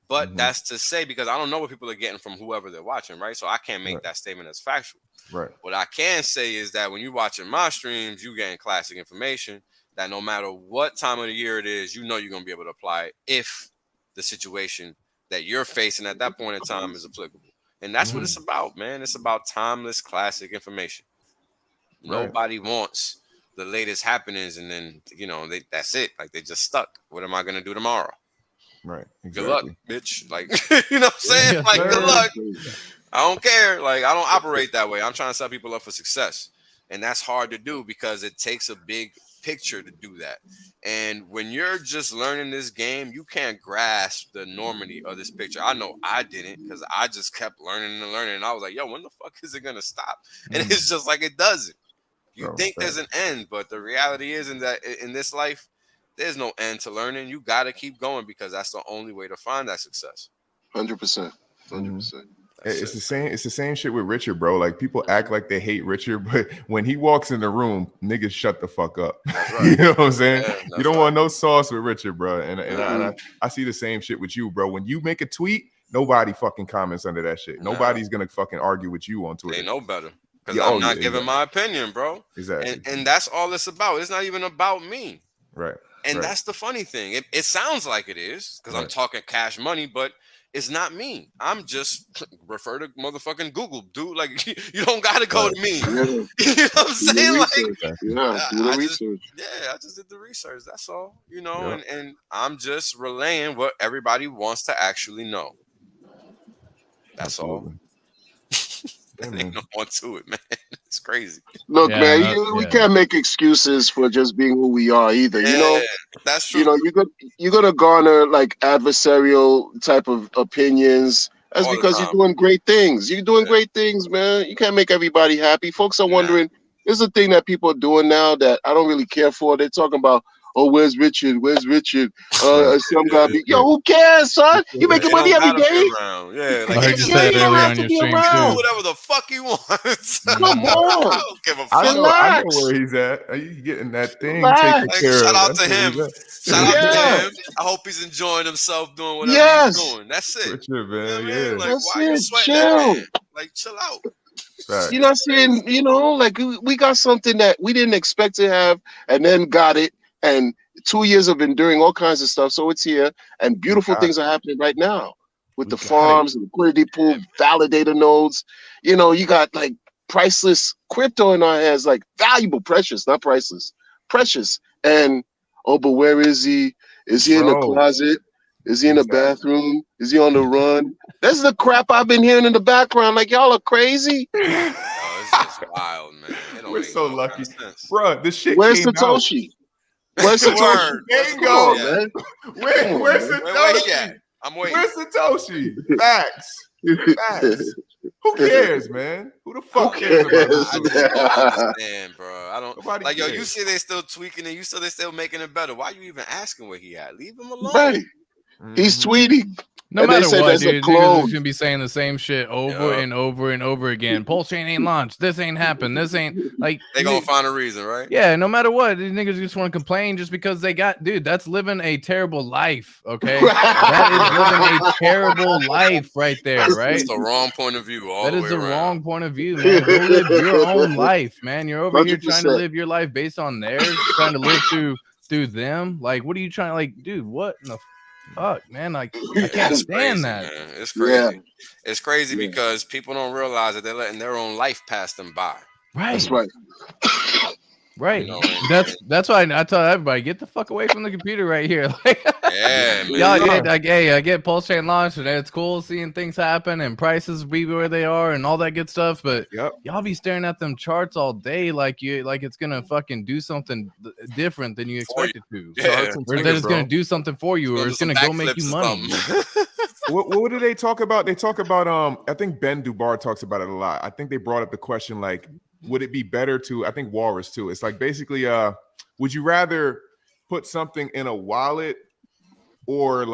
But that's to say because I don't know what people are getting from whoever they're watching, right? So I can't make that statement as factual. Right. What I can say is that when you're watching my streams, you're getting classic information that no matter what time of the year it is, you know you're going to be able to apply it if the situation that you're facing at that point in time is applicable. And that's what it's about, man. It's about timeless classic information. Nobody wants the latest happenings and then, you know, that's it. Like they just stuck. What am I going to do tomorrow? Right. Exactly. Good luck, bitch. Like, you know what I'm saying? Like, good luck. I don't care. Like, I don't operate that way. I'm trying to set people up for success. And that's hard to do because it takes a big picture to do that. And when you're just learning this game, you can't grasp the enormity of this picture. I know I didn't because I just kept learning and learning. And I was like, yo, when the fuck is it going to stop? And it's just like, it doesn't. You think there's an end, but the reality is that in this life, there's no end to learning. You got to keep going because that's the only way to find that success. 100%. 100%. It's the same shit with Richard, bro. Like people act like they hate Richard, but when he walks in the room, niggas shut the fuck up. Right. You know what I'm saying? You don't want no sauce with Richard, bro. And I see the same shit with you, bro. When you make a tweet, nobody fucking comments under that shit. Nobody's gonna fucking argue with you on Twitter. They know better. Because I'm not giving my opinion, bro. Exactly. And that's all it's about. It's not even about me. Right. And that's the funny thing. It sounds like it is because I'm talking cash money, but it's not me. I'm just refer to motherfucking Google, dude. Like you don't gotta go to me. You know what I'm saying? I just did the research. That's all. You know, and I'm just relaying what everybody wants to actually know. That's all. Ain't no more to it, man. It's crazy. Look, man, we can't make excuses for just being who we are either. You know, that's true. You know, you're gonna garner like adversarial type of opinions. That's because you're doing great things. You're doing great things, man. You can't make everybody happy. Folks are wondering. There's a thing that people are doing now that I don't really care for. They're talking about, oh, where's Richard? Where's Richard? Some guy be, yo, who cares, son? You making money every day. Yeah, like I just said earlier on your stream too. Whatever the fuck he wants. Come on. I don't give a fuck. I know where he's at. Are you getting that thing taken care of? Shout out to him. Shout out to him. I hope he's enjoying himself doing whatever he's doing. That's it. Richard, man. Yeah. Like, that's why it. Chill. Like, chill out. Right. You know what I'm saying? You know, like we got something that we didn't expect to have and then got it. And 2 years of enduring all kinds of stuff. So it's here. And beautiful things are happening right now with the farms, the liquidity pool, validator nodes. You know, you got like priceless crypto in our hands, like valuable, precious, not priceless, precious. And but where is he? Is he in the closet? Is he in the bathroom? Is he on the run? This is the crap I've been hearing in the background. Like, y'all are crazy. It's just wild, man. We're so lucky, bro. This shit Where's came Satoshi? out. Where's Satoshi? Bingo, man. Where's Satoshi? Where he at? I'm waiting. Where's Satoshi? Facts. Facts. Who cares, man? Who the fuck cares about this? I just don't understand, bro. I don't Nobody like cares. yo. You see, they still tweaking it. You see, they still making it better. Why you even asking where he at? Leave him alone. Right. He's tweeting. No and matter what, dude, niggas is gonna be saying the same shit over and over and over again. PulseChain ain't launched. This ain't happened. This ain't like they gonna find a reason, right? Yeah, no matter what, these niggas just want to complain just because they got, dude. That's living a terrible life. Okay, that is living a terrible life right there, right? That's the wrong point of view. That is the wrong point of view, man. Go live your own life, man. You're over 100%. Here trying to live your life based on theirs, trying to live through them. Like, what are you trying? Like, dude, what in the fuck, man? Like, I can't stand that. Man. It's crazy. Yeah. It's crazy because people don't realize that they're letting their own life pass them by. Right. That's right. Right. You know, that's why I tell everybody, get the fuck away from the computer right here. Like, yeah, man. Y'all, I get PulseChain launched and it's cool seeing things happen and prices be where they are and all that good stuff. But y'all be staring at them charts all day like it's gonna fucking do something different than you expect it to. Yeah. Or that it's gonna do something for you, or it's gonna go make you money. What do they talk about? They talk about I think Ben Dubar talks about it a lot. I think they brought up the question like, would it be better to, I think Walrus too, it's like basically would you rather put something in a wallet or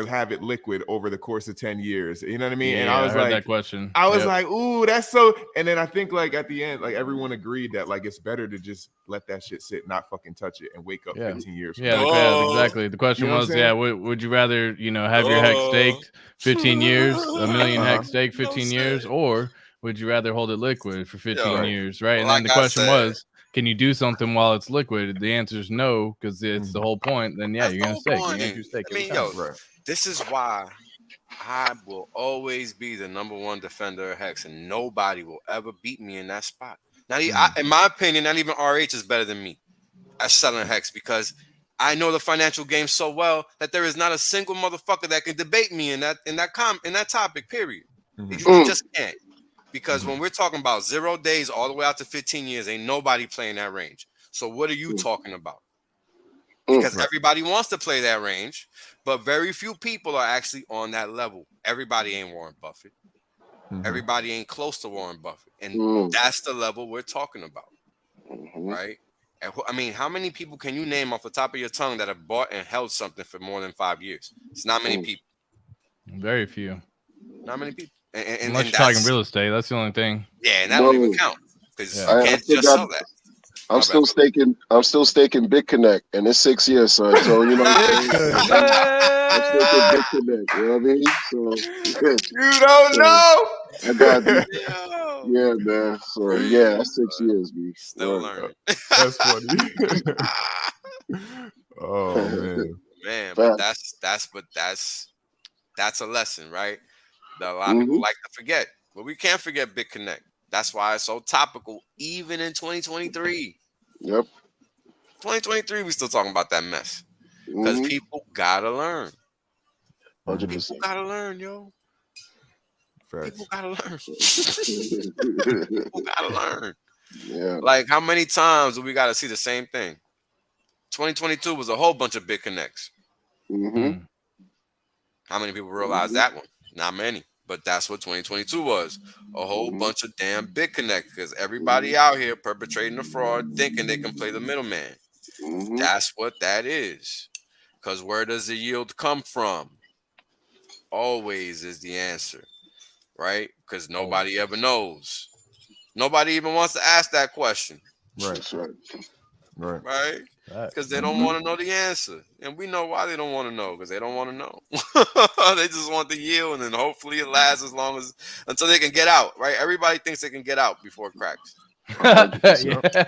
have it liquid over the course of 10 years? You know what I mean? Yeah, and I was like, that question. I was like, ooh, that's so. And then I think like at the end, like everyone agreed that like it's better to just let that shit sit, not fucking touch it, and wake up 15 years. Exactly. The question was, would you rather, have your hex staked 15 years, a million hex staked 15 years, or would you rather hold it liquid for 15 years, right? And then the question was, can you do something while it's liquid? The answer is no, because it's the whole point. Then you're gonna stake. I mean, this is why I will always be the #1 defender of Hex, and nobody will ever beat me in that spot. Now, in my opinion, not even RH is better than me at selling Hex, because I know the financial game so well that there is not a single motherfucker that can debate me in that topic. Period. You just can't. Because when we're talking about 0 days all the way out to 15 years, ain't nobody playing that range. So what are you talking about? Because everybody wants to play that range, but very few people are actually on that level. Everybody ain't Warren Buffett. Everybody ain't close to Warren Buffett. And that's the level we're talking about, right? And, I mean, how many people can you name off the top of your tongue that have bought and held something for more than 5 years? It's not many people. Very few. Not many people. Unless you're talking real estate, that's the only thing. Yeah, and that don't even count, because you can't just sell that. I'm still staking BitConnect, and it's 6 years, son. So you know what I'm saying? I'm staking BitConnect. You know what I mean? So you don't know. I got man. So yeah, that's 6 years, B. Still learning. That's funny. Oh man, but that's a lesson, right? That a lot of people like to forget. But we can't forget BitConnect. That's why it's so topical, even in 2023. Yep. 2023, we still talking about that mess. Because people gotta learn. 100%. People gotta learn, yo. Facts. People gotta learn. People gotta learn. Yeah. Like, how many times do we gotta see the same thing? 2022 was a whole bunch of BitConnects. How many people realize that one? Not many. But that's what 2022 was. A whole bunch of damn BitConnect, because everybody out here perpetrating the fraud, thinking they can play the middleman. That's what that is. Because where does the yield come from? Always is the answer, right? Because nobody ever knows. Nobody even wants to ask that question. Right? Because they don't want to know the answer. And we know why they don't want to know, because they don't want to know. They just want the yield, and then hopefully it lasts until they can get out, right? Everybody thinks they can get out before it cracks.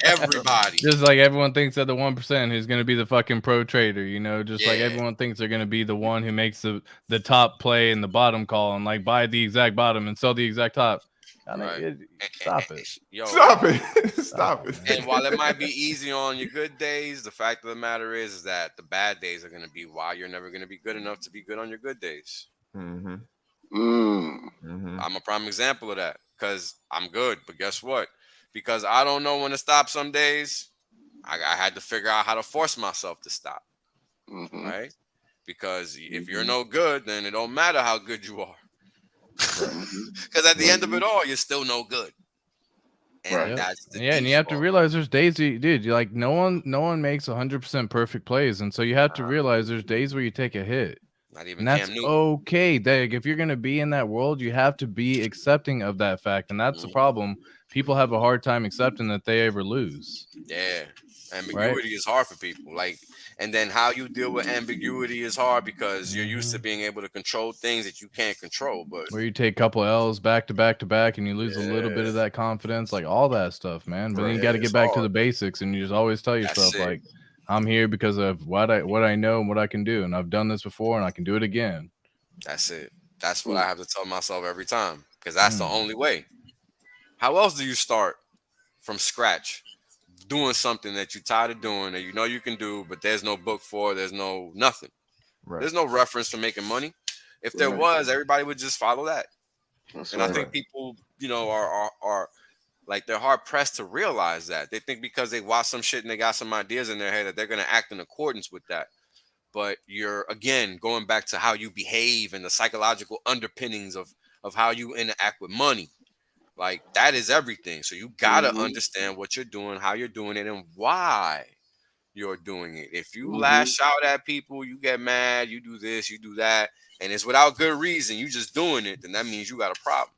Everybody. Just like everyone thinks that the 1% who's going to be the fucking pro trader, just like everyone thinks they're going to be the one who makes the top play and the bottom call and like buy the exact bottom and sell the exact top. Right. Stop it. Yo, Stop it. Stop it. And while it might be easy on your good days, the fact of the matter is that the bad days are going to be why you're never going to be good enough to be good on your good days. Mm-hmm. Mm-hmm. I'm a prime example of that because I'm good. But guess what? Because I don't know when to stop some days, I had to figure out how to force myself to stop. Mm-hmm. Right? Because if you're no good, then it don't matter how good you are. Because at the end of it all, you're still no good. And that's the and you have to realize there's days, dude. You're like no one makes 100% perfect plays, and so you have to realize there's days where you take a hit. Not even and that's okay. If you're gonna be in that world, you have to be accepting of that fact, and that's the problem. People have a hard time accepting that they ever lose. Yeah, ambiguity is hard for people. Like, and then how you deal with ambiguity is hard because you're used to being able to control things that you can't control. But where you take a couple L's back to back to back, and you lose a little bit of that confidence, like all that stuff, man. But then you got to get back to the basics, and you just always tell yourself, like, I'm here because of what I know and what I can do, and I've done this before, and I can do it again. That's it. That's what I have to tell myself every time, because that's the only way. How else do you start from scratch doing something that you're tired of doing, that you know you can do, but there's no book for, there's no nothing. There's no reference for making money. If there was, everybody would just follow that. I think people, you know, are like, they're hard pressed to realize that. They think because they watch some shit and they got some ideas in their head that they're going to act in accordance with that. But you're, again, going back to how you behave and the psychological underpinnings of how you interact with money. Like, that is everything. So you got to understand what you're doing, how you're doing it, and why you're doing it. If you lash out at people, you get mad, you do this, you do that, and it's without good reason, you just doing it, then that means you got a problem.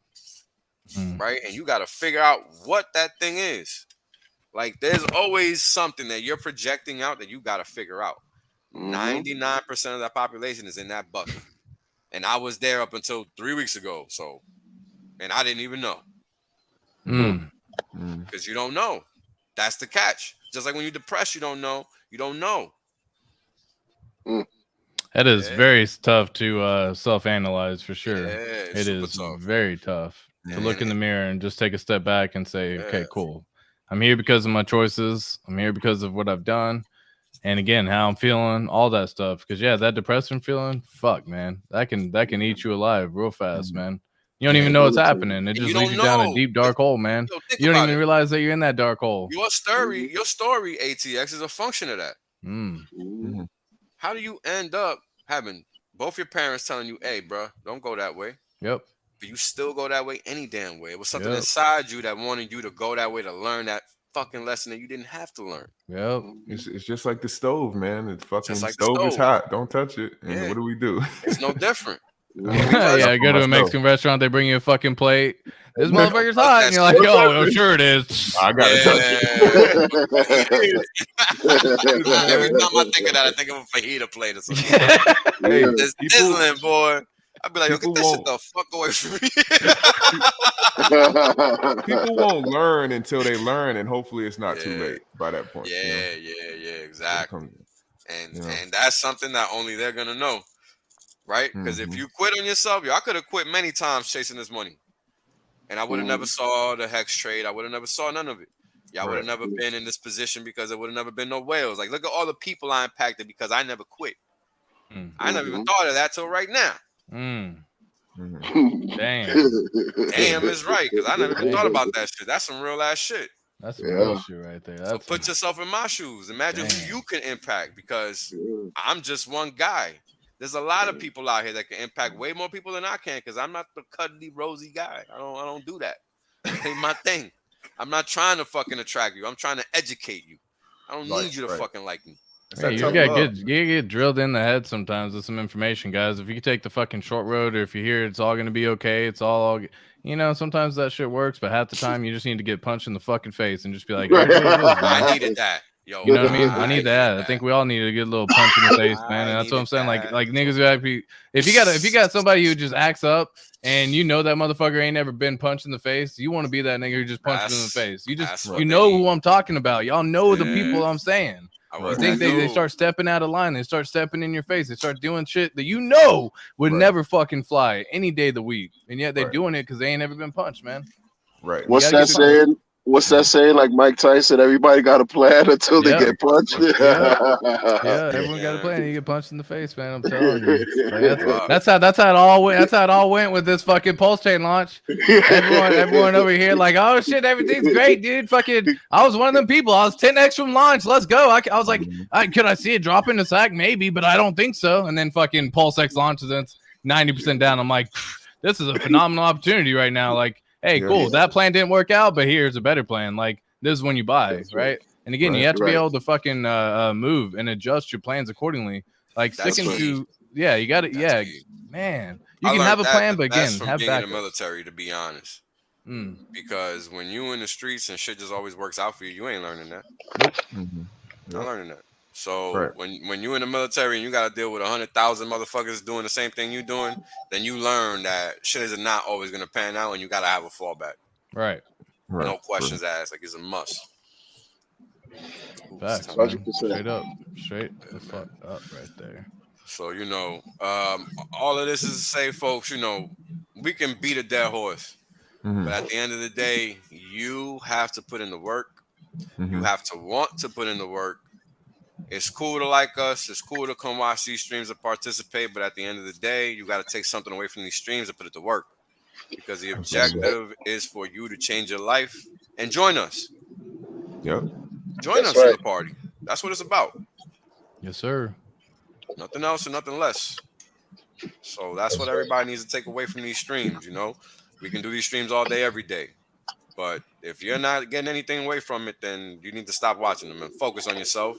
Right? And you got to figure out what that thing is. Like, there's always something that you're projecting out that you got to figure out. 99% of that population is in that bucket. And I was there up until 3 weeks ago. So, and I didn't even know. Because you don't know. That's the catch. Just like when you're depressed, you don't know. You don't know. That is very tough to self-analyze for sure. It is tough. Very tough to look in the mirror and just take a step back and say, okay, cool. I'm here because of my choices. I'm here because of what I've done. And again, how I'm feeling, all that stuff. Because that depressing feeling, fuck, man, that can eat you alive real fast, man. You don't even know what's happening. It just leads you down a deep dark hole, man. You don't even realize that you're in that dark hole. Your story, ATX, is a function of that. How do you end up having both your parents telling you, "Hey, bro, don't go that way"? Yep. But you still go that way any damn way. It was something inside you that wanted you to go that way to learn that fucking lesson that you didn't have to learn. Yep. It's just like the stove, man. The fucking stove is hot. Don't touch it. And what do we do? It's no different. I go to a Mexican restaurant, they bring you a fucking plate. This motherfucker's hot, and you're like, oh, sure it is. I gotta touch it. Every time I think of that, I think of a fajita plate or something. It's sizzling, boy. I'd be like, yo, get that shit the fuck away from me. People won't learn until they learn, and hopefully it's not too late by that point. Yeah, exactly. And that's something that only they're gonna know. Right? Because if you quit on yourself, I could have quit many times chasing this money. And I would have never saw the Hex trade. I would have never saw none of it. I would have never been in this position because there would have never been no whales. Like, look at all the people I impacted because I never quit. I never even thought of that till right now. Damn. Damn is right, because I never even thought about that shit. That's some real ass shit. That's some real shit right there. So put yourself in my shoes. Imagine who you can impact, because I'm just one guy. There's a lot of people out here that can impact way more people than I can, because I'm not the cuddly, rosy guy. I don't do that. That ain't my thing. I'm not trying to fucking attract you. I'm trying to educate you. I don't need you to fucking like me. Hey, you get drilled in the head sometimes with some information, guys. If you take the fucking short road, or if you hear it's all going to be okay, it's all, sometimes that shit works, but half the time you just need to get punched in the fucking face and just be like, I needed that. Yo, you know what I mean? I need that. I think we all need to get a little punch in the face, man. And that's what I'm saying. Like niggas who actually, if you got somebody who just acts up and you know that motherfucker ain't never been punched in the face, you want to be that nigga who just punched him in the face. You know who I'm talking about. Y'all know the people I'm saying. You think they start stepping out of line, they start stepping in your face, they start doing shit that would never fucking fly any day of the week, and yet they're doing it because they ain't never been punched, man. Right. What's that saying? What's that saying? Like Mike Tyson, everybody got a plan until they get punched. Yeah, everyone got a plan. You get punched in the face, man. I'm telling you. Like, that's how it all went. That's how it all went with this fucking PulseChain launch. Everyone over here like, oh shit, everything's great, dude. Fucking, I was one of them people. I was 10x from launch. Let's go. I was like, could I see it drop in the sack? Maybe, but I don't think so. And then fucking PulseX launches and it's 90% down. I'm like, this is a phenomenal opportunity right now. Like, hey, cool. That plan didn't work out, but here's a better plan. Like, this is when you buy, right? And again, you have to be able to fucking move and adjust your plans accordingly. Like sticking to, you got to, man. You can have a plan, but again, have being backup. in the military, to be honest. Because when you in the streets and shit just always works out for you, you ain't learning that. Nope. Not learning that. So when you in the military and you got to deal with 100,000 motherfuckers doing the same thing you doing, then you learn that shit is not always gonna pan out, and you got to have a fallback. Right. No questions asked. Like, it's a must. Facts, 100%. Straight the fuck up right there. So all of this is to say, folks, we can beat a dead horse, but at the end of the day, you have to put in the work. You have to want to put in the work. It's cool to like us. It's cool to come watch these streams and participate. But at the end of the day, you got to take something away from these streams and put it to work. Because the objective is for you to change your life and join us. Yep. Join us in the party. That's what it's about. Yes, sir. Nothing else and nothing less. So that's what everybody needs to take away from these streams. We can do these streams all day, every day. But if you're not getting anything away from it, then you need to stop watching them and focus on yourself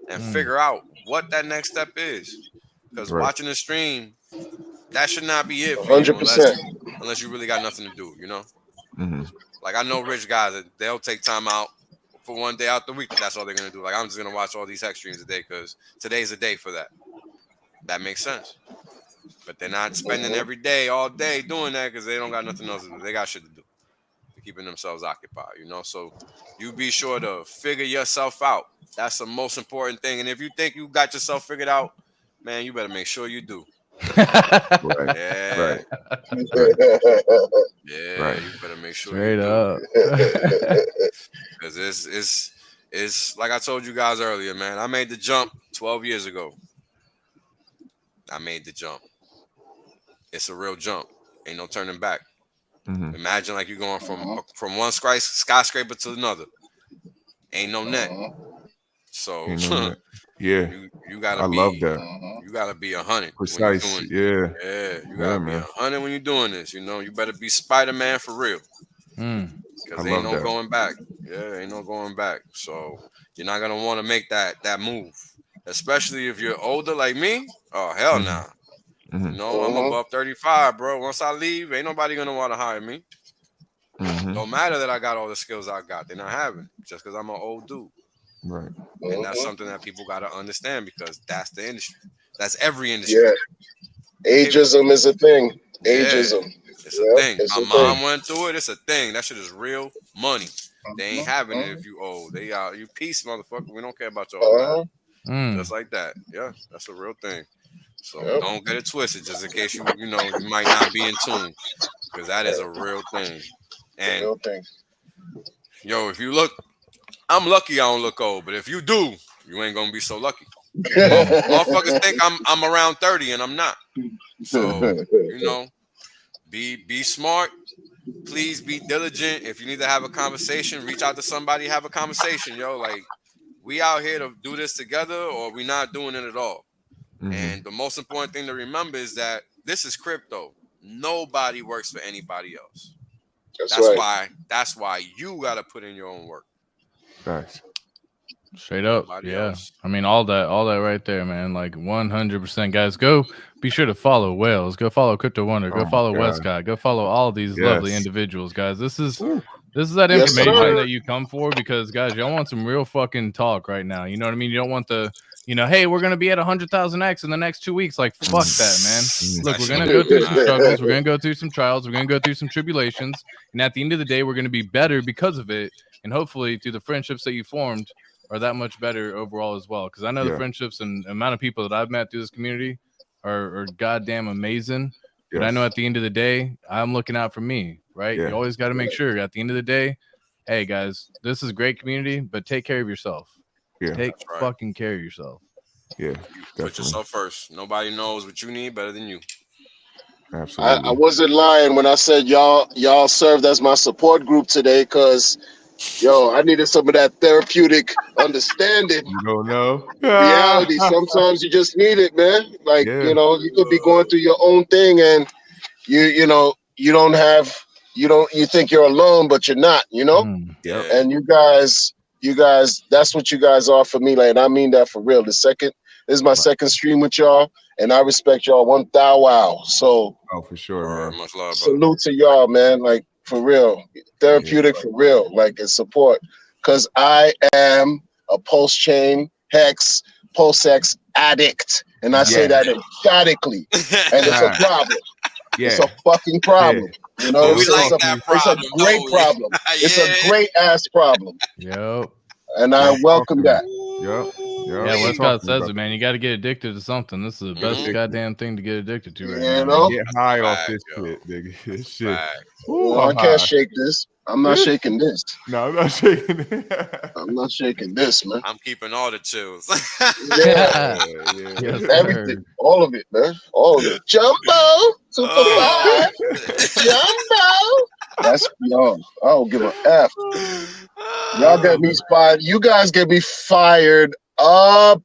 and figure out what that next step is. Because watching the stream, that should not be it for you 100%. unless you really got nothing to do, Like, I know rich guys that they'll take time out for one day out the week. That's all they're going to do. Like, I'm just going to watch all these Hex streams today because today's a day for that. That makes sense. But they're not spending every day, all day doing that because they don't got nothing else to do. They got shit to do. Keeping themselves occupied, So you be sure to figure yourself out. That's the most important thing. And if you think you got yourself figured out, man, you better make sure you do. You better make sure straight up. Because it's like I told you guys earlier, man. I made the jump 12 years ago. I made the jump. It's a real jump. Ain't no turning back. Imagine like you're going from one skyscraper to another. Ain't no net. So you gotta I love that. You gotta be 100. Precise. You gotta be 100 when you're doing this. You better be Spider-Man for real. Because ain't no going back. Ain't no going back. So you're not gonna want to make that move, especially if you're older like me. Oh hell no. I'm above 35, bro. Once I leave, ain't nobody gonna want to hire me. Don't matter that I got all the skills I got. They're not having just because I'm an old dude. Right. And that's something that people gotta understand because that's the industry. That's every industry. Ageism is a thing. Ageism. It's a thing. My mom went through it. It's a thing. That shit is real money. They ain't having it if you old. They are you peace, motherfucker. We don't care about your old man. Just like that. Yeah, that's a real thing. So don't get it twisted, just in case you might not be in tune, because that is a real thing. And if you look, I'm lucky I don't look old, but if you do, you ain't gonna be so lucky. Motherfuckers think I'm around 30 and I'm not. So be smart. Please be diligent. If you need to have a conversation, reach out to somebody, have a conversation, Like, we out here to do this together, or we not doing it at all. And the most important thing to remember is that this is crypto. Nobody works for anybody else. That's why you gotta put in your own work. Facts. Straight up. Else. I mean, all that right there, man. Like 100%. Guys, go be sure to follow Wales. Go follow Crypto Wonder. Go follow Westcott. Go follow all these lovely individuals, guys. This is that information that you come for because, guys, y'all want some real fucking talk right now. You know what I mean? You don't want the hey, we're gonna be at 100,000x in the next 2 weeks. Like, fuck that, man. Look, we're gonna go through some struggles. We're gonna go through some trials. We're gonna go through some tribulations, and at the end of the day, we're gonna be better because of it. And hopefully, through the friendships that you formed, are that much better overall as well. Because I know the friendships and amount of people that I've met through this community are goddamn amazing. But I know at the end of the day, I'm looking out for me, right? You always got to make sure at the end of the day, hey guys, this is a great community, but take care of yourself. Take fucking care of yourself. Yeah, put yourself first. Nobody knows what you need better than you. Absolutely. I wasn't lying when I said y'all served as my support group today, because I needed some of that therapeutic understanding. You don't know Reality. Sometimes you just need it, man. Like, you could be going through your own thing, and you think you're alone, but you're not, and you guys, that's what you guys are for me. Like, and I mean that for real. This is my second stream with y'all, and I respect y'all 1,000. So, for sure, man. Much love, salute to y'all, man. Like, for real, therapeutic for real. Like, it's support, because I am a PulseChain Hex PulseX addict, and I say that emphatically, and it's a problem. It's a fucking problem. You know, we like that problem. It's a great problem. It's a great ass problem. Yep. And I welcome that. Yep. Yeah, Westcott says it, man. You got to get addicted to something. This is the best goddamn thing to get addicted to right now. Get high off this shit, nigga. This shit. Ooh, I can't shake this. I'm not shaking this. No, I'm not shaking it. I'm not shaking this, man. I'm keeping all the chills. Everything. All of it, man. All of it. Jumbo. Super 5. Jumbo. That's y'all. I don't give a F. Y'all get me fired. You guys get me fired up.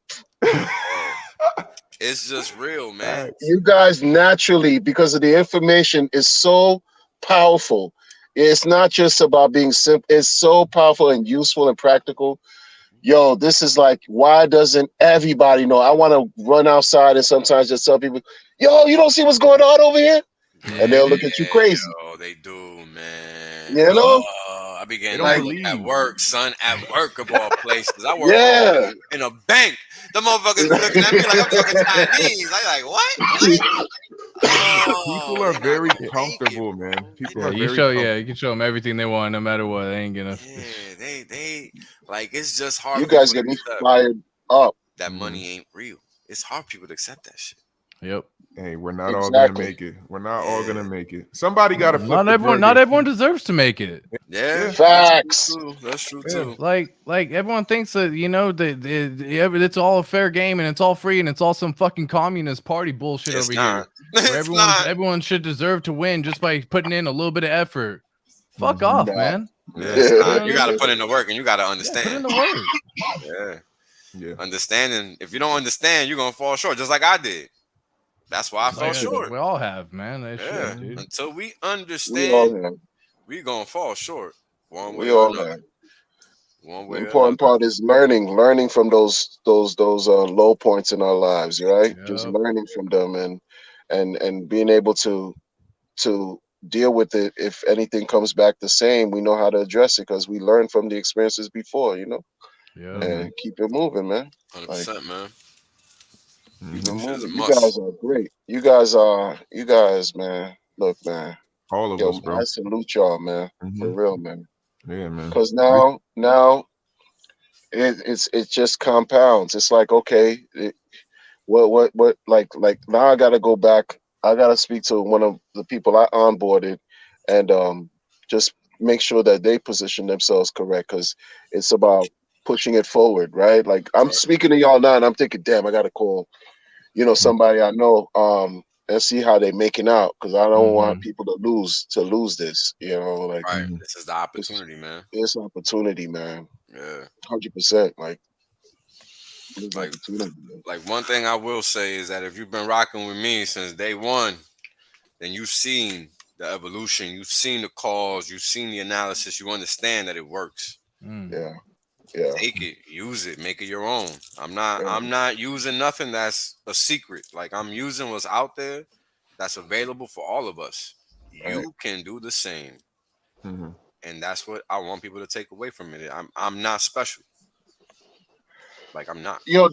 It's just real, man. You guys naturally, because of the information, is so powerful. It's not just about being simple. It's so powerful and useful and practical. Yo, this is like, why doesn't everybody know? I want to run outside and sometimes just tell people, yo, you don't see what's going on over here? And they'll look at you crazy. Oh, they do, man. You know? I began at work, son. At work of all places. I work in a bank. The motherfuckers looking at me like I'm fucking Chinese. I'm like, what? People are very comfortable, man. People are you can show them everything they want, no matter what. They ain't gonna. Yeah, they like, it's just hard. You guys get me fired up. That money ain't real. It's hard for people to accept that shit. Yep. Hey, we're not all gonna make it. We're not all gonna make it. Somebody gotta flip. Not everyone deserves to make it. Yeah, facts. That's true too. Like everyone thinks that it's all a fair game and it's all free and it's all some fucking communist party bullshit over here. Everyone should deserve to win just by putting in a little bit of effort. Fuck off, man. Yeah, you gotta put in the work and you gotta understand. Put in the work. Yeah. Understanding. If you don't understand, you're gonna fall short, just like I did. That's why I fell short. We all have, man. Shit, dude. Until we understand, we gonna fall short. One way or another. One way. The important part is learning from those low points in our lives, right? Yep. Just learning from them and being able to deal with it. If anything comes back the same, we know how to address it because we learned from the experiences before, Yeah. And keep it moving, man. 100%, man. You guys are great. You guys, man. Look, man. All of us, bro. I salute y'all, man. For real, man. Yeah, man. Because now it just compounds. It's like, okay, what like now I gotta go back. I gotta speak to one of the people I onboarded and just make sure that they position themselves correct, because it's about pushing it forward, right? Like, I'm speaking to y'all now and I'm thinking, damn, I gotta call somebody I know and see how they making out, because I don't want people to lose this, like, right. This is the opportunity, man. It's an opportunity, man. Yeah, 100%. Like one thing I will say is that if you've been rocking with me since day one, then you've seen the evolution, you've seen the cause, you've seen the analysis, you understand that it works. Yeah. Take it, use it, make it your own. I'm not using nothing that's a secret. Like, I'm using what's out there that's available for all of us. You can do the same. And that's what I want people to take away from it. I'm not special. Like, I'm not. Yo,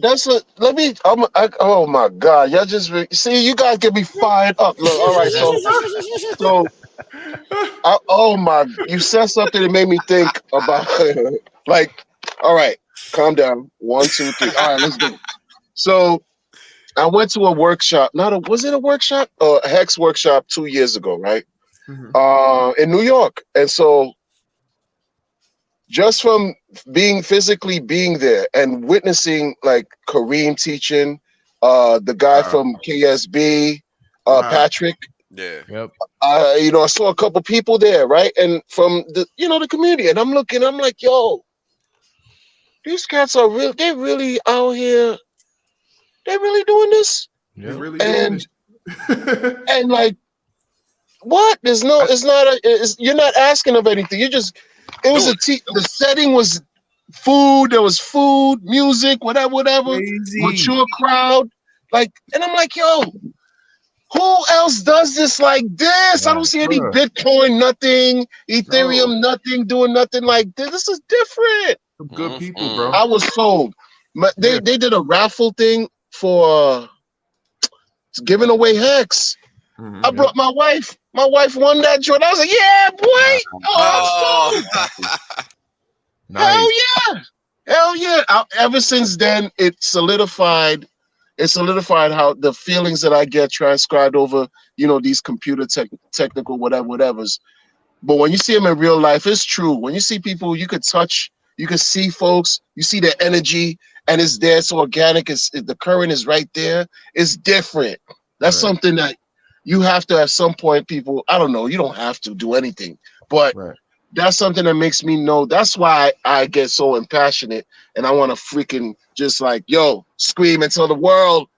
oh my God, y'all just see, you guys get me fired up. Look, all right, you said something that made me think about like, all right, calm down. 1, 2, 3. All right, let's go. So I went to a workshop. Was it a workshop? A Hex workshop 2 years ago, right? In New York. And so just from physically being there and witnessing like Kareem teaching, the guy from KSB, Patrick. Yeah. Yep. I saw a couple people there, right? And from the community, and I'm like, yo, these cats are real. They're really out here. They're really doing this. Yep. Really doing this. And like, what? It's not. You're not asking of anything. The setting was food. There was food, music, whatever. Crazy. Mature crowd. Like, and I'm like, yo, who else does this like this? I don't see any Bitcoin, nothing, Ethereum, nothing, doing nothing like this. This is different. Some good people, bro. I was sold. They did a raffle thing for giving away Hex. I brought my wife. My wife won that joint. I was like, yeah, boy. Oh, nice. Hell yeah. Ever since then, it solidified how the feelings that I get transcribed over, these computer technical whatever's. But when you see them in real life, it's true. When you see people, you could touch, you could see folks, you see their energy, and it's there. It's organic. The current is right there. It's different. That's something that you have to, at some point, people, I don't know, you don't have to do anything, but that's something that makes me know. That's why I get so impassionate, and I want to freaking just like, yo, scream and tell the world,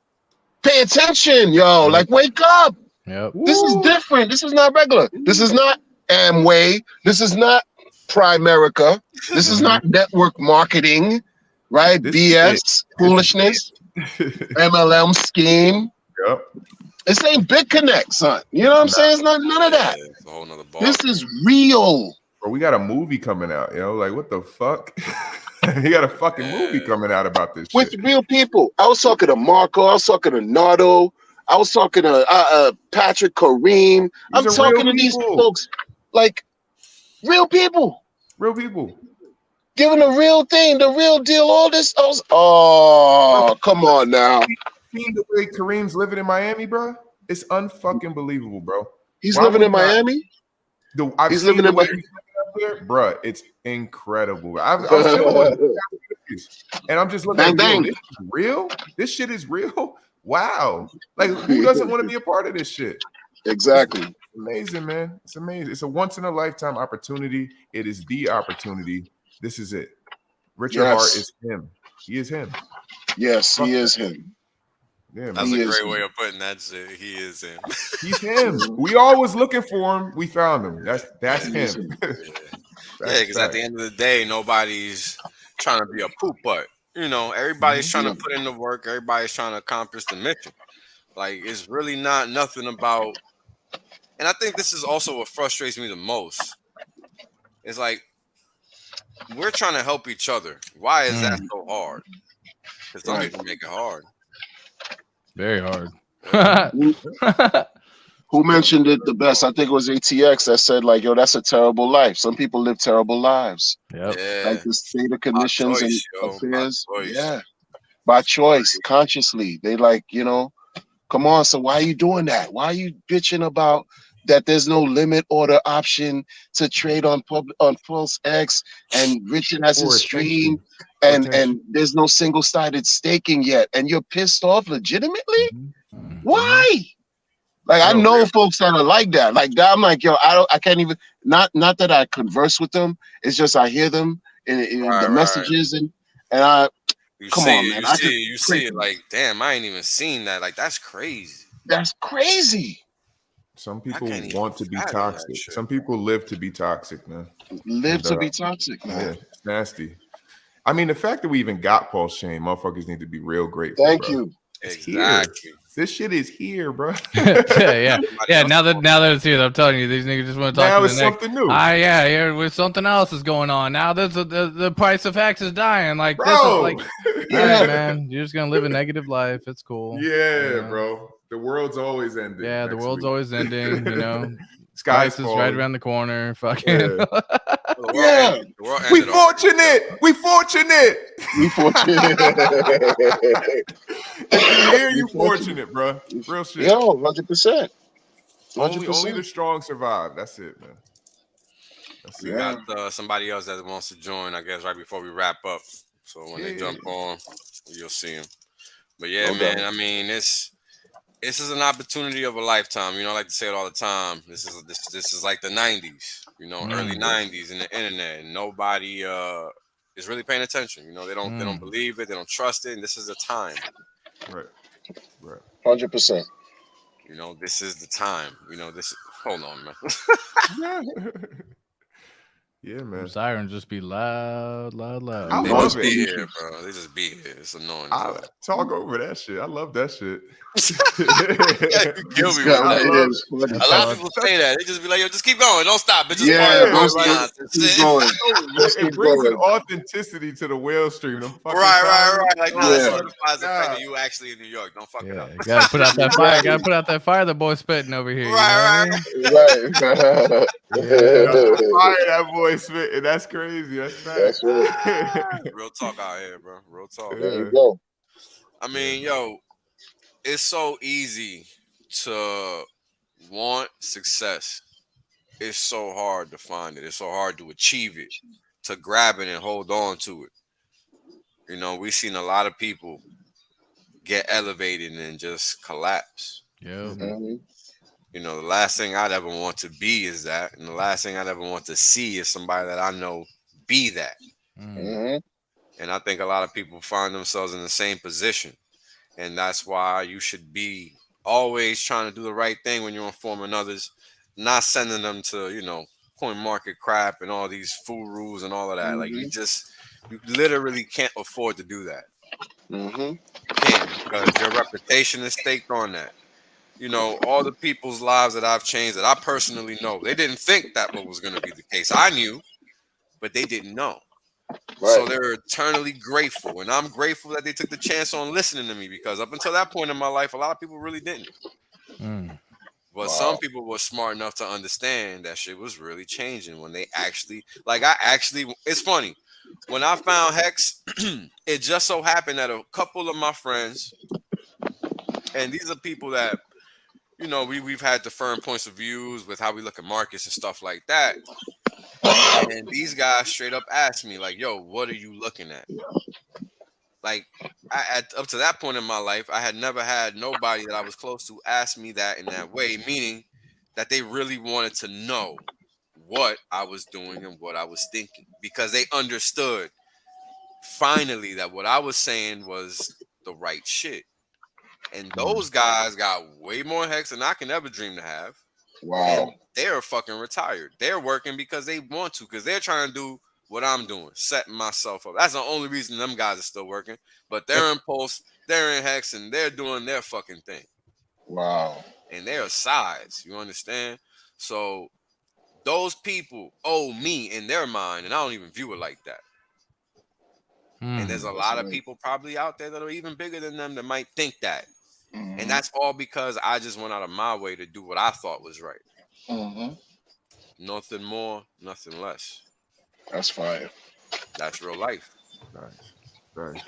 pay attention, yo, like, wake up. Yep. This is different. This is not regular. This is not Amway. This is not Primerica. This is not network marketing, right? This BS, foolishness, MLM scheme. Yep. This ain't BitConnect, son. You know what I'm saying? It's not none of that. It's a whole nother ball. This is real. Bro, we got a movie coming out, like, what the fuck? You got a fucking movie coming out about this with shit. Real people. I was talking to Marco. I was talking to Nardo. I was talking to Patrick, Kareem. I'm talking to these folks, like, real people. Real people. Giving the real thing, the real deal, all this. Come on now. Seen the way Kareem's living in Miami, bro? It's unfucking believable, bro. He's living in Miami? He's living in Miami. Bro, it's incredible. I was chilling and I'm just looking bang. This is real? This shit is real? Wow. Like, who doesn't want to be a part of this shit? Exactly. It's amazing, man. It's amazing. It's a once-in-a-lifetime opportunity. It is the opportunity. This is it. Richard Hart is him. He is him. Yes, he is him. Yeah, that's a great way of putting that shit. He is him. He's him. We all was looking for him. We found him. That's him. Because at the end of the day, nobody's trying to be a poop butt. Everybody's trying to put in the work. Everybody's trying to accomplish the mission. Like, it's really not nothing about. And I think this is also what frustrates me the most. It's like, we're trying to help each other. Why is that so hard? Because some people make it hard. Very hard. Who mentioned it the best? I think it was ATX that said, like, yo, that's a terrible life. Some people live terrible lives. Yep. Yeah. Like the state of conditions and affairs. By choice, consciously. They like, come on. So why are you doing that? Why are you bitching about that there's no limit order option to trade on PulseX, and Richard has his stream, and there's no single-sided staking yet, and you're pissed off legitimately? Why? Like, I know folks that are like that. Like that, I'm like, yo, I can't even, not that I converse with them. It's just I hear them in the messages and I come on, man. You see it like, damn, I ain't even seen that. Like, that's crazy. That's crazy. Some people want to be toxic. Some people live to be toxic, man. Live to be toxic, man. Yeah, it's nasty. I mean, the fact that we even got PulseChain, motherfuckers need to be real grateful. Thank you. It's exactly. Here. This shit is here, bro. yeah. Now that it's here, I'm telling you, these niggas just want to talk. Now it's something new. With something else is going on. Now there's the price of Hex is dying. Like, bro. This is like, yeah, man, you're just gonna live a negative life. It's cool. Yeah, bro. The world's always ending. Yeah, the world's always ending. Sky's is right around the corner. Fucking. Yeah. Yeah. We fortunate. We fortunate. We fortunate. If you hear, you fortunate, bro. Real shit. Yo, 100%. Only the strong survive. That's it, man. We got somebody else that wants to join, I guess, right before we wrap up. So when they jump on, you'll see them. But yeah, man, I mean, this is an opportunity of a lifetime. You know, I like to say it all the time. This is like the 90s, you know, early 90s in the internet. And nobody is really paying attention. You know, they don't believe it, they don't trust it, and this is the time. Right. 100%. You know, this is the time. You know, hold on, man. Yeah, man. Sirens just be loud. I they love just it. be here, bro. They just be here. It's annoying. I talk over that shit. I love that shit. You kill me with that. A lot of people say that. They just be like, yo, just keep going. Don't stop. It's just keep going. It brings an authenticity to the whale stream. Right. Like, no, it certifies the fact that you actually in New York. Don't fuck it up. You gotta put out that fire. Gotta put out that fire the boy's spitting over here. Right. Fire that boy spitting. That's crazy. That's facts. Real talk out here, bro. Real talk. There you go. I mean, yo, it's so easy to want success. It's so hard to find it. It's so hard to achieve it, to grab it and hold on to it. You know, we've seen a lot of people get elevated and just collapse. Yeah. You know, the last thing I'd ever want to be is that. And the last thing I'd ever want to see is somebody that I know be that. And I think a lot of people find themselves in the same position. And that's why you should be always trying to do the right thing when you're informing others, not sending them to, you know, coin market crap and all these fool rules and all of that. Like, you literally can't afford to do that. You can't, because your reputation is staked on that. You know, all the people's lives that I've changed that I personally know, they didn't think that what was going to be the case. I knew, but they didn't know. So they're eternally grateful. And I'm grateful that they took the chance on listening to me, because up until that point in my life, a lot of people really didn't. But some people were smart enough to understand that shit was really changing when they actually, it's funny. When I found Hex, it just so happened that a couple of my friends, and these are people that, you know, we've had different points of views with how we look at markets and stuff like that. And these guys straight up asked me, like, yo, what are you looking at? Like, up to that point in my life, I had never had nobody that I was close to ask me that in that way, meaning that they really wanted to know what I was doing and what I was thinking, because they understood finally that what I was saying was the right shit. And those guys got way more Hex than I can ever dream to have. Wow. And they're fucking retired. They're working because they want to, because they're trying to do what I'm doing, setting myself up. That's the only reason them guys are still working. But they're in Pulse, they're in Hex, and they're doing their fucking thing. Wow. And they're sides, you understand? So those people owe me in their mind, and I don't even view it like that. And there's a lot of people probably out there that are even bigger than them that might think that. And that's all because I just went out of my way to do what I thought was right. Nothing more, nothing less. That's fire. That's real life. Nice.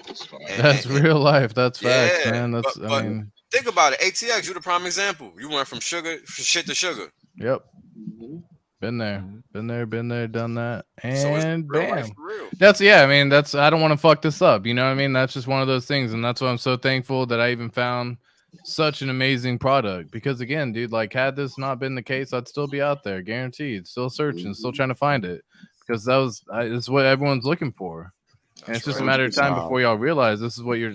That's real life. That's facts, man. That's I mean, think about it. ATX, you're the prime example. You went from shit to sugar. Yep. Been there, done that, and so bam. I don't want to fuck this up. You know what I mean? That's just one of those things, and that's why I'm so thankful that I even found such an amazing product. Because again, dude, like, had this not been the case, I'd still be out there, guaranteed, still searching, still trying to find it, because it's what everyone's looking for. And it's just a matter of time before y'all realize this is what you're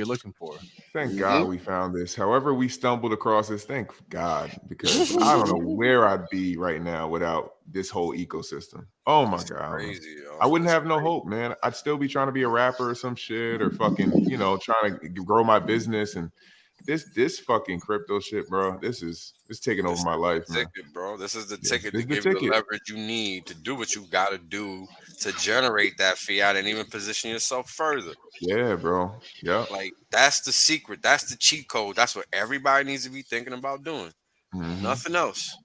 looking for. Thank God we found this. However we stumbled across this, thank God, because I don't know where I'd be right now without this whole ecosystem. Oh my God. Crazy, I wouldn't have no hope, man. I'd still be trying to be a rapper or some shit, or fucking, you know, trying to grow my business. And this fucking crypto shit, bro, it's taking over my life, man. Ticket, bro. This is the ticket to give you the leverage you need to do what you got to do to generate that fiat and even position yourself further. Yeah, bro. Yeah. Like, that's the secret. That's the cheat code. That's what everybody needs to be thinking about doing. Nothing else.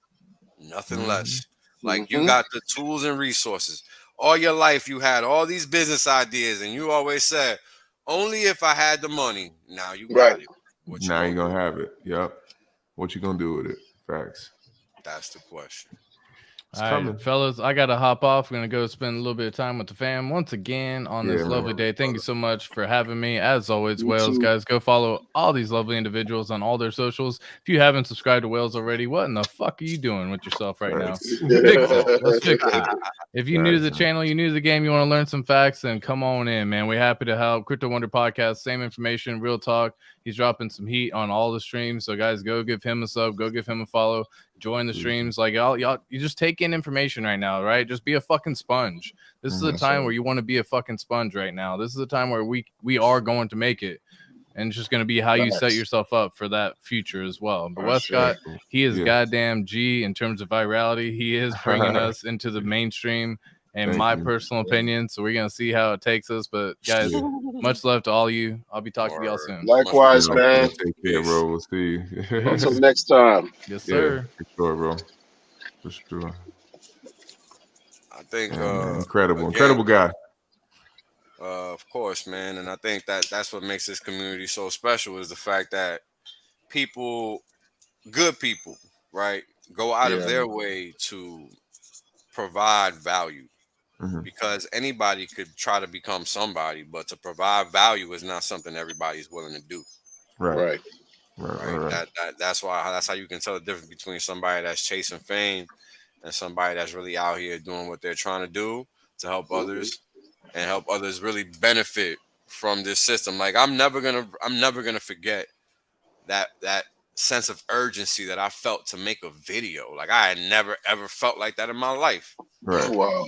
Nothing less. Like, you got the tools and resources. all your life you had all these business ideas, and you always said, only if I had the money. Now you got it. What now you're gonna have it. Yep. What you gonna do with it? Facts. That's the question. All right, fellas, I got to hop off. We're going to go spend a little bit of time with the fam once again on this lovely day. Thank you so much for having me. As always, Whales, guys, go follow all these lovely individuals on all their socials. If you haven't subscribed to Whales already, what in the fuck are you doing with yourself right now? Fix it. Let's fix it. If you're new to the channel, you're new to the game, you want to learn some facts, then come on in, man. We're happy to help. Crypto Wonder Podcast, same information, real talk. He's dropping some heat on all the streams. So, guys, go give him a sub. Go give him a follow. Join the streams. Like, y'all, you just take in information right now, right? Just be a fucking sponge. This is a time where you want to be a fucking sponge right now. This is a time where we are going to make it. And it's just going to be how you set yourself up for that future as well. But Westcott, he is goddamn G in terms of virality. He is bringing us into the mainstream. In my personal opinion, so we're gonna see how it takes us. But guys, much love to all of you. I'll be talking to y'all soon. Likewise, man. Take care, bro. We'll see. Until next time. Yes, sir. For sure, bro. For sure. I think incredible guy. Of course, man, and I think that's what makes this community so special is the fact that people, good people, right, go out of their way to provide value. Because anybody could try to become somebody, but to provide value is not something everybody's willing to do. Right. That's how you can tell the difference between somebody that's chasing fame and somebody that's really out here doing what they're trying to do to help others and help others really benefit from this system. Like I'm never gonna forget that sense of urgency that I felt to make a video. Like I had never ever felt like that in my life. Right. Wow.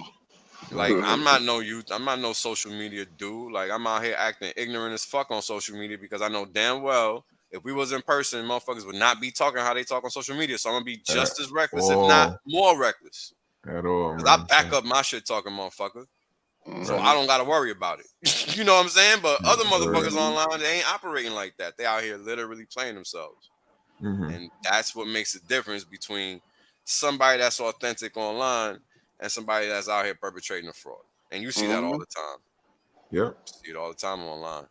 Like I'm not no youth, I'm not no social media dude. Like I'm out here acting ignorant as fuck on social media because I know damn well if we was in person, motherfuckers would not be talking how they talk on social media. So I'm gonna be just as reckless, if not more reckless. At all. Because I back up my shit talking motherfucker. So I don't gotta worry about it. You know what I'm saying? But other motherfuckers online, they ain't operating like that. They out here literally playing themselves. And that's what makes the difference between somebody that's authentic online and somebody that's out here perpetrating a fraud. And you see that all the time. Yep. You see it all the time online.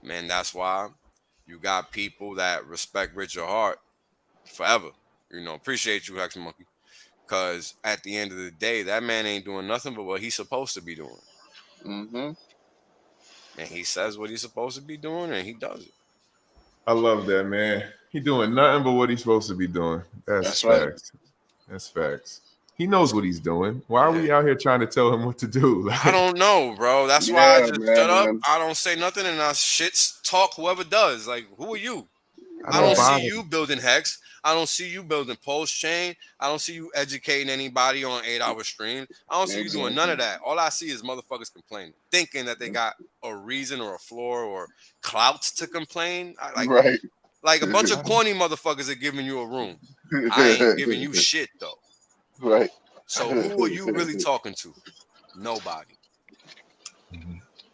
Man, that's why you got people that respect Richard Hart forever. You know, appreciate you, Hex Monkey. Because at the end of the day, that man ain't doing nothing but what he's supposed to be doing. And he says what he's supposed to be doing, and he does it. I love that, man. He doing nothing but what he's supposed to be doing. That's facts. Right. That's facts. He knows what he's doing. Why are we out here trying to tell him what to do? Like, I don't know, bro. That's why I just shut up. I don't say nothing, and I talk whoever does. Like, who are you? I don't see you building Hex. I don't see you building PulseChain. I don't see you educating anybody on 8-hour streams. I don't see you doing none of that. All I see is motherfuckers complaining, thinking that they got a reason or a floor or clout to complain. Like a bunch of corny motherfuckers are giving you a room. I ain't giving you shit though. Right. So who are you really talking to? Nobody.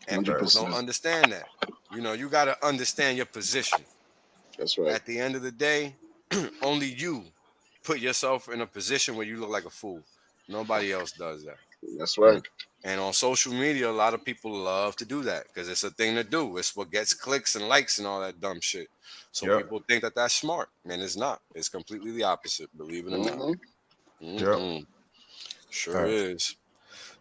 And people don't understand that. You know, you got to understand your position. That's right. At the end of the day, only you put yourself in a position where you look like a fool. Nobody else does that. That's right. And on social media, a lot of people love to do that because it's a thing to do. It's what gets clicks and likes and all that dumb shit. So people think that that's smart. Man, it's not. It's completely the opposite, believe it or not. Sure is.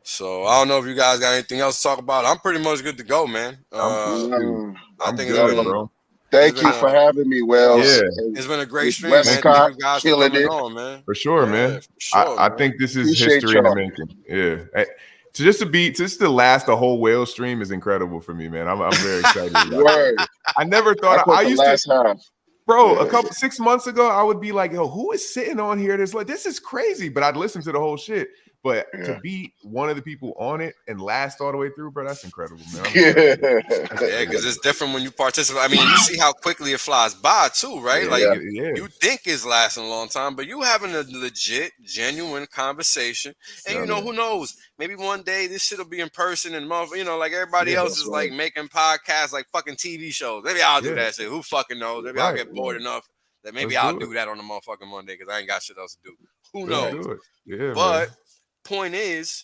So I don't know if you guys got anything else to talk about. I'm pretty much good to go, man. I'm think good, bro. Thank you for having me, Wells. Yeah. It's been a great stream, man. Thank you guys for coming on, man. For sure, man. For sure, I think this is history in the making. Yeah. Just to last the whole whale stream is incredible for me, man. I'm very excited about it. I never thought I used to. Bro, 6 months ago, I would be like, yo, who is sitting on here? This is crazy. But I'd listen to the whole shit. But to be one of the people on it and last all the way through, bro, that's incredible, man. Because it's different when you participate. I mean, you see how quickly it flies by, too, right? You think it's lasting a long time, but you having a legit, genuine conversation. And, you know, who knows? Maybe one day this shit will be in person and, you know, like everybody else is, like, making podcasts like fucking TV shows. Maybe I'll do that shit. Who fucking knows? Maybe I'll get bored enough that maybe I'll do that on a motherfucking Monday because I ain't got shit else to do. Who knows? Yeah, but point is,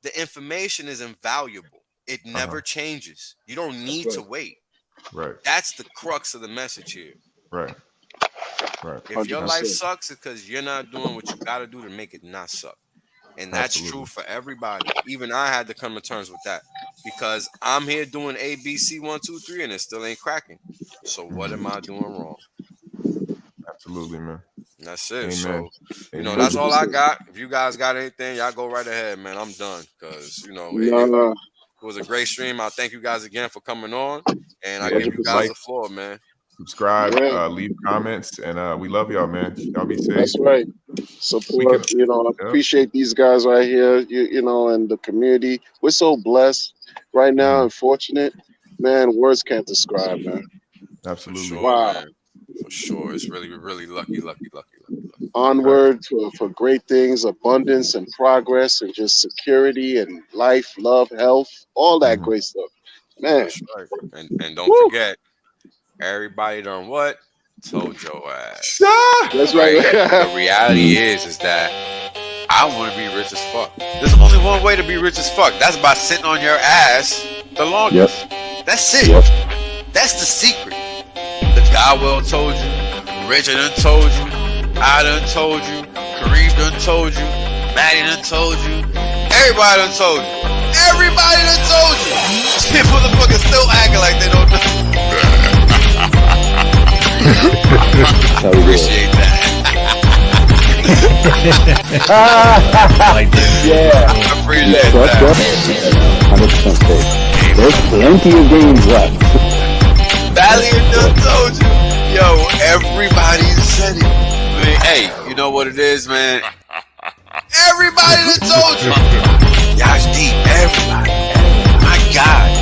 the information is invaluable. It never changes. You don't need to wait. Right. That's the crux of the message here. Right. Right. If your life sucks, it's because you're not doing what you got to do to make it not suck. And that's true for everybody. Even I had to come to terms with that because I'm here doing A, B, C, 1, 2, 3, and it still ain't cracking. So what am I doing wrong? Absolutely, man. That's it. Amen. So, Amen. that's all I got. If you guys got anything, y'all go right ahead, man. I'm done because, it was a great stream. I thank you guys again for coming on, and I give you guys the floor, man. Subscribe, leave comments, and we love y'all, man. Y'all be safe. That's right. Support, I appreciate these guys right here, and the community. We're so blessed right now and fortunate. Man, words can't describe, man. Absolutely. For sure, wow. Man. For sure. It's really, really lucky. Onward for great things, abundance and progress and just security and life, love, health, all that great stuff. Man. That's right. And don't forget, everybody done what? Told your ass. That's right. The reality is that I want to be rich as fuck. There's only one way to be rich as fuck. That's by sitting on your ass the longest. Yep. That's it. Yep. That's the secret. The guy well told you. Richard done told you. I done told you. Kareem done told you. Maddie done told you. Everybody done told you. Everybody done told you. These motherfuckers still acting like they don't know. Appreciate that. I appreciate that. 100% safe. There's plenty of games left. Valiant done told you. Yo, everybody said it. I mean, hey, you know what it is, man? Everybody done told you. Y'all's deep. Everybody. My God.